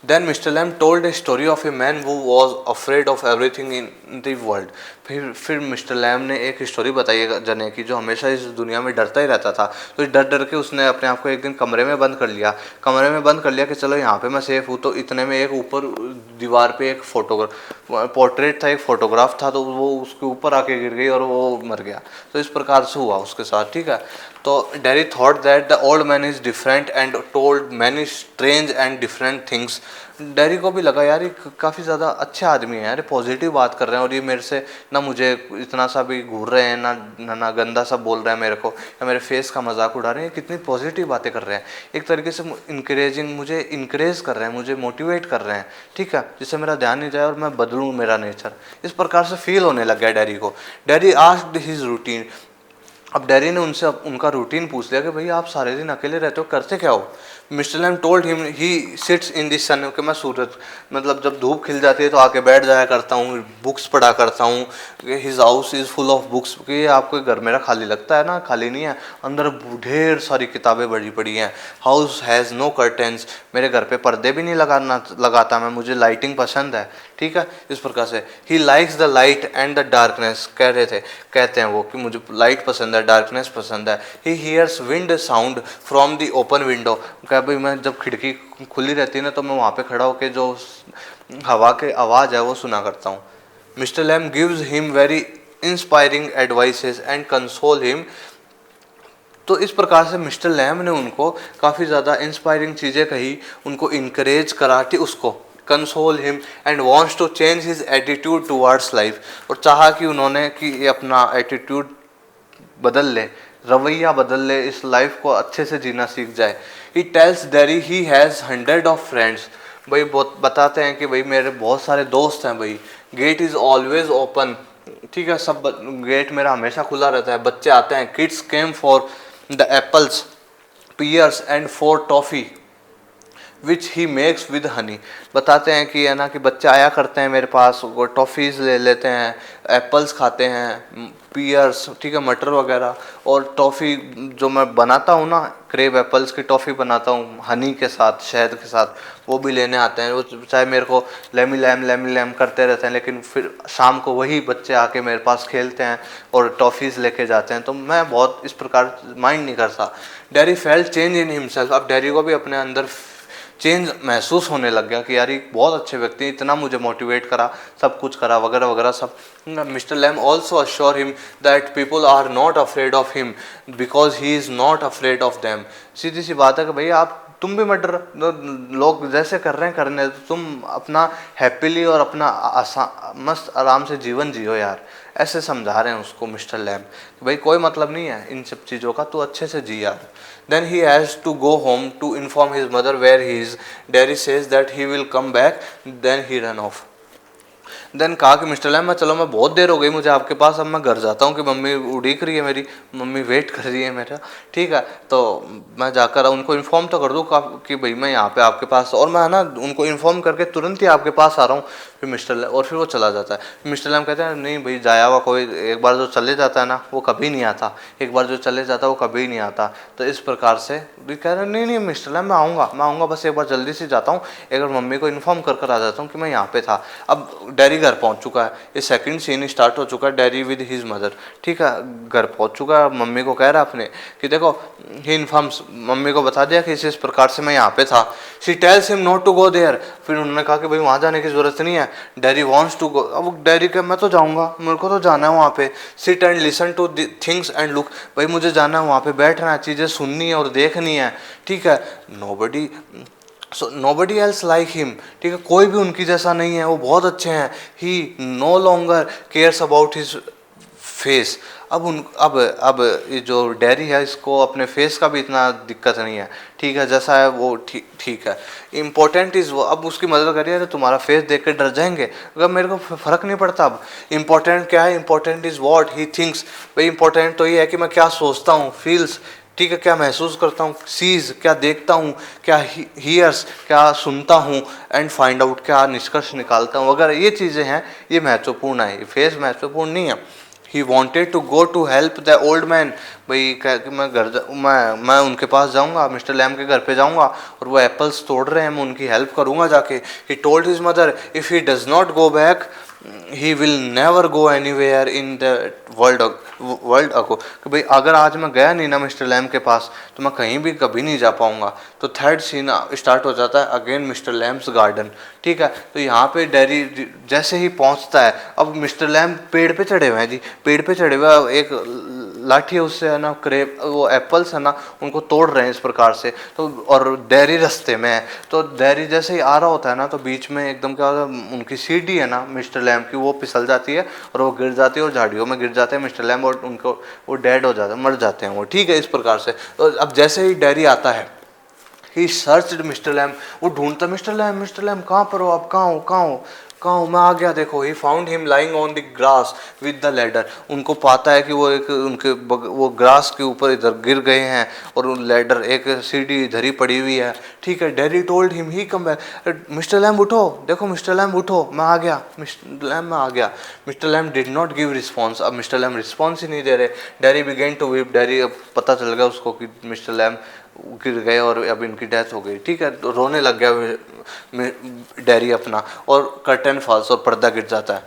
then Mister Lamb told a story of a man who was afraid of everything in the world. फिर मिस्टर लैम ने एक स्टोरी बताई जने की, जो हमेशा इस दुनिया में डरता ही रहता था। तो डर के उसने अपने आप को एक दिन कमरे में बंद कर लिया कि चलो यहाँ पे मैं सेफ हूँ। तो इतने में एक ऊपर दीवार पे एक पोर्ट्रेट था, एक फोटोग्राफ था, तो वो उसके ऊपर आके गिर गई और वो मर गया। तो इस प्रकार से हुआ उसके साथ, ठीक है। तो dairy thought that the old man is different and told many strange and different things. Dairy को भी लगा यार ये काफ़ी ज़्यादा अच्छे आदमी है यार, पॉजिटिव बात कर रहे हैं, और ये मेरे से ना मुझे इतना सा भी घूर रहे हैं, ना गंदा सा बोल रहे हैं मेरे को, या मेरे फेस का मजाक उड़ा रहे हैं, कितनी पॉजिटिव बातें कर रहे हैं, एक तरीके से मुझे इंकरेज कर रहे हैं, मुझे मोटिवेट कर रहे हैं, ठीक है, जिससे मेरा ध्यान नहीं जाए और मैं बदलूँ मेरा नेचर। इस प्रकार से फील होने लग गया डेरी को। Dairy asked his routine. अब डेरी ने उनसे उनका रूटीन पूछ लिया कि भाई आप सारे दिन अकेले रहते हो, करते क्या हो। Mister Lamb told him he sits in this sun, कि मैं सूरज मतलब जब धूप खिल जाती है तो आके बैठ जाया करता हूँ, बुक्स पढ़ा करता हूँ। His house is full of books, कि आपको घर मेरा खाली लगता है ना, खाली नहीं है, अंदर ढेर सारी किताबें बड़ी पड़ी हैं। हाउस हैज़ नो कर्टेंस, मेरे घर पे पर्दे भी नहीं लगाता मैं, मुझे लाइटिंग पसंद है, ठीक है। इस प्रकार से he likes the light and the darkness, कहते हैं वो कि मुझे लाइट पसंद है, डार्कनेस पसंद है। He hears wind sound from the open window, क्या भाई मैं जब खिड़की खुली रहती है ना, तो मैं वहाँ पे खड़ा होकर जो हवा के आवाज़ है वो सुना करता हूँ। Mister Lamb gives him very inspiring advices and console him. तो इस प्रकार से मिस्टर लैम ने उनको काफ़ी ज़्यादा इंस्पायरिंग चीज़ें कही, उनको इनकरेज करा कि उसको console him and wants to change his attitude towards life, और चाहा कि उन्होंने कि अपना एटीट्यूड बदल ले, रवैया बदल ले, इस लाइफ को अच्छे से जीना सीख जाए। He tells dairy he has 100 of friends, भाई बहुत बताते हैं कि भाई मेरे बहुत सारे दोस्त हैं भाई। गेट इज़ ऑलवेज ओपन, ठीक है, सब गेट मेरा हमेशा खुला रहता है, बच्चे आते हैं। Kids came for the apples, pears and for toffee, which he makes with honey. बताते हैं कि है ना कि बच्चे आया करते हैं मेरे पास, वो टॉफ़ीज़ ले लेते हैं, एप्पल्स खाते हैं, पियर्स, ठीक है, मटर वगैरह, और टॉफ़ी जो मैं बनाता हूँ ना, क्रेब एप्पल्स की टॉफ़ी बनाता हूँ हनी के साथ, शहद के साथ, वो भी लेने आते हैं। वो चाहे मेरे को लेमी लैम करते रहते हैं, लेकिन फिर शाम को वही बच्चे आके मेरे पास खेलते हैं और टॉफ़ीज़ लेके जाते हैं। तो मैं बहुत इस प्रकार माइंड नहीं करता। Dairy felt change in himself. अब डैरी को भी अपने अंदर चेंज महसूस होने लग गया कि यार ये बहुत अच्छे व्यक्ति, इतना मुझे मोटिवेट करा, सब कुछ करा वगैरह वगैरह सब। Mister Lamb also assure him that people are not afraid of him because he is not afraid of them. सीधी सी बात है कि भाई आप तुम भी मत डरो, लोग जैसे कर रहे हैं करने, तुम अपना हैप्पीली और अपना मस्त आराम से जीवन जियो यार। ऐसे समझा रहे हैं उसको मिस्टर लैम कि भाई कोई मतलब नहीं है इन सब चीज़ों का, तू अच्छे से जी यार। Then he has to go home to inform his mother where he is. Derry says that he will come back. Then he ran off. Then कहा कि मिस्टर लैम, मैं चलो मैं बहुत देर हो गई मुझे आपके पास, अब मैं घर जाता हूँ कि मम्मी उड़ीक रही है, मेरी मम्मी वेट कर रही है मेरा, ठीक है। तो मैं जाकर उनको इन्फॉर्म तो कर दूँ कि भाई मैं यहाँ पे आपके पास, और मैं ना उनको इन्फॉर्म करके तुरंत ही आपके पास आ रहा हूँ। फिर मिस्टर लैम, और फिर वो चला जाता है। मिस्टर लैम कहते हैं नहीं भाई, जाया हुआ कोई एक बार जो चले जाता है ना वो कभी नहीं आता, एक बार जो चले जाता है वो कभी नहीं आता। तो इस प्रकार से कह रहे नहीं मिस्टर लैम, मैं आऊँगा, बस एक बार जल्दी से जाता हूँ, एक बार मम्मी को इन्फॉर्म कर आ जाता हूँ कि मैं यहाँ पे था। अब डैरी घर पहुंच चुका है, ये सेकंड सीन स्टार्ट हो चुका है, डैरी विद हिज मदर, ठीक है, घर पहुंच चुका है। मम्मी को कह रहा है अपने कि देखो, ही इन्फॉर्म्स, मम्मी को बता दिया कि इस प्रकार से मैं यहाँ पे था। She tells him not to go there. फिर उन्होंने कहा कि भाई वहाँ जाने की जरूरत नहीं है। Derry wants to go. अब डैरी का मैं तो जाऊँगा, मेरे को तो जाना है वहाँ पे। Sit and listen two things and look. भाई मुझे जाना है वहाँ पे, बैठना है, चीज़ें सुननी है और देखनी है, ठीक है। Nobody nobody else like him, ठीक है, कोई भी उनकी जैसा नहीं है, वो बहुत अच्छे हैं। He no longer cares about his face. अब ये जो डैरी है इसको अपने फेस का भी इतना दिक्कत नहीं है, ठीक है, जैसा है वो ठीक है। इम्पोर्टेंट इज़ वो, अब उसकी मदद करिए तो तुम्हारा फेस देख के डर जाएंगे, अगर मेरे को फ़र्क नहीं पड़ता। अब इम्पोर्टेंट क्या है, important is what he thinks. भाई इम्पोर्टेंट तो ये है कि मैं क्या सोचता हूँ, फील्स, ठीक है, क्या महसूस करता हूँ, सीज क्या देखता हूँ, क्या हियर्स क्या सुनता हूँ, एंड फाइंड आउट क्या निष्कर्ष निकालता हूँ, अगर ये चीज़ें हैं ये महत्वपूर्ण है, फेस महत्वपूर्ण नहीं है। He wanted to go to help the old man. भाई कह कि मैं उनके पास जाऊँगा, मिस्टर लैम के घर पे जाऊँगा और वो एप्पल्स तोड़ रहे हैं, मैं उनकी हेल्प करूँगा जाके। He told his mother if he does not go back he will never go anywhere in the world ago. कि भाई अगर आज मैं गया नहीं ना मिस्टर लैम के पास तो मैं कहीं भी कभी नहीं जा पाऊँगा। तो थर्ड सीन स्टार्ट हो जाता है अगेन मिस्टर लैम्स गार्डन, ठीक है। तो यहाँ पे डैरी जैसे ही पहुँचता है, अब मिस्टर लैम पेड़ पे चढ़े हुए हैं जी, पेड़ पे चढ़े हुए, एक लाठी है उससे है ना क्रेप, वो एप्पल्स है ना उनको तोड़ रहे हैं इस प्रकार से। तो और डैरी रास्ते में है, तो डैरी जैसे ही आ रहा होता है ना तो बीच में एकदम क्या होता है, उनकी सीढ़ी है ना मिस्टर लैम की, वो फिसल जाती है और वो गिर जाती है और झाड़ियों में गिर जाते हैं मिस्टर लैम, और उनको वो डेड हो जाते हैं, मर जाते हैं वो, ठीक है, इस प्रकार से। तो अब जैसे ही डैरी आता है, ही सर्च्ड मिस्टर लैम, वो ढूंढता मिस्टर लैम कहाँ पर हो आप, कहाँ हो, मैं आ गया देखो। He found him lying on the grass with the ladder. उनको पाता है कि वो एक उनके वो ग्रास के ऊपर इधर गिर गए हैं और लैडर एक सीढ़ी इधर ही पड़ी हुई है, ठीक है। Derry told him he come back, mister Lamb उठो, देखो मिस्टर लैम उठो, मैं आ गया, मिस्टर लैम मैं आ गया। Mister Lamb did not give response. अब मिस्टर लैम रिस्पॉन्स ही नहीं दे रहे। Derry began to weep. Derry, अब पता चल गया उसको कि मिस्टर लैम गिर गए और अब इनकी डेथ हो गई, ठीक है। तो रोने लग गया डैरी अपना, और कर्टन फॉल्स और पर्दा गिर जाता है।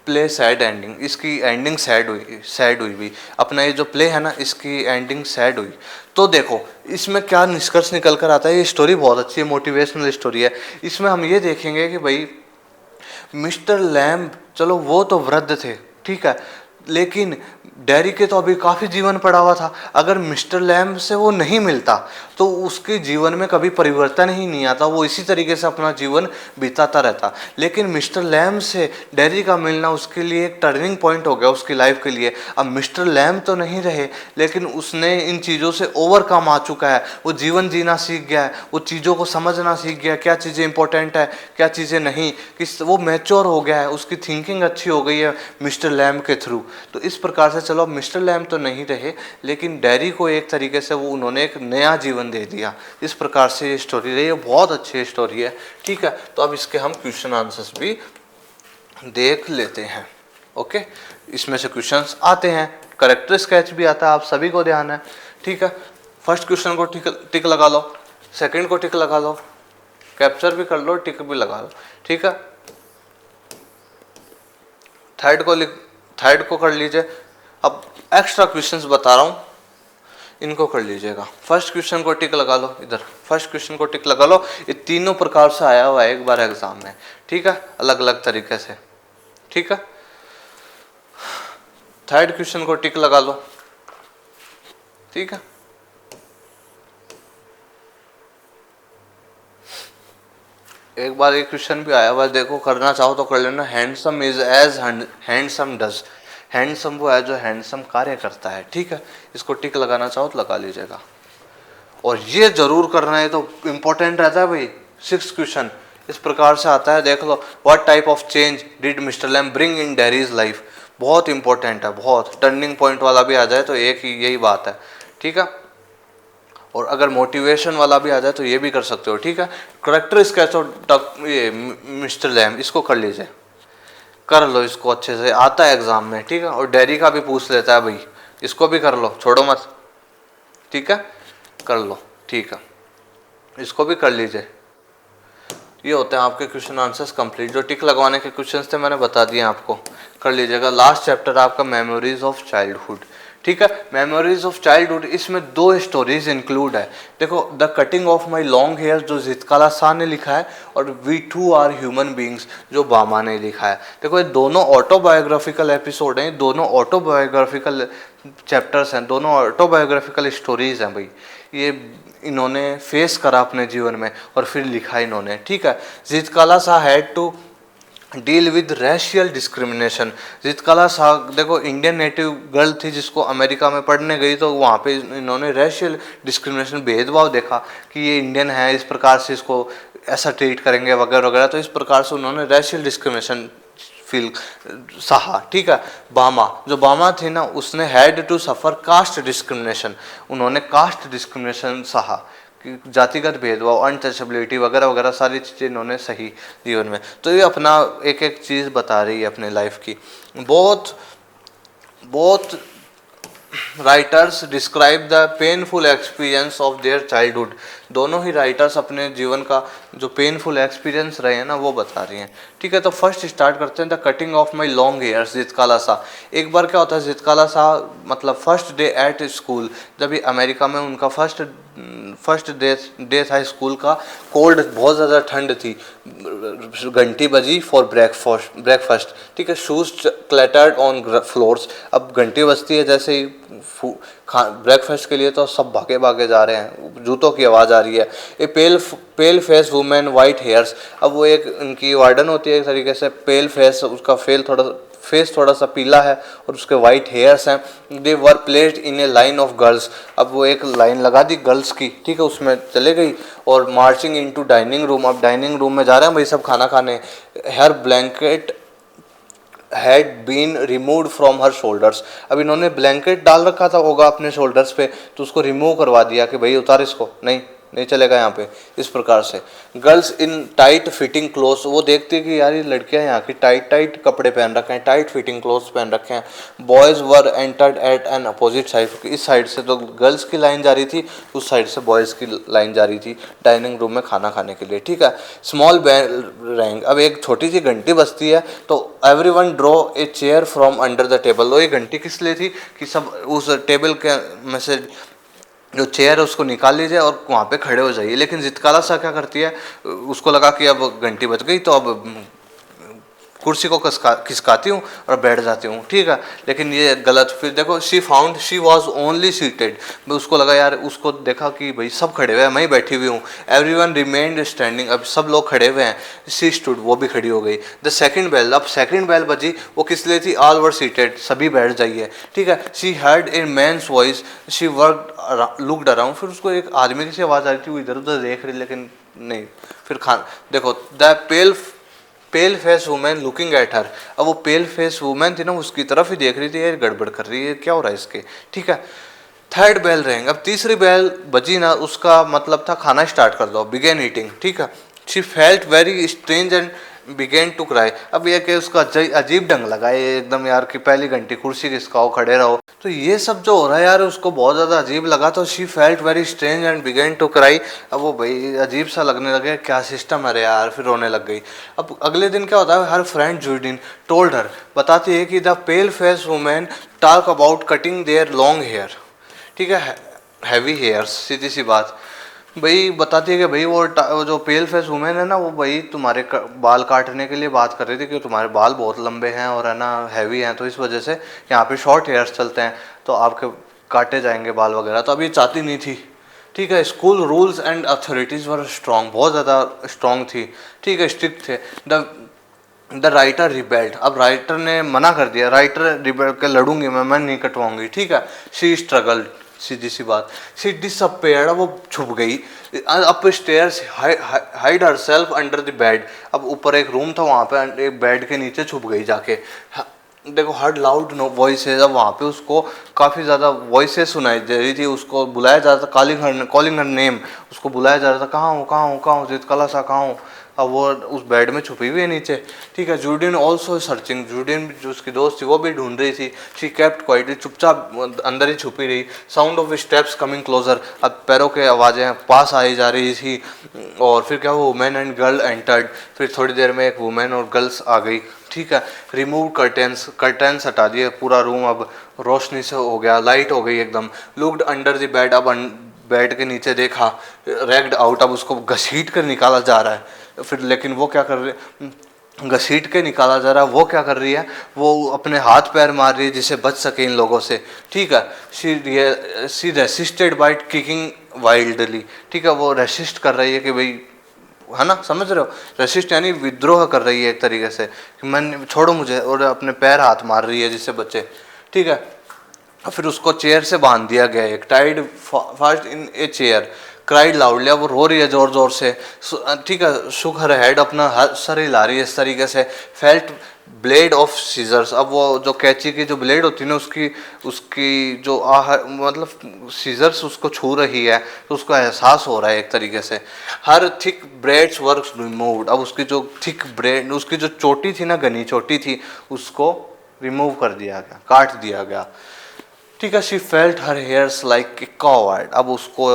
प्ले सैड एंडिंग, इसकी एंडिंग सैड हुई भी। अपना ये जो प्ले है ना इसकी एंडिंग सैड हुई। तो देखो इसमें क्या निष्कर्ष निकल कर आता है, ये स्टोरी बहुत अच्छी है, मोटिवेशनल स्टोरी है। इसमें हम ये देखेंगे कि भाई मिस्टर लैम्ब, चलो वो तो वृद्ध थे, ठीक है, लेकिन डैरी के तो अभी काफ़ी जीवन पड़ा हुआ था। अगर मिस्टर लैम्ब से वो नहीं मिलता तो उसके जीवन में कभी परिवर्तन ही नहीं आता, वो इसी तरीके से अपना जीवन बिताता रहता। लेकिन मिस्टर लैम्ब से डैरी का मिलना उसके लिए एक टर्निंग पॉइंट हो गया उसकी लाइफ के लिए। अब मिस्टर लैम्ब तो नहीं रहे, लेकिन उसने इन चीज़ों से ओवरकम आ चुका है, वो जीवन जीना सीख गया है, वो चीज़ों को समझना सीख गया, क्या चीज़ें इंपॉर्टेंट है क्या चीज़ें नहीं, कि वो मैच्योर हो गया है, उसकी थिंकिंग अच्छी हो गई है मिस्टर लैम्ब के थ्रू। तो इस प्रकार से चलो मिस्टर लैम्ब तो नहीं रहे, लेकिन डेयरी को एक तरीके से वो उन्होंने एक नया जीवन दे दिया। इस प्रकार से ये स्टोरी रही है, बहुत अच्छी स्टोरी है। ठीक है, तो अब इसके हम क्वेश्चन आंसर्स भी देख लेते हैं। ओके, इसमें से क्वेश्चंस आते हैं, करेक्टर स्केच भी आता है, आप सभी को ध्यान है। ठीक है, फर्स्ट क्वेश्चन को टिक लगा लो, सेकंड को टिक लगा लो, कैप्चर भी कर लो, टिक भी लगा लो। ठीक है, थर्ड को कर लीजिए। अब एक्स्ट्रा क्वेश्चंस बता रहा हूँ, इनको कर लीजिएगा। फर्स्ट क्वेश्चन को टिक लगा लो, इधर फर्स्ट क्वेश्चन को टिक लगा लो। ये तीनों प्रकार से आया हुआ है एक बार एग्जाम में। ठीक है, अलग अलग तरीके से। ठीक है, थर्ड क्वेश्चन को टिक लगा लो। ठीक है, एक बार एक क्वेश्चन भी आया हुआ, देखो करना चाहो तो कर लेना। Handsome is as handsome does. Handsome वो है जो हैंडसम कार्य करता है। ठीक है, इसको टिक लगाना चाहो तो लगा लीजिएगा। और ये जरूर करना है, तो इम्पोर्टेंट रहता है भाई। सिक्स क्वेश्चन इस प्रकार से आता है, देख लो। What type of change did Mister Lamb bring in Derry's life. बहुत इंपॉर्टेंट है, बहुत। टर्निंग पॉइंट वाला भी आ जाए तो एक ही यही बात है। ठीक है, और अगर मोटिवेशन वाला भी आ जाए तो ये भी कर सकते हो। ठीक है, करेक्टर स्केच ऑफ ये मिस्टर लैम्ब, इसको कर लीजिए, कर लो इसको अच्छे से, आता है एग्जाम में। ठीक है, और डेयरी का भी पूछ लेता है भाई, इसको भी कर लो, छोड़ो मत। ठीक है, कर लो। ठीक है, इसको भी कर लीजिए। ये होते हैं आपके क्वेश्चन आंसर्स कंप्लीट। जो टिक लगवाने के क्वेश्चंस थे मैंने बता दिए आपको, कर लीजिएगा। लास्ट चैप्टर आपका मेमोरीज ऑफ चाइल्डहुड। ठीक है, मेमोरीज ऑफ चाइल्डहुड, इसमें दो स्टोरीज इंक्लूड है। देखो, the cutting of my long hair जो जितकाला शाह ने लिखा है, और we too are human beings जो बामा ने लिखा है। देखो, ये दोनों ऑटोबायोग्राफिकल एपिसोड हैं, दोनों ऑटोबायोग्राफिकल चैप्टर्स हैं, दोनों ऑटोबायोग्राफिकल स्टोरीज हैं भाई। ये इन्होंने फेस करा अपने जीवन में और फिर लिखा इन्होंने। ठीक है, Zitkala Sa had to deal with racial discrimination. Zitkala Sa देखो इंडियन नेटिव गर्ल थी जिसको अमेरिका में पढ़ने गई, तो वहाँ पे इन्होंने रेशियल डिस्क्रिमिनेशन, भेदभाव देखा कि ये इंडियन है, इस प्रकार से इसको ऐसा ट्रीट करेंगे वगैरह वगैरह। तो इस प्रकार से उन्होंने रेशियल डिस्क्रिमिनेशन फील सहा। ठीक है, बामा, जो बामा थी ना, उसने had to suffer caste discrimination. उन्होंने कास्ट डिस्क्रिमिनेशन सहा, जातिगत भेदभाव, अनटचेबिलिटी वगैरह वगैरह सारी चीज़ें इन्होंने सही जीवन में। तो ये अपना एक एक चीज़ बता रही है अपने लाइफ की। बहुत बहुत writers describe the painful experience of their childhood. दोनों ही राइटर्स अपने जीवन का जो पेनफुल एक्सपीरियंस रहे हैं ना, वो बता रही हैं। ठीक है, तो फर्स्ट स्टार्ट करते हैं, the cutting of my long hairs. Zitkala Sa, एक बार क्या होता है, जितकाला शाह मतलब फर्स्ट डे एट स्कूल, जब ये अमेरिका में उनका फर्स्ट डे था स्कूल का, कोल्ड, बहुत ज़्यादा ठंड थी, घंटी बजी फॉर ब्रेकफास्ट। ठीक है, शूज क्लैटर्ड ऑन फ्लोर्स। अब घंटी बजती है जैसे ही ब्रेकफास्ट के लिए, तो सब भागे भागे जा रहे हैं, जूतों की आवाज़ आ रही है। A pale face women white hairs. अब वो एक उनकी वार्डन होती है एक तरीके से, पेल फेस, उसका फेस थोड़ा सा पीला है और उसके वाइट हेयर्स हैं। They were placed in a line of girls. अब वो एक लाइन लगा दी गर्ल्स की, ठीक है, उसमें चले गई और मार्चिंग इनटू डाइनिंग रूम। अब डाइनिंग रूम में जा रहे हैं भाई सब खाना खाने। Her blanket had been removed from her shoulders. अब इन्होंने ब्लैंकेट डाल रखा था होगा अपने शोल्डर्स पे, तो उसको रिमूव करवा दिया कि भाई उतार इसको, नहीं चलेगा यहाँ पे। इस प्रकार से girls in tight fitting clothes, वो देखती है कि यार ये लड़कियाँ यहाँ की टाइट कपड़े पहन रखे हैं, टाइट फिटिंग क्लोथ्स पहन रखे हैं। Boys were entered at an opposite side. इस साइड से तो गर्ल्स की लाइन जा रही थी, उस साइड से बॉयज़ की लाइन जा रही थी डाइनिंग रूम में खाना खाने के लिए। ठीक है, स्मॉल बेल रैंग। अब एक छोटी सी घंटी बजती है, तो everyone draw a chair from under the table. तो ये घंटी किस लिए थी कि सब उस टेबल के में से जो चेयर है उसको निकाल लीजिए और वहाँ पे खड़े हो जाइए। लेकिन जितकाला सा क्या करती है, उसको लगा कि अब घंटी बज गई तो अब कुर्सी को खिसकाती हूँ और बैठ जाती हूँ। ठीक है, लेकिन ये गलत। फिर देखो, she found she was only seated. उसको लगा यार, उसको देखा कि भाई सब खड़े हुए हैं, मैं ही बैठी हुई हूँ। Everyone remained standing. अब सब लोग खड़े हुए हैं। शी स्टूड, वो भी खड़ी हो गई। द सेकंड बेल, अब सेकंड बेल बजी, वो किस लिए थी, ऑल वर सीटेड, सभी बैठ जाइए। ठीक है, she heard a man's voice, she worked looked around. फिर उसको एक आदमी की सी आवाज़ आ रही थी, वो इधर उधर देख रही, लेकिन नहीं। फिर देखो, the pale face women looking at her. अब वो पेल फेस वुमेन थी ना, उसकी तरफ ही देख रही थी, ये गड़बड़ कर रही है, क्या हो रहा है इसके, ठीक है। थर्ड बेल रिंग, अब तीसरी बेल बजी ना, उसका मतलब था खाना स्टार्ट कर दो, बिगेन ईटिंग, ठीक है। She felt very strange and began to cry. अब ये कि उसका अजीब ढंग लगा ये एकदम यार, कि पहली घंटी कुर्सी खिसकाओ, खड़े रहो, तो ये सब जो हो रहा है यार उसको बहुत ज़्यादा अजीब लगा। तो she felt very strange and began to cry. अब वो भाई अजीब सा लगने लगे, क्या सिस्टम है यार, फिर रोने लग गई। अब अगले दिन क्या होता है, हर फ्रेंड जूडिन टोल्ड हर, बताती है कि the pale face women talk about cutting their long hair, ठीक है, हैवी हेयर्स, सीधी सी बात। भाई बताती है कि भाई वो जो पेल फेस वुमेन है ना, वो भाई तुम्हारे बाल काटने के लिए बात कर रही थी कि तुम्हारे बाल बहुत लंबे हैं और है ना हैवी हैं, तो इस वजह से यहाँ पे शॉर्ट हेयर्स चलते हैं, तो आपके काटे जाएंगे बाल वगैरह। तो अब ये चाहती नहीं थी, ठीक है। School rules and authorities were strong, बहुत ज़्यादा स्ट्रॉन्ग थी, ठीक है, स्ट्रिक्ट थे। द राइटर रिबेल्ड, अब राइटर ने मना कर दिया, राइटर रिबेल्ड के लड़ूंगी मैं नहीं कटवाऊंगी, ठीक है। शी स्ट्रगल, सीधी सी बात, शी डिसअपियर्ड, वो छुप गई। Up stairs hide herself under the bed, अब ऊपर एक रूम था, वहाँ पे एक बेड के नीचे छुप गई जाके। देखो हर्ड लाउड वॉइसेज, अब वहाँ पे उसको काफ़ी ज़्यादा वॉइसेस सुनाई दे रही थी, उसको बुलाया जा रहा था, कॉलिंग हर नेम, उसको बुलाया जा रहा था, कहाँ हूँ कहाँ हूँ कहाँ हूँ, जितकला सा कहाँ हूँ। अब वो उस बेड में छुपी हुई है नीचे, ठीक है। जूडिन ऑल्सो सर्चिंग, जूडिन जो उसकी दोस्त थी वो भी ढूंढ रही थी। शी केप्ट क्वाइटली, चुपचाप अंदर ही छुपी रही। Sound of steps coming closer, अब पैरों के आवाज़ें पास आई जा रही थी। और फिर क्या हुआ, वुमेन एंड गर्ल एंटर्ड, फिर थोड़ी देर में एक वुमेन और गर्ल्स आ गई, ठीक है। रिमूव कर्टेंस, कर्टेंस हटा दिए, पूरा रूम अब रोशनी से हो गया, लाइट हो गई एकदम। लुक्ड अंडर द बेड, अब बेड के नीचे देखा, रेग्ड आउट, अब उसको घसीट कर निकाला जा रहा है। फिर लेकिन वो क्या कर रही, घसीट के निकाला जा रहा है, वो क्या कर रही है, वो अपने हाथ पैर मार रही है जिससे बच सके इन लोगों से, ठीक है। She resisted by kicking wildly, ठीक है, वो रेसिस्ट कर रही है कि भाई, है ना, समझ रहे हो, रेसिस्ट यानी विद्रोह कर रही है एक तरीके से, कि मैं छोड़ो मुझे, और अपने पैर हाथ मार रही है जिससे बचे, ठीक है। फिर उसको चेयर से बांध दिया गया, एक tied fast in a chair, cried loudly, वो रो रही है जोर जोर से, ठीक है। शुक हर हेड, अपना सर हिला रही है इस तरीके से। फेल्ट ब्लेड ऑफ सीजर्स, अब वो जो कैंची की जो ब्लेड होती है ना, उसकी उसकी जो मतलब सीजर्स उसको छू रही है, तो उसको एहसास हो रहा है एक तरीके से। हर थिक ब्रेड्स वर्क रिमूव्ड, अब उसकी जो थिक ब्रेड, उसकी जो चोटी थी ना, घनी चोटी थी, उसको रिमूव कर दिया गया, काट दिया गया, ठीक है। She felt her hairs like a coward, अब उसको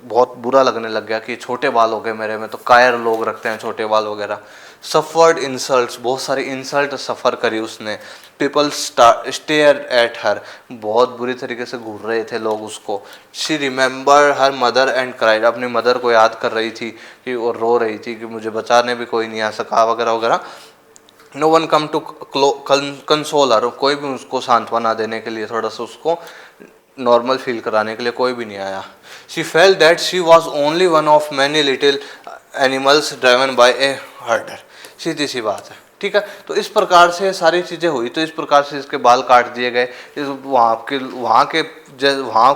बहुत बुरा लगने लग गया कि छोटे बाल हो गए मेरे में, तो कायर लोग रखते हैं छोटे बाल वगैरह। सफर्ड इंसल्ट्स, बहुत सारी इंसल्ट सफ़र करी उसने। पीपल स्टेयर एट हर, बहुत बुरी तरीके से घूर रहे थे लोग उसको। She remember her mother and cried, अपनी मदर को याद कर रही थी कि वो रो रही थी कि मुझे बचाने भी कोई नहीं आ सका वगैरह वगैरह। No one come to console her, कोई भी उसको सांत्वना देने के लिए, थोड़ा सा उसको नॉर्मल फील कराने के लिए कोई भी नहीं आया। She felt that she was only one of many little animals driven by a herder, सीधी सी बात है, ठीक है। तो इस प्रकार से सारी चीज़ें हुई, तो इस प्रकार से इसके बाल काट दिए गए। वहाँ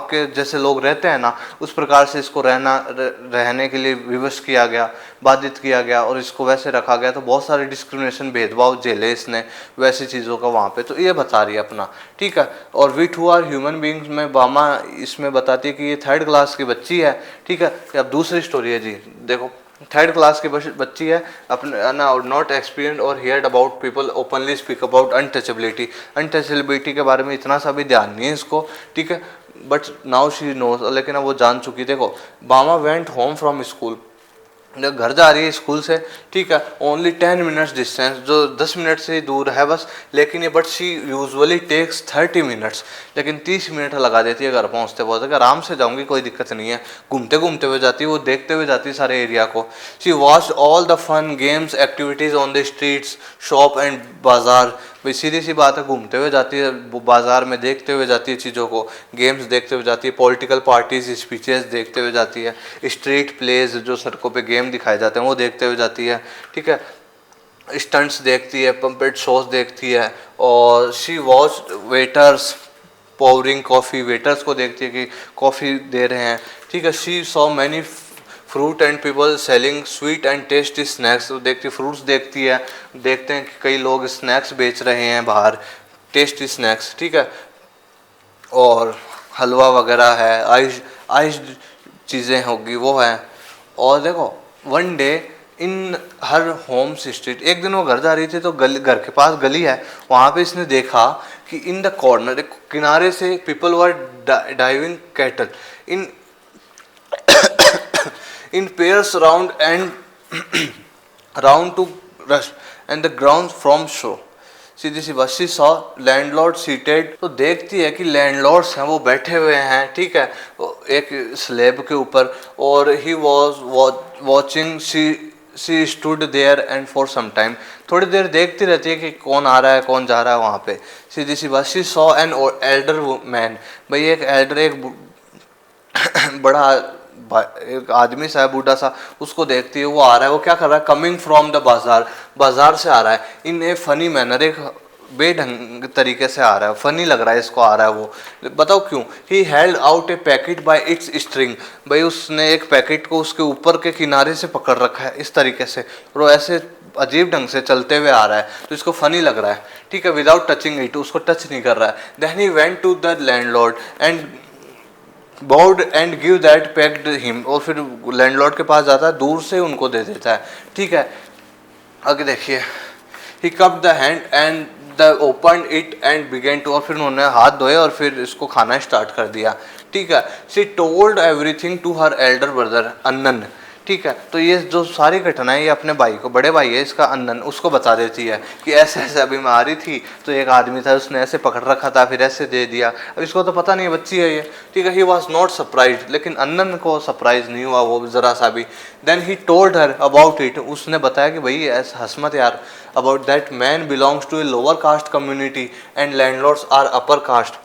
के जैसे लोग रहते हैं ना, उस प्रकार से इसको रहने के लिए विवश किया गया, बाधित किया गया, और इसको वैसे रखा गया। तो बहुत सारे डिस्क्रिमिनेशन, भेदभाव झेले इसने वैसी चीज़ों का वहाँ पे, तो ये बता रही है अपना, ठीक है। और we too are human beings में बामा इसमें बताती है कि ये 3rd क्लास की बच्ची है, ठीक है। अब दूसरी स्टोरी है जी, देखो 3rd क्लास की बच्ची है, अपने ना नॉट एक्सपीरियंस और heard about people openly speak about untouchability, untouchability के बारे में इतना सा भी ध्यान नहीं है इसको, ठीक है। बट नाउ शी नोज, लेकिन अब वो जान चुकी। देखो, बामा वेंट होम फ्रॉम स्कूल, घर जा रही है स्कूल से, ठीक है। ओनली 10 मिनट्स डिस्टेंस, जो 10 मिनट से ही दूर है बस, लेकिन ये but she usually takes 30 minutes, लेकिन 30 मिनट लगा देती है घर पहुँचते पहुँचते। आराम से जाऊँगी, कोई दिक्कत नहीं है, घूमते घूमते हुए जाती है, वो देखते हुए जाती है सारे एरिया को। She watch all the fun games activities on the streets, shop and bazaar, भाई सीधी सी बात है, घूमते हुए जाती है बाजार में, देखते हुए जाती है चीज़ों को, गेम्स देखते हुए जाती है, पॉलिटिकल पार्टीज स्पीचेस देखते हुए जाती है, स्ट्रीट प्लेज जो सड़कों पे गेम दिखाए जाते हैं वो देखते हुए जाती है, ठीक है। स्टंट्स देखती है, पंपेट शोज देखती है, और she watch waiters pouring coffee, waiters को देखती है कि कॉफ़ी दे रहे हैं, ठीक है। She saw many fruit and people selling sweet and tasty snacks. तो देखती फ्रूट्स देखती है, देखते हैं कि कई लोग स्नैक्स बेच रहे हैं बाहर, टेस्टी स्नैक्स, ठीक है, और हलवा वगैरह है, आइस चीज़ें होगी वो है। और देखो one day in her home street, एक दिन वो घर जा रही थी तो गली, घर के पास गली है, वहाँ पे इसने देखा कि इन द कॉर्नर, एक किनारे से people were diving cattle in in pairs round to rush and the ground from shore। सीधी सी बात, शी सॉ लैंडलॉर्ड सीटेड। तो देखती है कि लैंडलॉर्ड्स हैं वो बैठे हुए हैं, ठीक है, एक स्लैब के ऊपर, और he was watching, she stood there and for some time, थोड़ी देर देखती रहती है कि कौन आ रहा है कौन जा रहा है वहाँ पे। सीधी सी बात, she saw an elder man, भाई एक एल्डर, एक बड़ा एक आदमी सा है, बूढ़ा सा, उसको देखती है, वो आ रहा है, वो क्या कर रहा है, कमिंग फ्रॉम द बाजार, बाजार से आ रहा है, इन ए फनी मैनर, एक बेढंग तरीके से आ रहा है, फनी लग रहा है इसको आ रहा है वो, बताओ क्यों। He held out A packet bye it's string, भाई उसने एक पैकेट को उसके ऊपर के किनारे से पकड़ रखा है इस तरीके से, और वो ऐसे अजीब ढंग से चलते हुए आ रहा है, तो इसको फनी लग रहा है, ठीक है, विदाउट टचिंग इट, उसको टच नहीं कर रहा है। Then he went to the landlord and bowed and give that packed him, और फिर लैंडलॉर्ड के पास जाता है, दूर से उनको दे देता है, ठीक है। आगे देखिए, he cupped the hand and the open it and began to, और फिर उन्होंने हाथ धोए और फिर इसको खाना स्टार्ट कर दिया, ठीक है। She told everything to her elder brother Annan, ठीक है। तो ये जो सारी घटनाएं ये अपने भाई को, बड़े भाई है इसका अन्नन, उसको बता देती है कि ऐसे ऐसे अभी मैं आ रही थी तो एक आदमी था उसने ऐसे पकड़ रखा था फिर ऐसे दे दिया। अब इसको तो पता नहीं है, बच्ची है ये, ठीक है। ही वॉज नॉट सरप्राइज, लेकिन अन्नन को सरप्राइज नहीं हुआ वो ज़रा सा भी। Then he told her about it, उसने बताया कि भाई ऐसा हंस मत यार, about that man belongs to a lower caste community and landlords are upper caste.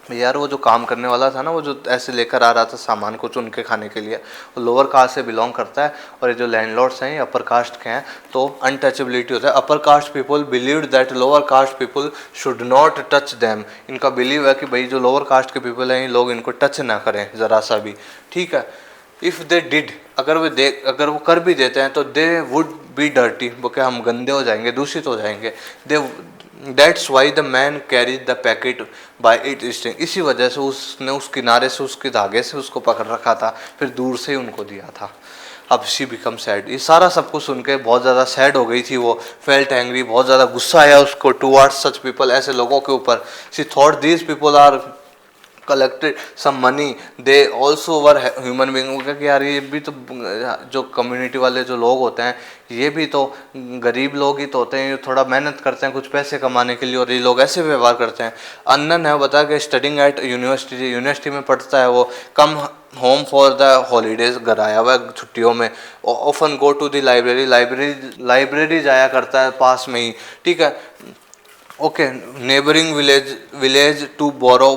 यार वो जो काम करने वाला था ना, वो जो ऐसे लेकर आ रहा था सामान को चुन के खाने के लिए, वो लोअर कास्ट से बिलोंग करता है, और ये जो लैंडलॉर्ड्स हैं ये अपर कास्ट के हैं, तो अनटचेबिलिटी होता है। Upper caste people believed that lower caste people should not touch them, इनका बिलीव है कि भाई जो लोअर कास्ट के पीपल हैं ये लोग इनको टच ना करें ज़रा सा भी, ठीक है। इफ़ दे डिड, अगर वो कर भी देते हैं तो दे वुड बी डर्टी, वो क्या हम गंदे हो जाएंगे, दूषित हो जाएंगे। They that's why the man carries the packet by it string, इसी वजह से उसने उस किनारे से उसके धागे से उसको पकड़ रखा था, फिर दूर से ही उनको दिया था। अब शी बिकम सैड, ये सारा सब कुछ सुन के बहुत ज़्यादा सैड हो गई थी वो, फेल्ट एंग्री, बहुत ज़्यादा गुस्सा आया उसको टुवार्ड्स सच पीपल, ऐसे लोगों के ऊपर। She thought these people are collected some money, they also were human being, कि यार ये भी तो जो कम्युनिटी वाले जो लोग होते हैं ये भी तो गरीब लोग ही तो होते हैं, ये थोड़ा मेहनत करते हैं कुछ पैसे कमाने के लिए, और ये लोग ऐसे व्यवहार करते हैं। अन्नन है, बता के स्टडिंग एट यूनिवर्सिटी में पढ़ता है वो, come home for the holidays, घर आया हुआ है छुट्टियों में, often go to the library जाया करता है पास में ही, ठीक है, okay. Neighbouring village to borrow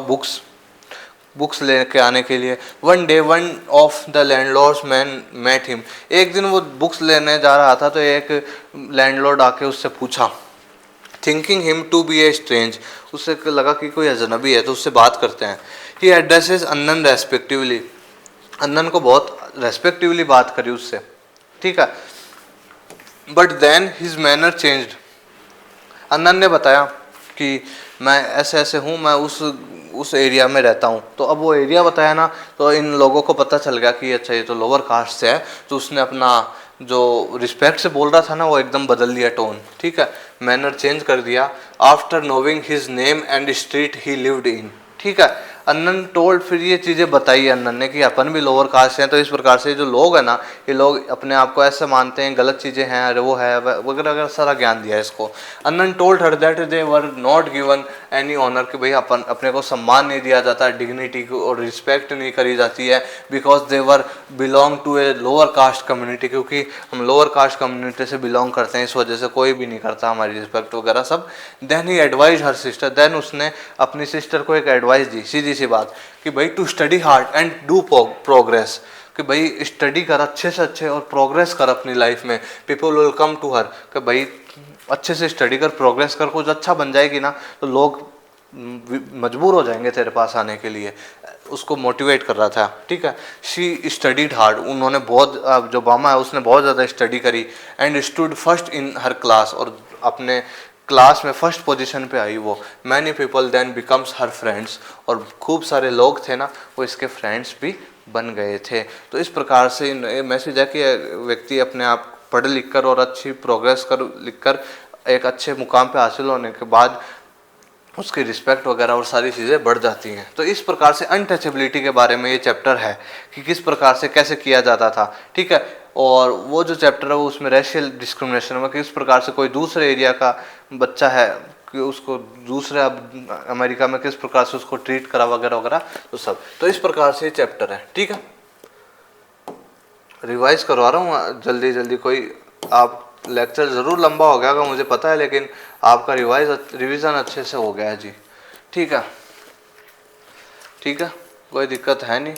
books लेके आने के लिए। One day one of the landlords man met him, एक दिन वो बुक्स लेने जा रहा था तो एक लैंडलॉर्ड आके उससे पूछा, thinking him to be a stranger, उससे लगा कि कोई अजनबी है तो उससे बात करते हैं। ही एड्रेसेस अन्नन रेस्पेक्टिवली, अन्नन को बहुत रेस्पेक्टिवली बात करी उससे, ठीक है। But then his manner changed, अन्नन ने बताया कि मैं ऐसे ऐसे हूँ, मैं उस एरिया में रहता हूँ, तो अब वो एरिया बताया ना, तो इन लोगों को पता चल गया कि अच्छा ये तो लोअर कास्ट से है, तो उसने अपना जो रिस्पेक्ट से बोल रहा था ना वो एकदम बदल दिया टोन, ठीक है, मैनर चेंज कर दिया। After नोविंग his name and street he lived in, ठीक है। अन्नन टोल्ड, फिर ये चीज़ें बताई अन्नन ने कि अपन भी लोअर कास्ट हैं, तो इस प्रकार से जो लोग हैं ना, ये लोग अपने आप को ऐसे मानते हैं, गलत चीज़ें हैं, अरे वो है वगैरह वगैरह, सारा ज्ञान दिया इसको। अन्नन told her that they were not given any honour, कि भाई अपने को सम्मान नहीं दिया जाता, डिग्निटी को और रिस्पेक्ट नहीं करी जाती है, because they were belong to a lower caste community, क्योंकि हम लोअर कास्ट कम्युनिटी से बिलोंग करते हैं, इस वजह से कोई भी नहीं करता हमारी रिस्पेक्ट वगैरह सब। Then he advise her sister, then उसने अपनी सिस्टर को एक एडवाइस दी, सीधी सी बात, कि भाई to study hard and do progress, कि भाई स्टडी कर अच्छे से अच्छे और प्रोग्रेस कर अपनी लाइफ में, people will come to her, कि भाई अच्छे से स्टडी कर, प्रोग्रेस कर, कुछ अच्छा बन जाएगी ना तो लोग मजबूर हो जाएंगे तेरे पास आने के लिए। उसको मोटिवेट कर रहा था, ठीक है। शी स्टडीड हार्ड, उन्होंने बहुत, जो बामा है उसने बहुत ज़्यादा स्टडी करी, and stood first in her class, और अपने क्लास में फर्स्ट पोजीशन पे आई वो। Many people then becomes her friends, और खूब सारे लोग थे ना वो इसके फ्रेंड्स भी बन गए थे। तो इस प्रकार से ये मैसेज है कि व्यक्ति अपने आप पढ़ लिख कर और अच्छी प्रोग्रेस कर लिख कर एक अच्छे मुकाम पे हासिल होने के बाद उसकी रिस्पेक्ट वगैरह और सारी चीज़ें बढ़ जाती हैं। तो इस प्रकार से अनटचेबिलिटी के बारे में ये चैप्टर है कि किस प्रकार से कैसे किया जाता था, ठीक है। और वो जो चैप्टर है वो उसमें रेशियल डिस्क्रिमिनेशन में किस प्रकार से कोई दूसरे एरिया का बच्चा है कि उसको दूसरे अमेरिका में किस प्रकार से उसको ट्रीट करा वगैरह वगैरह, तो सब। तो इस प्रकार से ये चैप्टर है, ठीक है। रिवाइज करवा रहा हूँ जल्दी जल्दी, कोई आप लेक्चर ज़रूर लंबा हो गया होगा मुझे पता है, लेकिन आपका रिवीजन अच्छे से हो गया है जी, ठीक है, ठीक है, कोई दिक्कत है नहीं।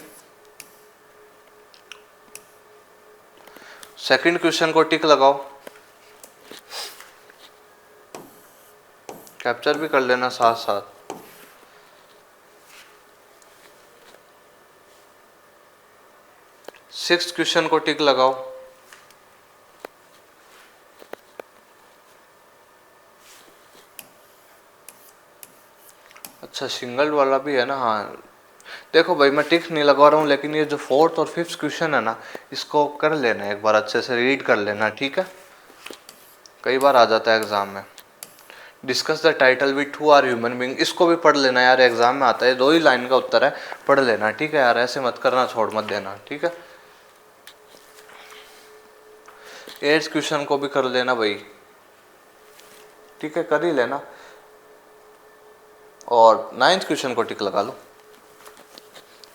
सेकंड क्वेश्चन को टिक लगाओ, कैप्चर भी कर लेना साथ साथ। सिक्स्थ क्वेश्चन को टिक लगाओ। अच्छा सिंगल वाला भी है ना, हाँ देखो भाई मैं टिक नहीं लगा रहा हूँ, लेकिन ये जो फोर्थ और फिफ्थ क्वेश्चन है ना इसको कर लेना, एक बार अच्छे से रीड कर लेना, ठीक है। कई बार आ जाता है एग्जाम में। Discuss the title with who are human being, इसको भी पढ़ लेना यार, एग्जाम में आता है, 2 ही लाइन का उत्तर है, पढ़ लेना, ठीक है यार, ऐसे मत करना, छोड़ मत देना, ठीक है। 8th क्वेश्चन को भी कर लेना भाई, ठीक है, कर ही लेना। और 9th क्वेश्चन को टिक लगा लो,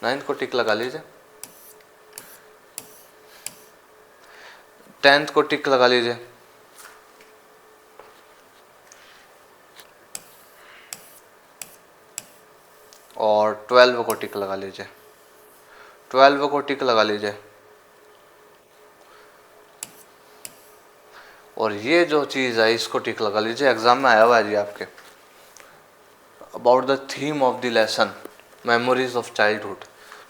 9th को टिक लगा लीजिए, 10th को टिक लगा लीजिए, और 12 को टिक लगा लीजिए, 12 को टिक लगा लीजिए। और ये जो चीज़ है इसको टिक लगा लीजिए, एग्जाम में आया हुआ है जी आपके, about the theme of the lesson memories of childhood.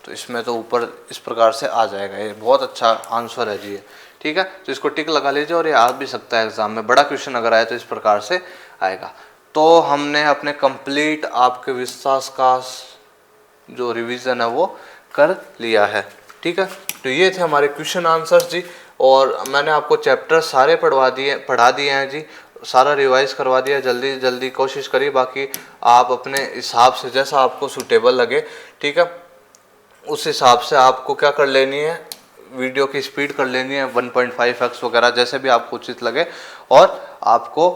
तो इसमें तो ऊपर इस प्रकार से आ जाएगा, ये बहुत अच्छा आंसर है जी ये, ठीक है। तो इसको टिक लगा लीजिए, और ये आ भी सकता है एग्जाम में, बड़ा क्वेश्चन अगर आए तो इस प्रकार से आएगा। तो हमने अपने कंप्लीट आपके विस्तास का जो रिवीजन है वो कर लिया है, ठीक है। तो ये थे हमारे क्वेश्चन आंसर्स जी, और मैंने आपको चैप्टर सारे पढ़ा दिए हैं जी, सारा रिवाइज करवा दिया। जल्दी जल्दी कोशिश करिए, बाकी आप अपने हिसाब से जैसा आपको सूटेबल लगे, ठीक है, उस हिसाब से आपको क्या कर लेनी है, वीडियो की स्पीड कर लेनी है 1.5x वगैरह, जैसे भी आपको उचित लगे, और आपको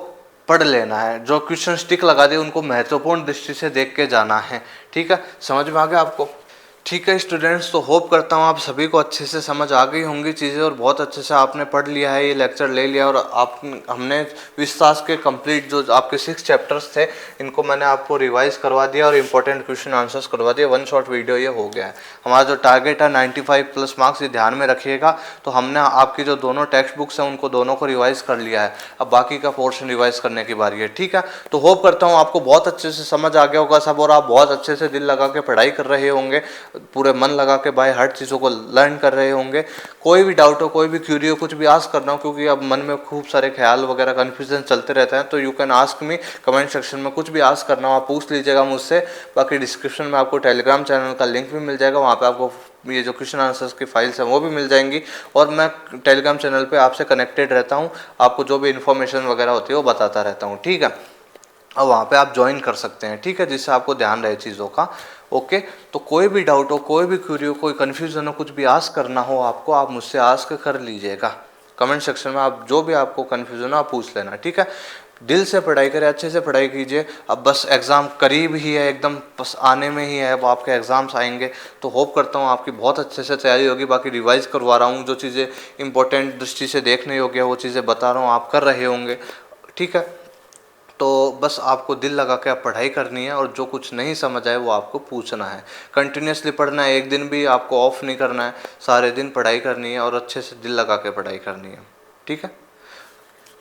पढ़ लेना है। जो क्वेश्चन टिक लगा दिए उनको महत्वपूर्ण दृष्टि से देख के जाना है, ठीक है। समझ में आ गया आपको? ठीक है स्टूडेंट्स, तो होप करता हूँ आप सभी को अच्छे से समझ आ गई होंगी चीज़ें, और बहुत अच्छे से आपने पढ़ लिया है, ये लेक्चर ले लिया, और आप हमने विस्तास के कंप्लीट जो आपके 6 चैप्टर्स थे इनको मैंने आपको रिवाइज करवा दिया, और इंपॉर्टेंट क्वेश्चन आंसर्स करवा दिया। 1 शॉर्ट वीडियो ये हो गया है। हमारा जो टारगेट है 95+ मार्क्स, ये ध्यान में रखिएगा। तो हमने आपकी जो दोनों टेक्स्ट बुक्स हैं उनको दोनों को रिवाइज कर लिया है, अब बाकी का पोर्शन रिवाइज करने की बारी है, ठीक है। तो होप करता हूँ आपको बहुत अच्छे से समझ आ गया होगा सब, और आप बहुत अच्छे से दिल लगा के पढ़ाई कर रहे होंगे, पूरे मन लगा के बाय हर चीज़ों को लर्न कर रहे होंगे। कोई भी डाउट हो, कोई भी क्यूरी हो, कुछ भी आस्क करना हो, क्योंकि अब मन में खूब सारे ख्याल वगैरह कन्फ्यूजन चलते रहते हैं, तो you can ask me, comment section में कुछ भी आस्क करना हो आप पूछ लीजिएगा मुझसे। बाकी डिस्क्रिप्शन में आपको टेलीग्राम चैनल का लिंक भी मिल जाएगा, वहाँ पे आपको ये जो क्वेश्चन आंसर्स की फाइल्स हैं वो भी मिल जाएंगी, और मैं टेलीग्राम चैनल पे आपसे कनेक्टेड रहता हूँ, आपको जो भी इन्फॉर्मेशन वगैरह होती है वो बताता रहता हूँ, ठीक है। और वहाँ पे आप ज्वाइन कर सकते हैं, ठीक है, जिससे आपको ध्यान रहे चीज़ों का, ओके। तो कोई भी डाउट हो, कोई भी क्वेरी हो, कोई कन्फ्यूज़न हो, कुछ भी आस्क करना हो आपको, आप मुझसे आस्क कर लीजिएगा कमेंट सेक्शन में, आप जो भी आपको कन्फ्यूज़न हो आप पूछ लेना, ठीक है। दिल से पढ़ाई करें, अच्छे से पढ़ाई कीजिए। अब बस एग्ज़ाम करीब ही है, एकदम बस आने में ही है, अब आपके एग्ज़ाम्स आएंगे, तो होप करता हूँ आपकी बहुत अच्छे से तैयारी होगी। बाकी रिवाइज़ करवा रहा हूँ, जो चीज़ें इंपॉर्टेंट दृष्टि से देखने योग्य है वो चीज़ें बता रहा हूँ, आप कर रहे होंगे, ठीक है। तो बस आपको दिल लगा के आप पढ़ाई करनी है, और जो कुछ नहीं समझ आए वो आपको पूछना है, कंटिन्यूसली पढ़ना है, एक दिन भी आपको ऑफ नहीं करना है, सारे दिन पढ़ाई करनी है, और अच्छे से दिल लगा के पढ़ाई करनी है, ठीक है।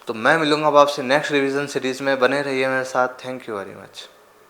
तो मैं मिलूँगा अब आपसे नेक्स्ट रिवीजन सीरीज़ में, बने रहिए मेरे साथ। Thank you very much.